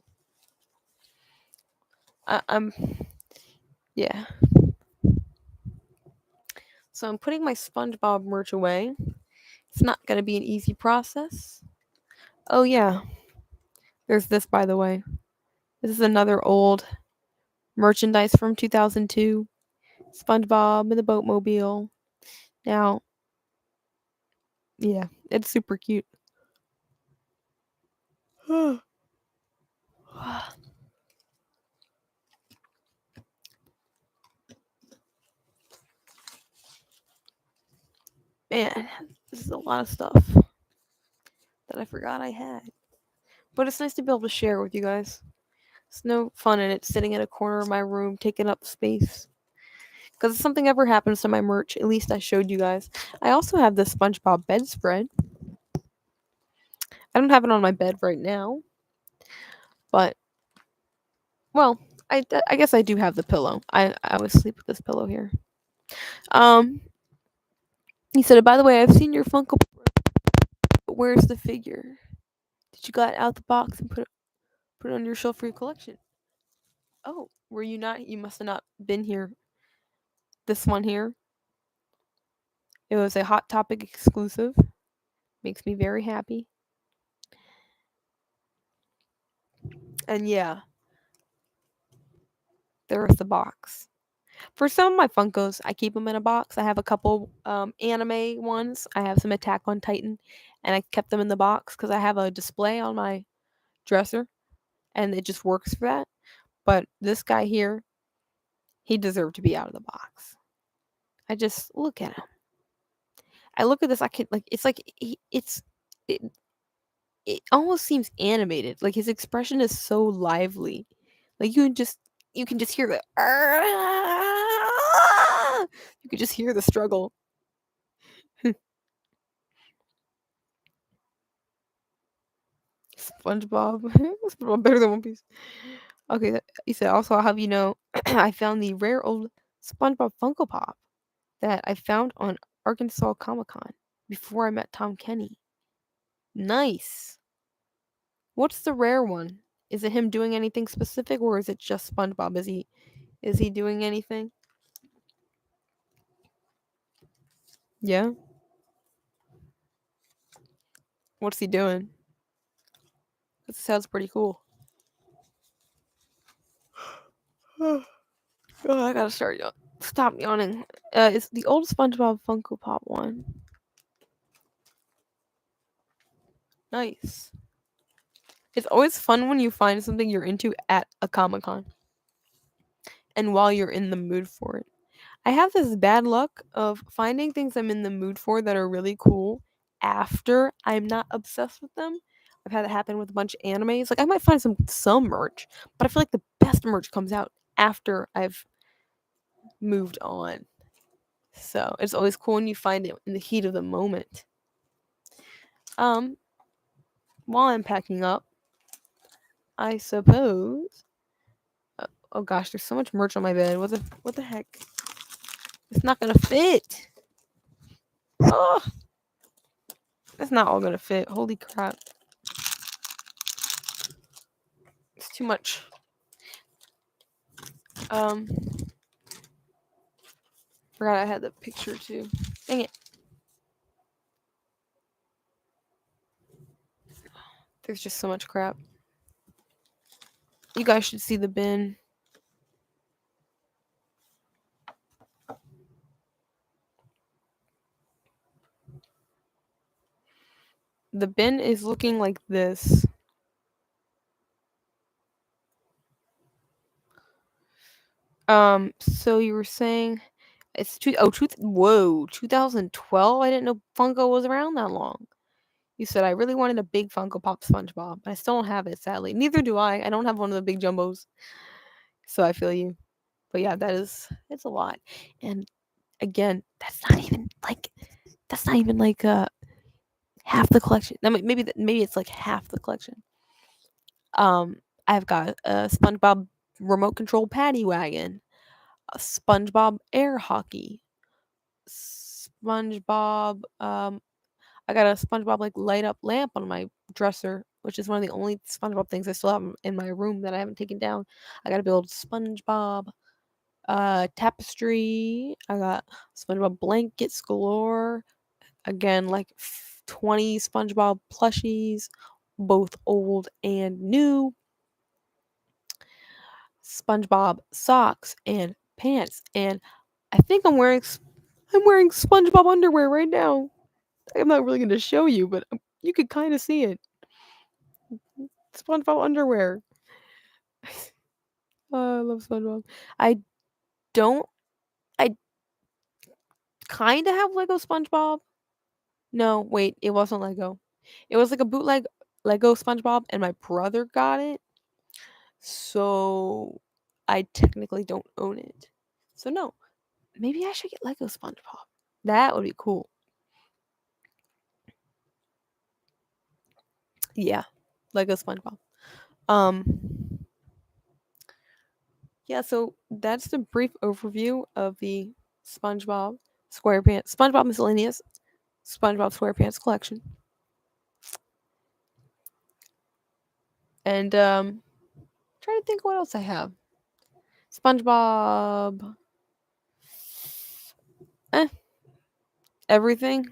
I'm yeah. So I'm putting my SpongeBob merch away. It's not gonna be an easy process. Oh yeah, there's this by the way. This is another old merchandise from 2002. SpongeBob and the Boatmobile. Now, yeah, it's super cute. Man, this is a lot of stuff that I forgot I had. But it's nice to be able to share with you guys. There's no fun in it sitting in a corner of my room taking up space. Because if something ever happens to my merch, at least I showed you guys. I also have the SpongeBob bedspread. I don't have it on my bed right now, but well, I guess I do have the pillow. I always sleep with this pillow here. Um, he said, by the way, I've seen your Funko. But where's the figure? Did you got it out the box and put it on your shelf for your collection? Oh, were you not? You must have not been here. This one here. It was a Hot Topic exclusive. Makes me very happy. And yeah, there's the box. For some of my Funkos, I keep them in a box. I have a couple anime ones. I have some Attack on Titan, and I kept them in the box because I have a display on my dresser, and it just works for that. But this guy here, he deserved to be out of the box. I just look at him. I look at this. I can like. It's like it, it almost seems animated. Like his expression is so lively. Like you can just hear the. You can just hear the struggle. SpongeBob. SpongeBob better than One Piece. Okay, he said also I'll have you know I found the rare old SpongeBob Funko Pop that I found on Arkansas Comic Con before I met Tom Kenny. Nice. What's the rare one? Is it him doing anything specific or is it just SpongeBob? Is he doing anything? Yeah. What's he doing? That sounds pretty cool. Oh, I gotta stop yawning. It's the old SpongeBob Funko Pop one. Nice. It's always fun when you find something you're into at a Comic Con and while you're in the mood for it. I have this bad luck of finding things I'm in the mood for that are really cool after I'm not obsessed with them. I've had it happen with a bunch of animes. Like I might find some merch, but I feel like the best merch comes out after I've moved on. So it's always cool when you find it in the heat of the moment. Um, while I'm packing up, I suppose. Oh gosh, there's so much merch on my bed. What the heck? It's not gonna fit. Oh, it's not all gonna fit. Holy crap! It's too much. Um, forgot I had the picture too. Dang it! There's just so much crap. You guys should see the bin. The bin is looking like this. So you were saying it's 2012. I didn't know Funko was around that long. You said I really wanted a big Funko Pop SpongeBob, but I still don't have it. Sadly, neither do I. I don't have one of the big jumbos, so I feel you. But yeah, it's a lot. And again, that's not even like half the collection. Maybe it's like half the collection. Um, I've got a SpongeBob remote control paddy wagon, a SpongeBob air hockey, SpongeBob. I got a SpongeBob like light up lamp on my dresser, which is one of the only SpongeBob things I still have in my room that I haven't taken down. I got a build SpongeBob tapestry. I got SpongeBob blankets galore. Again, like 20 SpongeBob plushies, both old and new. SpongeBob socks and pants, and I think I'm wearing SpongeBob underwear right now. I'm not really gonna show you, but you could kind of see it. SpongeBob underwear. Oh, I love SpongeBob. I don't. I kind of have Lego SpongeBob. No, wait, it wasn't Lego. It was like a bootleg Lego SpongeBob, and my brother got it. So I technically don't own it. So no, maybe I should get Lego SpongeBob. That would be cool. Yeah, Lego SpongeBob. Um, yeah, so that's the brief overview of the SpongeBob SpongeBob Miscellaneous SpongeBob SquarePants collection. And trying to think what else I have. SpongeBob eh, everything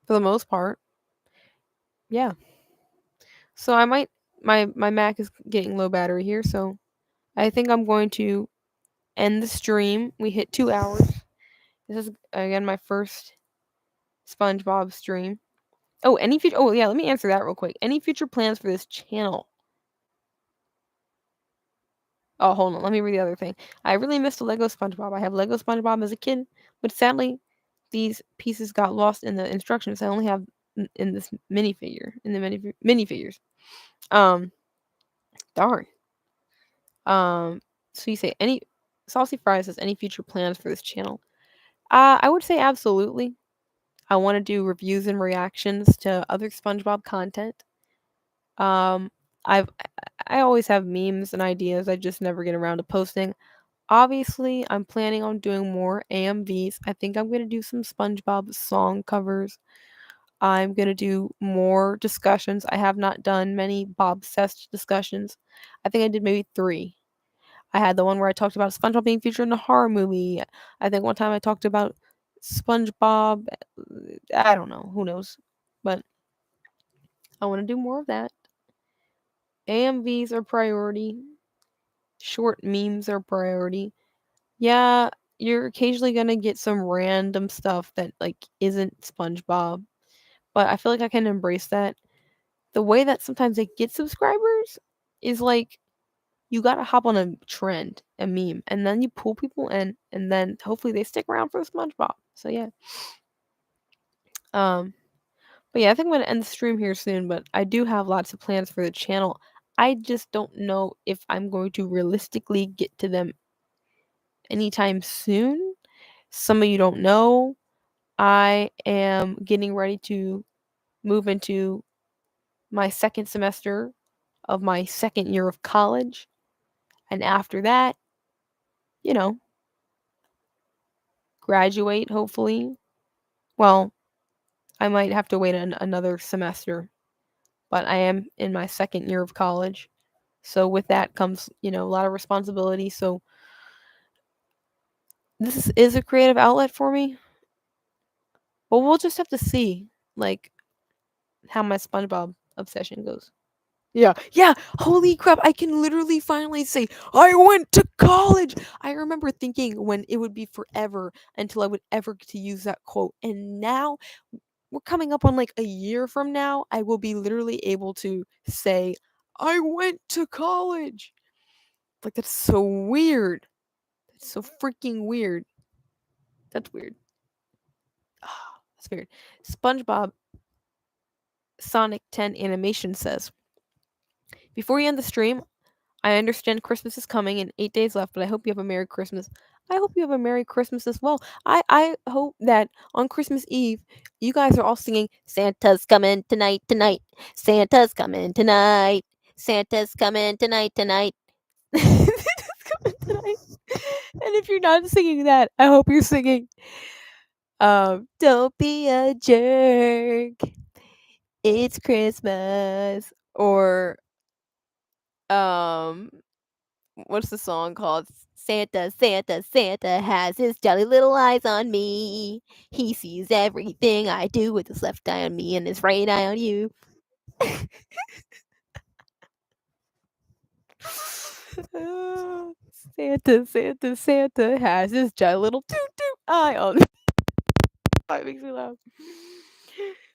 for the most part. Yeah. So I might my Mac is getting low battery here, so I think I'm going to end the stream. We hit 2 hours. This is again my first SpongeBob stream. Oh, any future Oh, yeah, let me answer that real quick. Any future plans for this channel? Oh, hold on. Let me read the other thing. I really missed the Lego SpongeBob. I have Lego SpongeBob as a kid, but sadly, these pieces got lost in the instructions. I only have in this minifigure, in the minifigures. Um, darn. So you say any Saucy Fries says any future plans for this channel? I would say absolutely. I want to do reviews and reactions to other SpongeBob content. Um, I've I always have memes and ideas. I just never get around to posting. Obviously, I'm planning on doing more AMVs. I think I'm going to do some SpongeBob song covers. I'm going to do more discussions. I have not done many Bob-cessed discussions. I think I did maybe 3. I had the one where I talked about SpongeBob being featured in a horror movie. I think one time I talked about SpongeBob. I don't know. Who knows? But I want to do more of that. AMVs are priority. Short memes are priority. Yeah, you're occasionally gonna get some random stuff that like isn't SpongeBob, but I feel like I can embrace that. The way that sometimes they get subscribers is like you gotta hop on a trend, a meme, and then you pull people in, and then hopefully they stick around for SpongeBob. So yeah. Um, but yeah, I think I'm gonna end the stream here soon. But I do have lots of plans for the channel. I just don't know if I'm going to realistically get to them anytime soon. Some of you don't know. I am getting ready to move into my second semester of my second year of college. And after that, you know, graduate hopefully. Well, I might have to wait another semester, but I am in my second year of college. So with that comes, a lot of responsibility. So this is a creative outlet for me, but we'll just have to see, like, how my SpongeBob obsession goes. Yeah, yeah. Holy crap! I can literally finally say I went to college. I remember thinking when it would be forever until I would ever get to use that quote, and now we're coming up on like a year from now. I will be literally able to say I went to college. Like that's so weird. That's so freaking weird. That's weird. Ah, that's weird. SpongeBob Sonic 10 animation says, before you end the stream, I understand Christmas is coming and 8 days left, but I hope you have a Merry Christmas. I hope you have a Merry Christmas as well. I hope that on Christmas Eve, you guys are all singing Santa's coming tonight, tonight. Santa's coming tonight. Santa's coming tonight, tonight. Santa's coming tonight. And if you're not singing that, I hope you're singing Don't be a jerk. It's Christmas. Or um what's the song called? Santa, Santa, Santa has his jolly little eyes on me. He sees everything I do with his left eye on me and his right eye on you. Santa, Santa, Santa has his jolly little toot toot eye on me. That makes me laugh.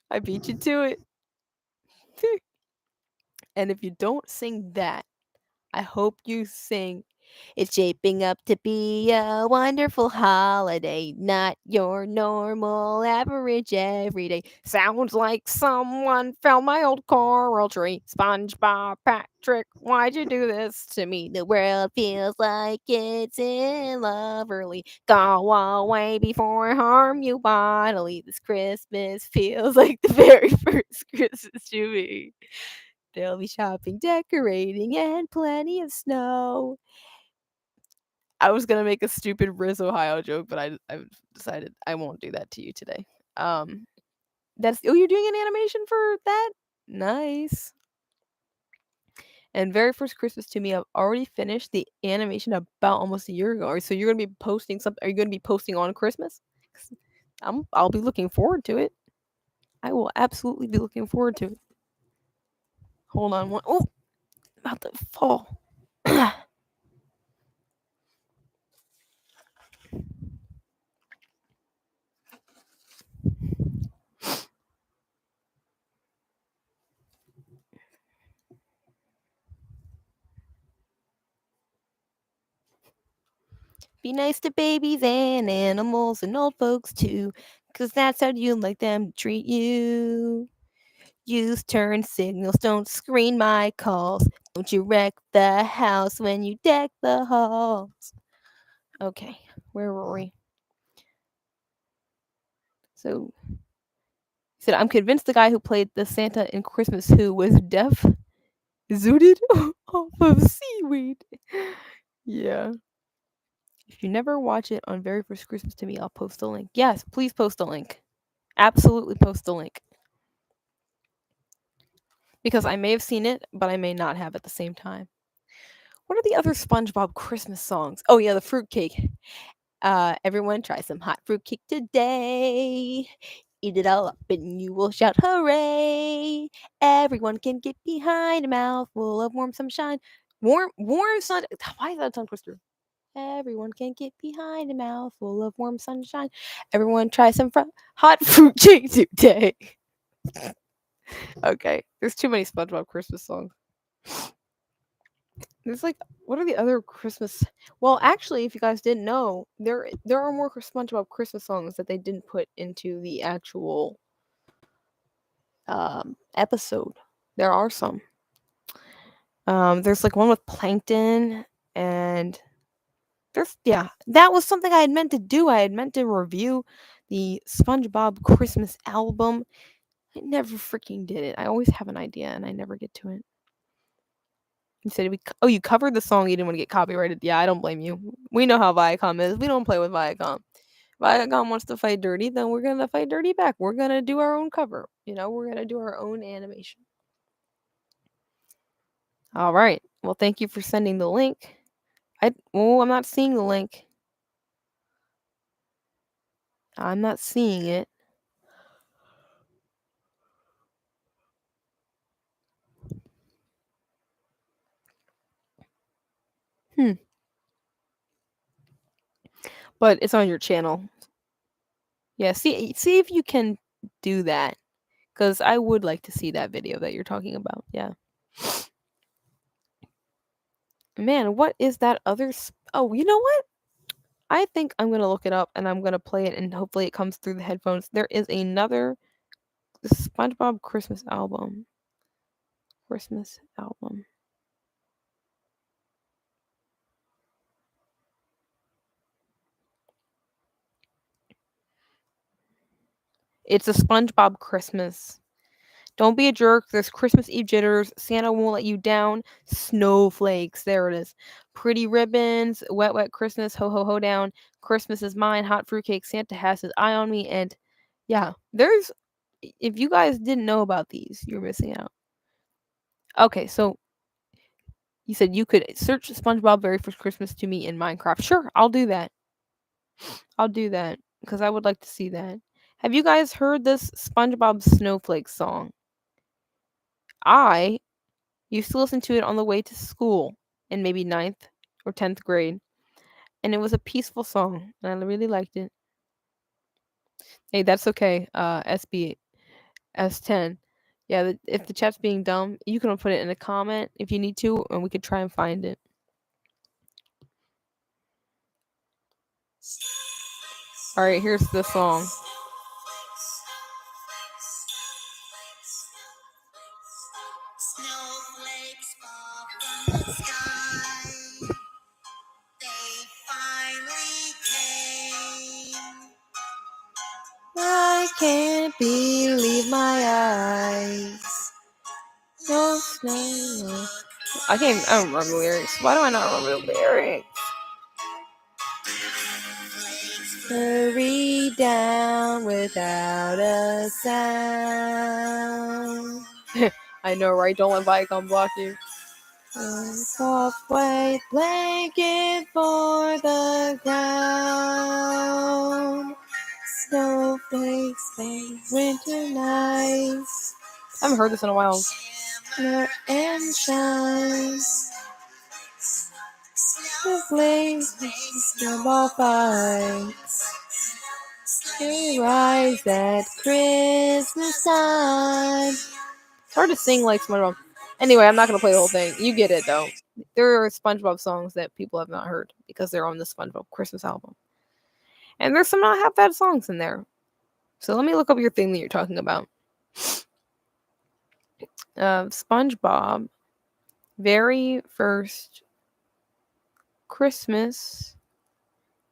I beat you to it. And if you don't sing that, I hope you sing. It's shaping up to be a wonderful holiday, not your normal average everyday. Sounds like someone fell my old coral tree. SpongeBob, Patrick, why'd you do this to me? The world feels like it's in love early. Go away before I harm you bodily. This Christmas feels like the very first Christmas to me. There'll be shopping, decorating, and plenty of snow. I was gonna make a stupid Riz Ohio joke, but I've decided I won't do that to you today. Um, that's you're doing an animation for that? Nice. And very first Christmas to me, I've already finished the animation about almost a year ago. So you're gonna be posting something? Are you gonna be posting on Christmas? 'Cause I'll be looking forward to it. I will absolutely be looking forward to it. Hold on one. Oh, about to fall. Be nice to babies and animals and old folks too, 'cause that's how you like them to treat you. Use turn signals, don't screen my calls. Don't you wreck the house when you deck the halls. Okay, where were we? So, he said, I'm convinced the guy who played the Santa in Christmas Who was deaf, zooted off of seaweed. Yeah. If you never watch it on Very First Christmas to me, I'll post a link. Yes, please post a link. Absolutely post a link. Because I may have seen it, but I may not have at the same time. What are the other SpongeBob Christmas songs? Oh yeah, the fruitcake. Everyone try some hot fruitcake today. Eat it all up and you will shout hooray. Everyone can get behind a mouthful of warm sunshine. Warm sun. Why is that a tongue twister? Everyone can get behind a mouthful of warm sunshine. Everyone try some hot fruitcake today. Okay, there's too many SpongeBob Christmas songs. There's like, what are the other Christmas? Well, actually, if you guys didn't know, there are more SpongeBob Christmas songs that they didn't put into the actual episode. There are some. There's like one with Plankton, and that was something I had meant to do. I had meant to review the SpongeBob Christmas album. I never freaking did it. I always have an idea and I never get to it. You said you covered the song. You didn't want to get copyrighted. Yeah, I don't blame you. We know how Viacom is. We don't play with Viacom. Viacom wants to fight dirty, then we're gonna fight dirty back. We're gonna do our own cover. We're gonna do our own animation. All right. Well, thank you for sending the link. I'm not seeing the link. I'm not seeing it. But it's on your channel. Yeah, see if you can do that, because I would like to see that video that you're talking about. Yeah. Man, what is that other? Oh, you know what? I think I'm gonna look it up and I'm gonna play it, and hopefully it comes through the headphones. There is another SpongeBob Christmas album. Christmas album. It's a SpongeBob Christmas. Don't be a jerk. There's Christmas Eve jitters. Santa won't let you down. Snowflakes. There it is. Pretty ribbons. Wet, wet Christmas. Ho, ho, ho down. Christmas is mine. Hot fruitcake. Santa has his eye on me. And yeah, there's. If you guys didn't know about these, you're missing out. Okay, so you said you could search SpongeBob Very First Christmas to me in Minecraft. Sure, I'll do that. I'll do that because I would like to see that. Have you guys heard this SpongeBob Snowflake song? I used to listen to it on the way to school in maybe ninth or 10th grade, and it was a peaceful song, and I really liked it. Hey, that's okay. SB S10. Yeah, if the chat's being dumb, you can put it in a comment if you need to, and we could try and find it. All right, here's the song. Snowflakes fall from the sky. They finally came. I can't believe my eyes. No snow. I don't remember the lyrics. Why do I not remember the lyrics? Hurry down without a sound. I know, right? Don't let Viacom block you. Soft white blanket for the ground. Snowflakes make winter nights. I haven't heard this in a while. Shimmer and shine. Snowflakes make snowball fights. They rise at Christmas time. It's hard to sing like SpongeBob. Anyway, I'm not gonna play the whole thing. You get it though. There are SpongeBob songs that people have not heard because they're on the SpongeBob Christmas album. And there's some not half bad songs in there. So let me look up your thing that you're talking about. SpongeBob, very first Christmas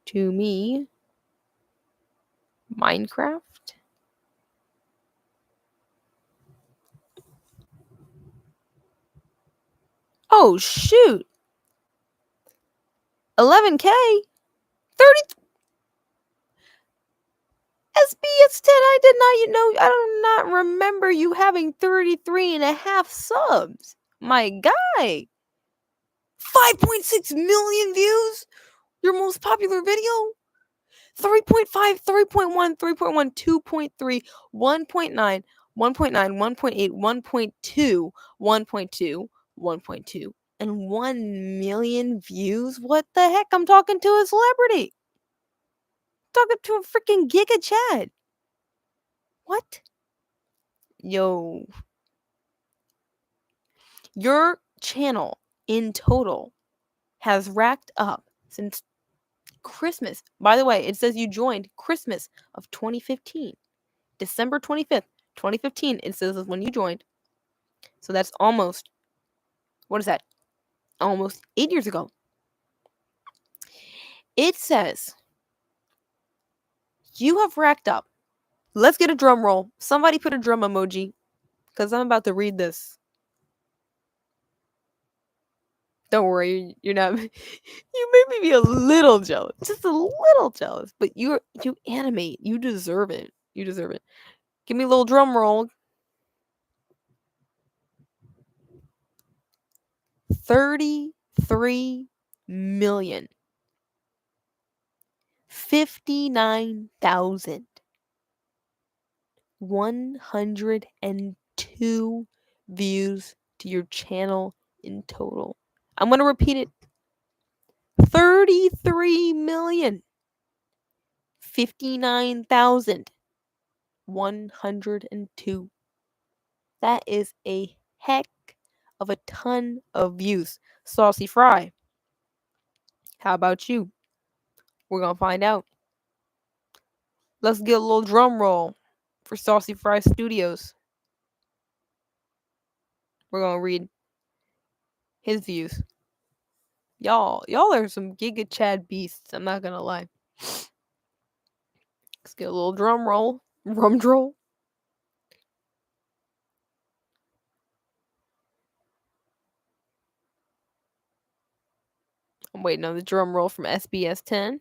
to me, Minecraft. Oh shoot, 11K, 30. SBS10, I did not, I do not remember you having 33 and a half subs. My guy. 5.6 million views? Your most popular video? 3.5, 3.1, 3.1, 2.3, 1.9, 1.9, 1.8, 1.2, 1.2, 1.2, and 1 million views? What the heck? I'm talking to a celebrity. Talking to a freaking Giga Chad. What? Yo. Your channel in total has racked up since Christmas. By the way, it says you joined Christmas of 2015. December 25th, 2015. It says is when you joined. So that's almost, what is that? Almost 8 years ago. It says you have racked up. Let's get a drum roll. Somebody put a drum emoji because I'm about to read this. Don't worry, you're not. You made me be a little jealous, just a little jealous. But you animate. You deserve it. You deserve it. Give me a little drum roll. 33 million. 59,102 views to your channel in total. I'm going to repeat it. 33 million. 59,102. That is a heck of a ton of views. Saucy Fry. How about you? We're going to find out. Let's get a little drum roll for Saucy Fry Studios. We're going to read his views. Y'all are some Giga Chad beasts. I'm not going to lie. Let's get a little drum roll. Rum droll. I'm waiting on the drum roll from SBS 10.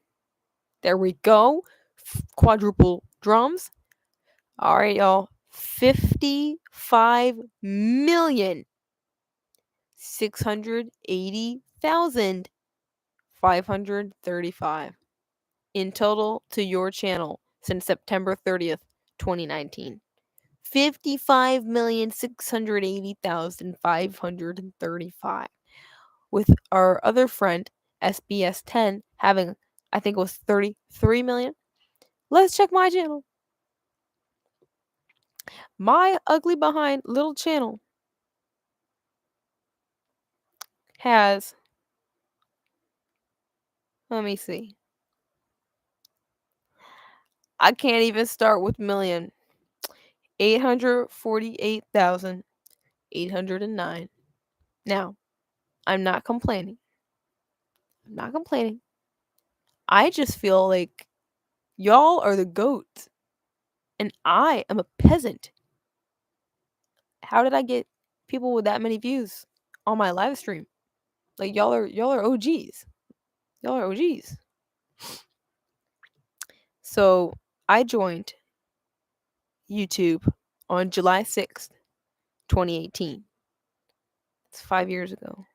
There we go. Quadruple drums. All right, y'all. 55,680,535 in total to your channel since September 30th, 2019. 55,680,535. With our other friend, SBS 10, having, I think it was 33 million. Let's check my channel. My ugly behind little channel has, let me see. I can't even start with million. 848,809. Now, I'm not complaining. I'm not complaining. I just feel like y'all are the goats and I am a peasant. How did I get people with that many views on my live stream? Like y'all are OGs. Y'all are OGs. So, I joined YouTube on July 6th, 2018. It's 5 years ago.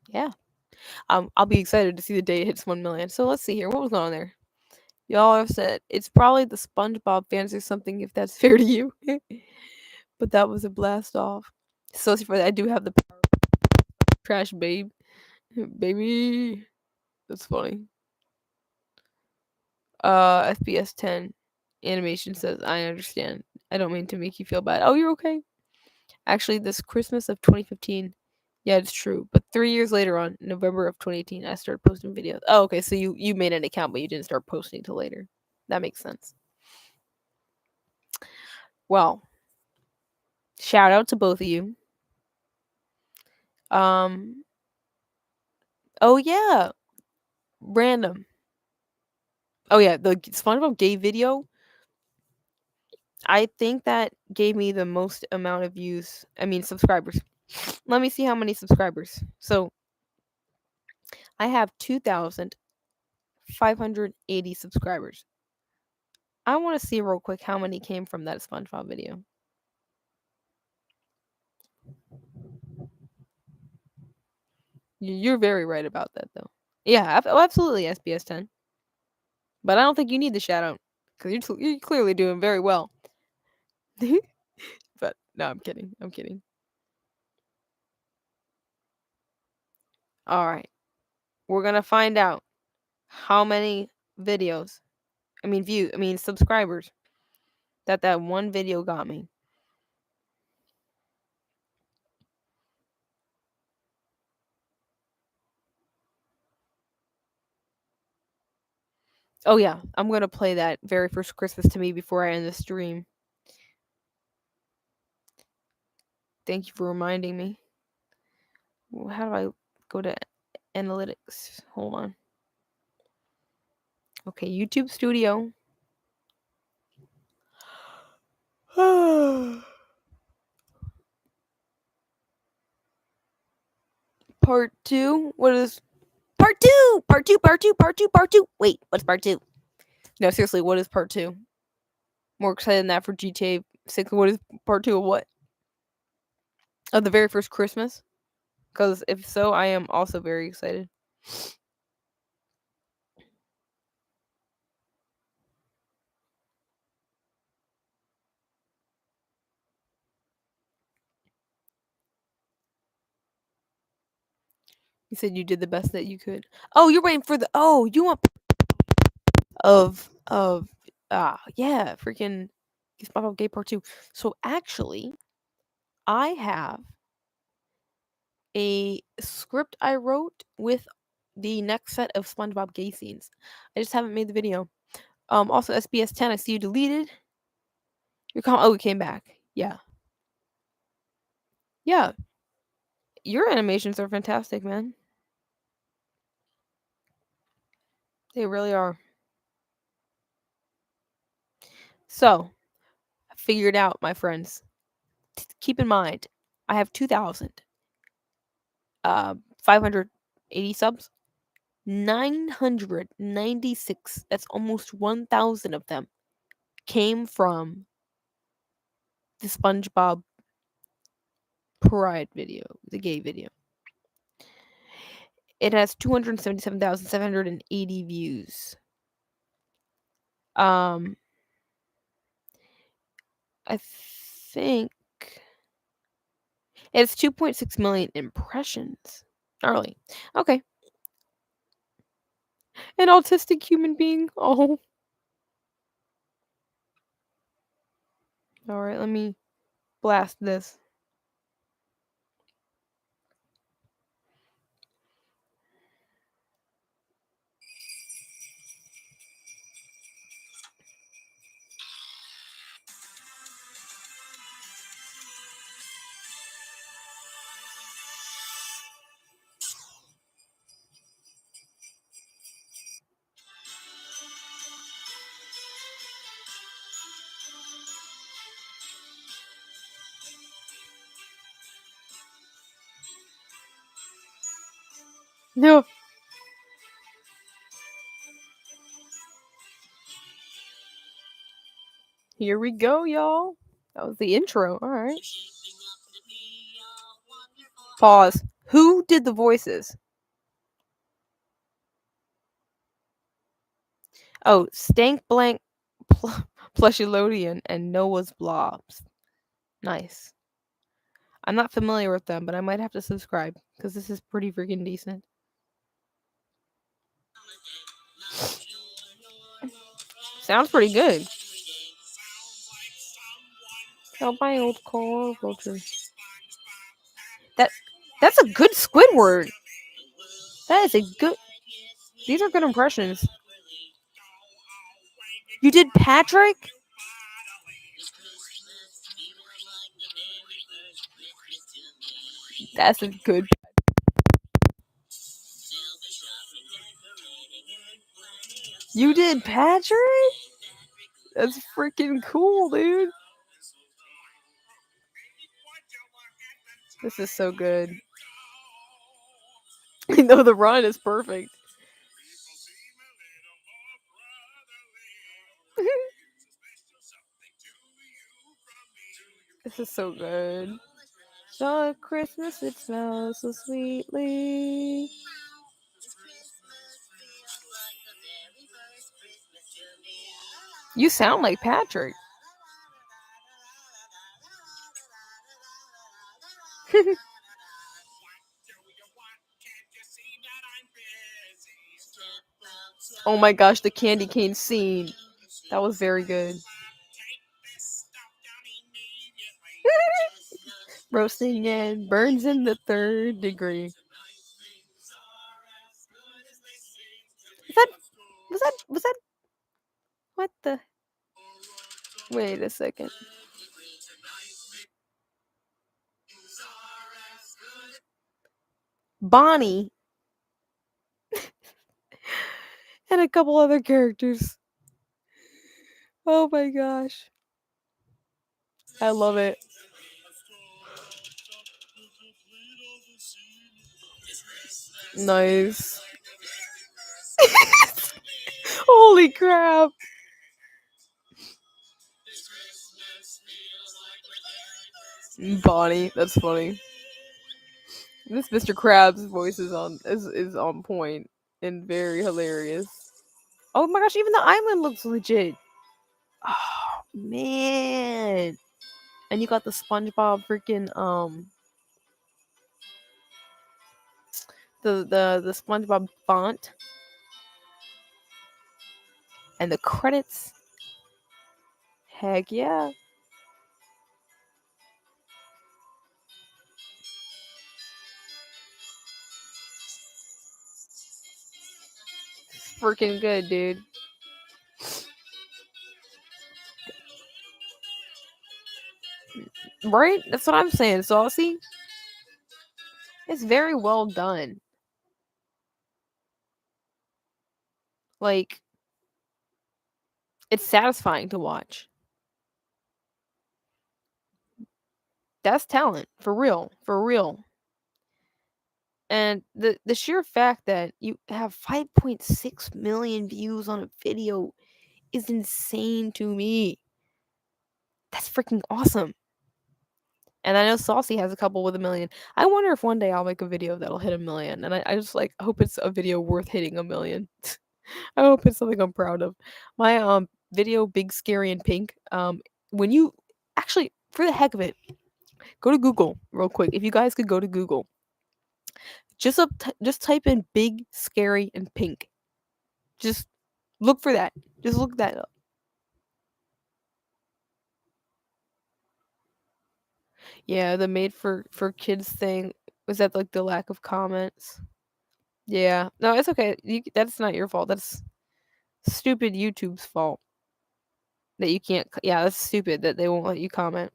Yeah. I'll be excited to see the day it hits 1 million. So let's see here. What was going on there? Y'all have said it's probably the SpongeBob fans or something, if that's fair to you. But that was a blast off. So for that, I do have the power trash babe. Baby. That's funny. FPS 10 animation says, I understand. I don't mean to make you feel bad. Oh, you're okay. Actually, this Christmas of 2015, yeah, it's true. But 3 years later, on November of 2018, I started posting videos. Oh, okay. So you made an account, but you didn't start posting till later. That makes sense. Well, shout out to both of you. Oh yeah, random. Oh yeah, the SpongeBob gay video. I think that gave me the most amount of views. I mean, subscribers. Let me see how many subscribers. So I have 2,580 subscribers. I want to see real quick how many came from that SpongeBob video. You're very right about that, though. Yeah, absolutely, SBS 10. But I don't think you need the shout out because you're clearly doing very well. But no, I'm kidding. I'm kidding. All right, we're gonna find out how many videos, subscribers that one video got me. Oh yeah, I'm gonna play that very first Christmas to me before I end the stream. Thank you for reminding me. How do I go to analytics? Hold on. Okay, YouTube Studio. Part 2. What is part 2? Part 2, part 2, part 2, part 2. Wait, what's part 2? No, seriously, what is part 2? More excited than that for GTA 6. What is part 2 of what? Of the very first Christmas? Because if so, I am also very excited. You said you did the best that you could. Oh, you're waiting for the. Oh, you want yeah, freaking SpongeBob Gay Part 2. So actually, I have a script I wrote with the next set of SpongeBob gay scenes. I just haven't made the video. Also SBS 10, I see you deleted. Oh, it came back. Yeah. Yeah. Your animations are fantastic, man. They really are. So, figured out, my friends. Keep in mind, I have 2,580 subs. 996, that's almost 1,000 of them, came from the SpongeBob Pride video, the gay video. It has 277,780 views. I think it's 2.6 million impressions. Gnarly. Okay. An autistic human being. Oh. All right, let me blast this. No. Here we go, y'all. That was the intro. All right. Pause. Who did the voices? Oh, Stank Blank Plushylodian and Noah's Blobs. Nice. I'm not familiar with them, but I might have to subscribe because this is pretty freaking decent. Sounds pretty good. Help my old car vulture. That's a good Squidward. That is a good. These are good impressions. You did Patrick? That's a good. You did Patrick? That's freaking cool, dude. This is so good. I know the run is perfect. This is so good. So Christmas, it smells so sweetly. You sound like Patrick. Oh my gosh, the candy cane scene. That was very good. Roasting and burns in the 3rd degree. Was that what the? Wait a second. Bonnie and a couple other characters. Oh my gosh. I love it. Nice. Holy crap. Bonnie, that's funny. This Mr. Krabs voice is on point and very hilarious. Oh my gosh, even the island looks legit. Oh man. And you got the SpongeBob freaking the SpongeBob font. And the credits. Heck yeah. Freaking good, dude. Right? That's what I'm saying, Saucy. It's very well done. Like, it's satisfying to watch. that's talent for real, for real. And the sheer fact that you have 5.6 million views on a video is insane to me. That's freaking awesome. And I know Saucy has a couple with 1 million. I wonder if one day I'll make a video that'll hit 1 million. And I just like hope it's a video worth hitting 1 million. I hope it's something I'm proud of. My video Big Scary and Pink. When you actually, for the heck of it, go to Google real quick. If you guys could go to Google, just type in Big Scary and Pink. Just look for that. Just look that up. Yeah, the made for kids thing was that like the lack of comments. Yeah, no, it's okay. That's not your fault. That's stupid YouTube's fault that you can't. Yeah, that's stupid that they won't let you comment.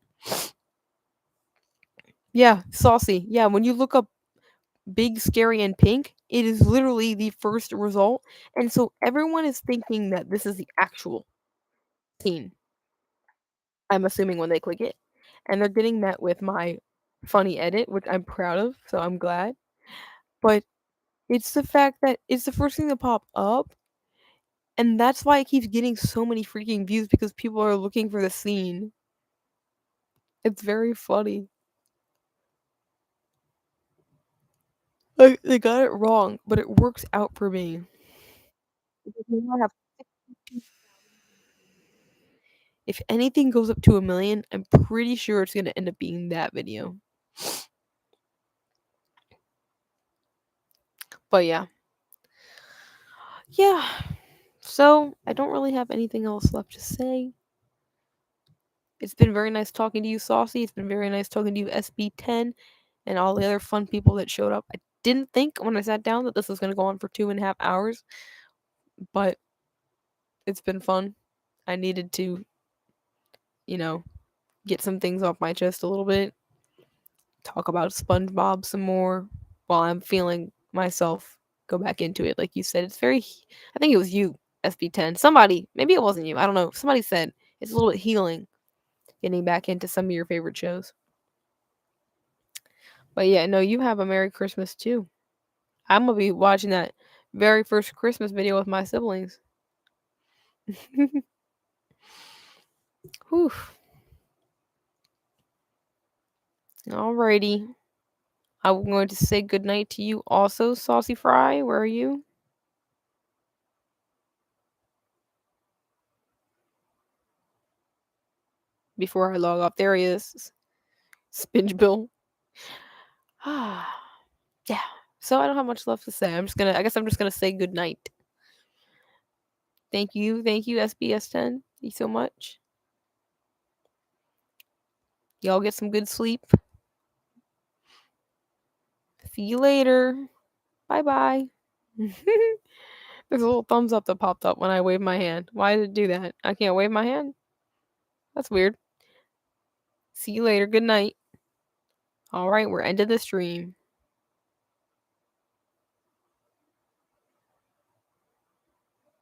Yeah, Saucy. Yeah, when you look up Big Scary and Pink, it is literally the first result, and so everyone is thinking that this is the actual scene. I'm assuming when they click it, and they're getting met with my funny edit, which I'm proud of, so I'm glad. But it's the fact that it's the first thing to pop up, and that's why it keeps getting so many freaking views because people are looking for the scene. It's very funny. Like, they got it wrong, but it works out for me. Because now I have 62,000. If anything goes up to 1 million, I'm pretty sure it's gonna end up being that video. But yeah. Yeah. So I don't really have anything else left to say. It's been very nice talking to you, Saucy. It's been very nice talking to you, SB10, and all the other fun people that showed up. I didn't think when I sat down that this was going to go on for 2.5 hours, but it's been fun. I needed to, get some things off my chest a little bit, talk about SpongeBob some more while I'm feeling myself go back into it. Like you said, I think it was you, SB10. Somebody, maybe it wasn't you. I don't know. Somebody said it's a little bit healing getting back into some of your favorite shows. But yeah, no, you have a Merry Christmas too. I'm gonna be watching that very first Christmas video with my siblings. Whew. Alrighty. I'm going to say goodnight to you also, Saucy Fry. Where are you? Before I log off. There he is. Spinge Bill. Yeah. So I don't have much left to say. I guess I'm just gonna say goodnight. Thank you, SBS10. Thank you so much. Y'all get some good sleep. See you later. Bye bye. There's a little thumbs up that popped up when I waved my hand. Why did it do that? I can't wave my hand? That's weird. See you later. Good night. Alright, we're ending the stream.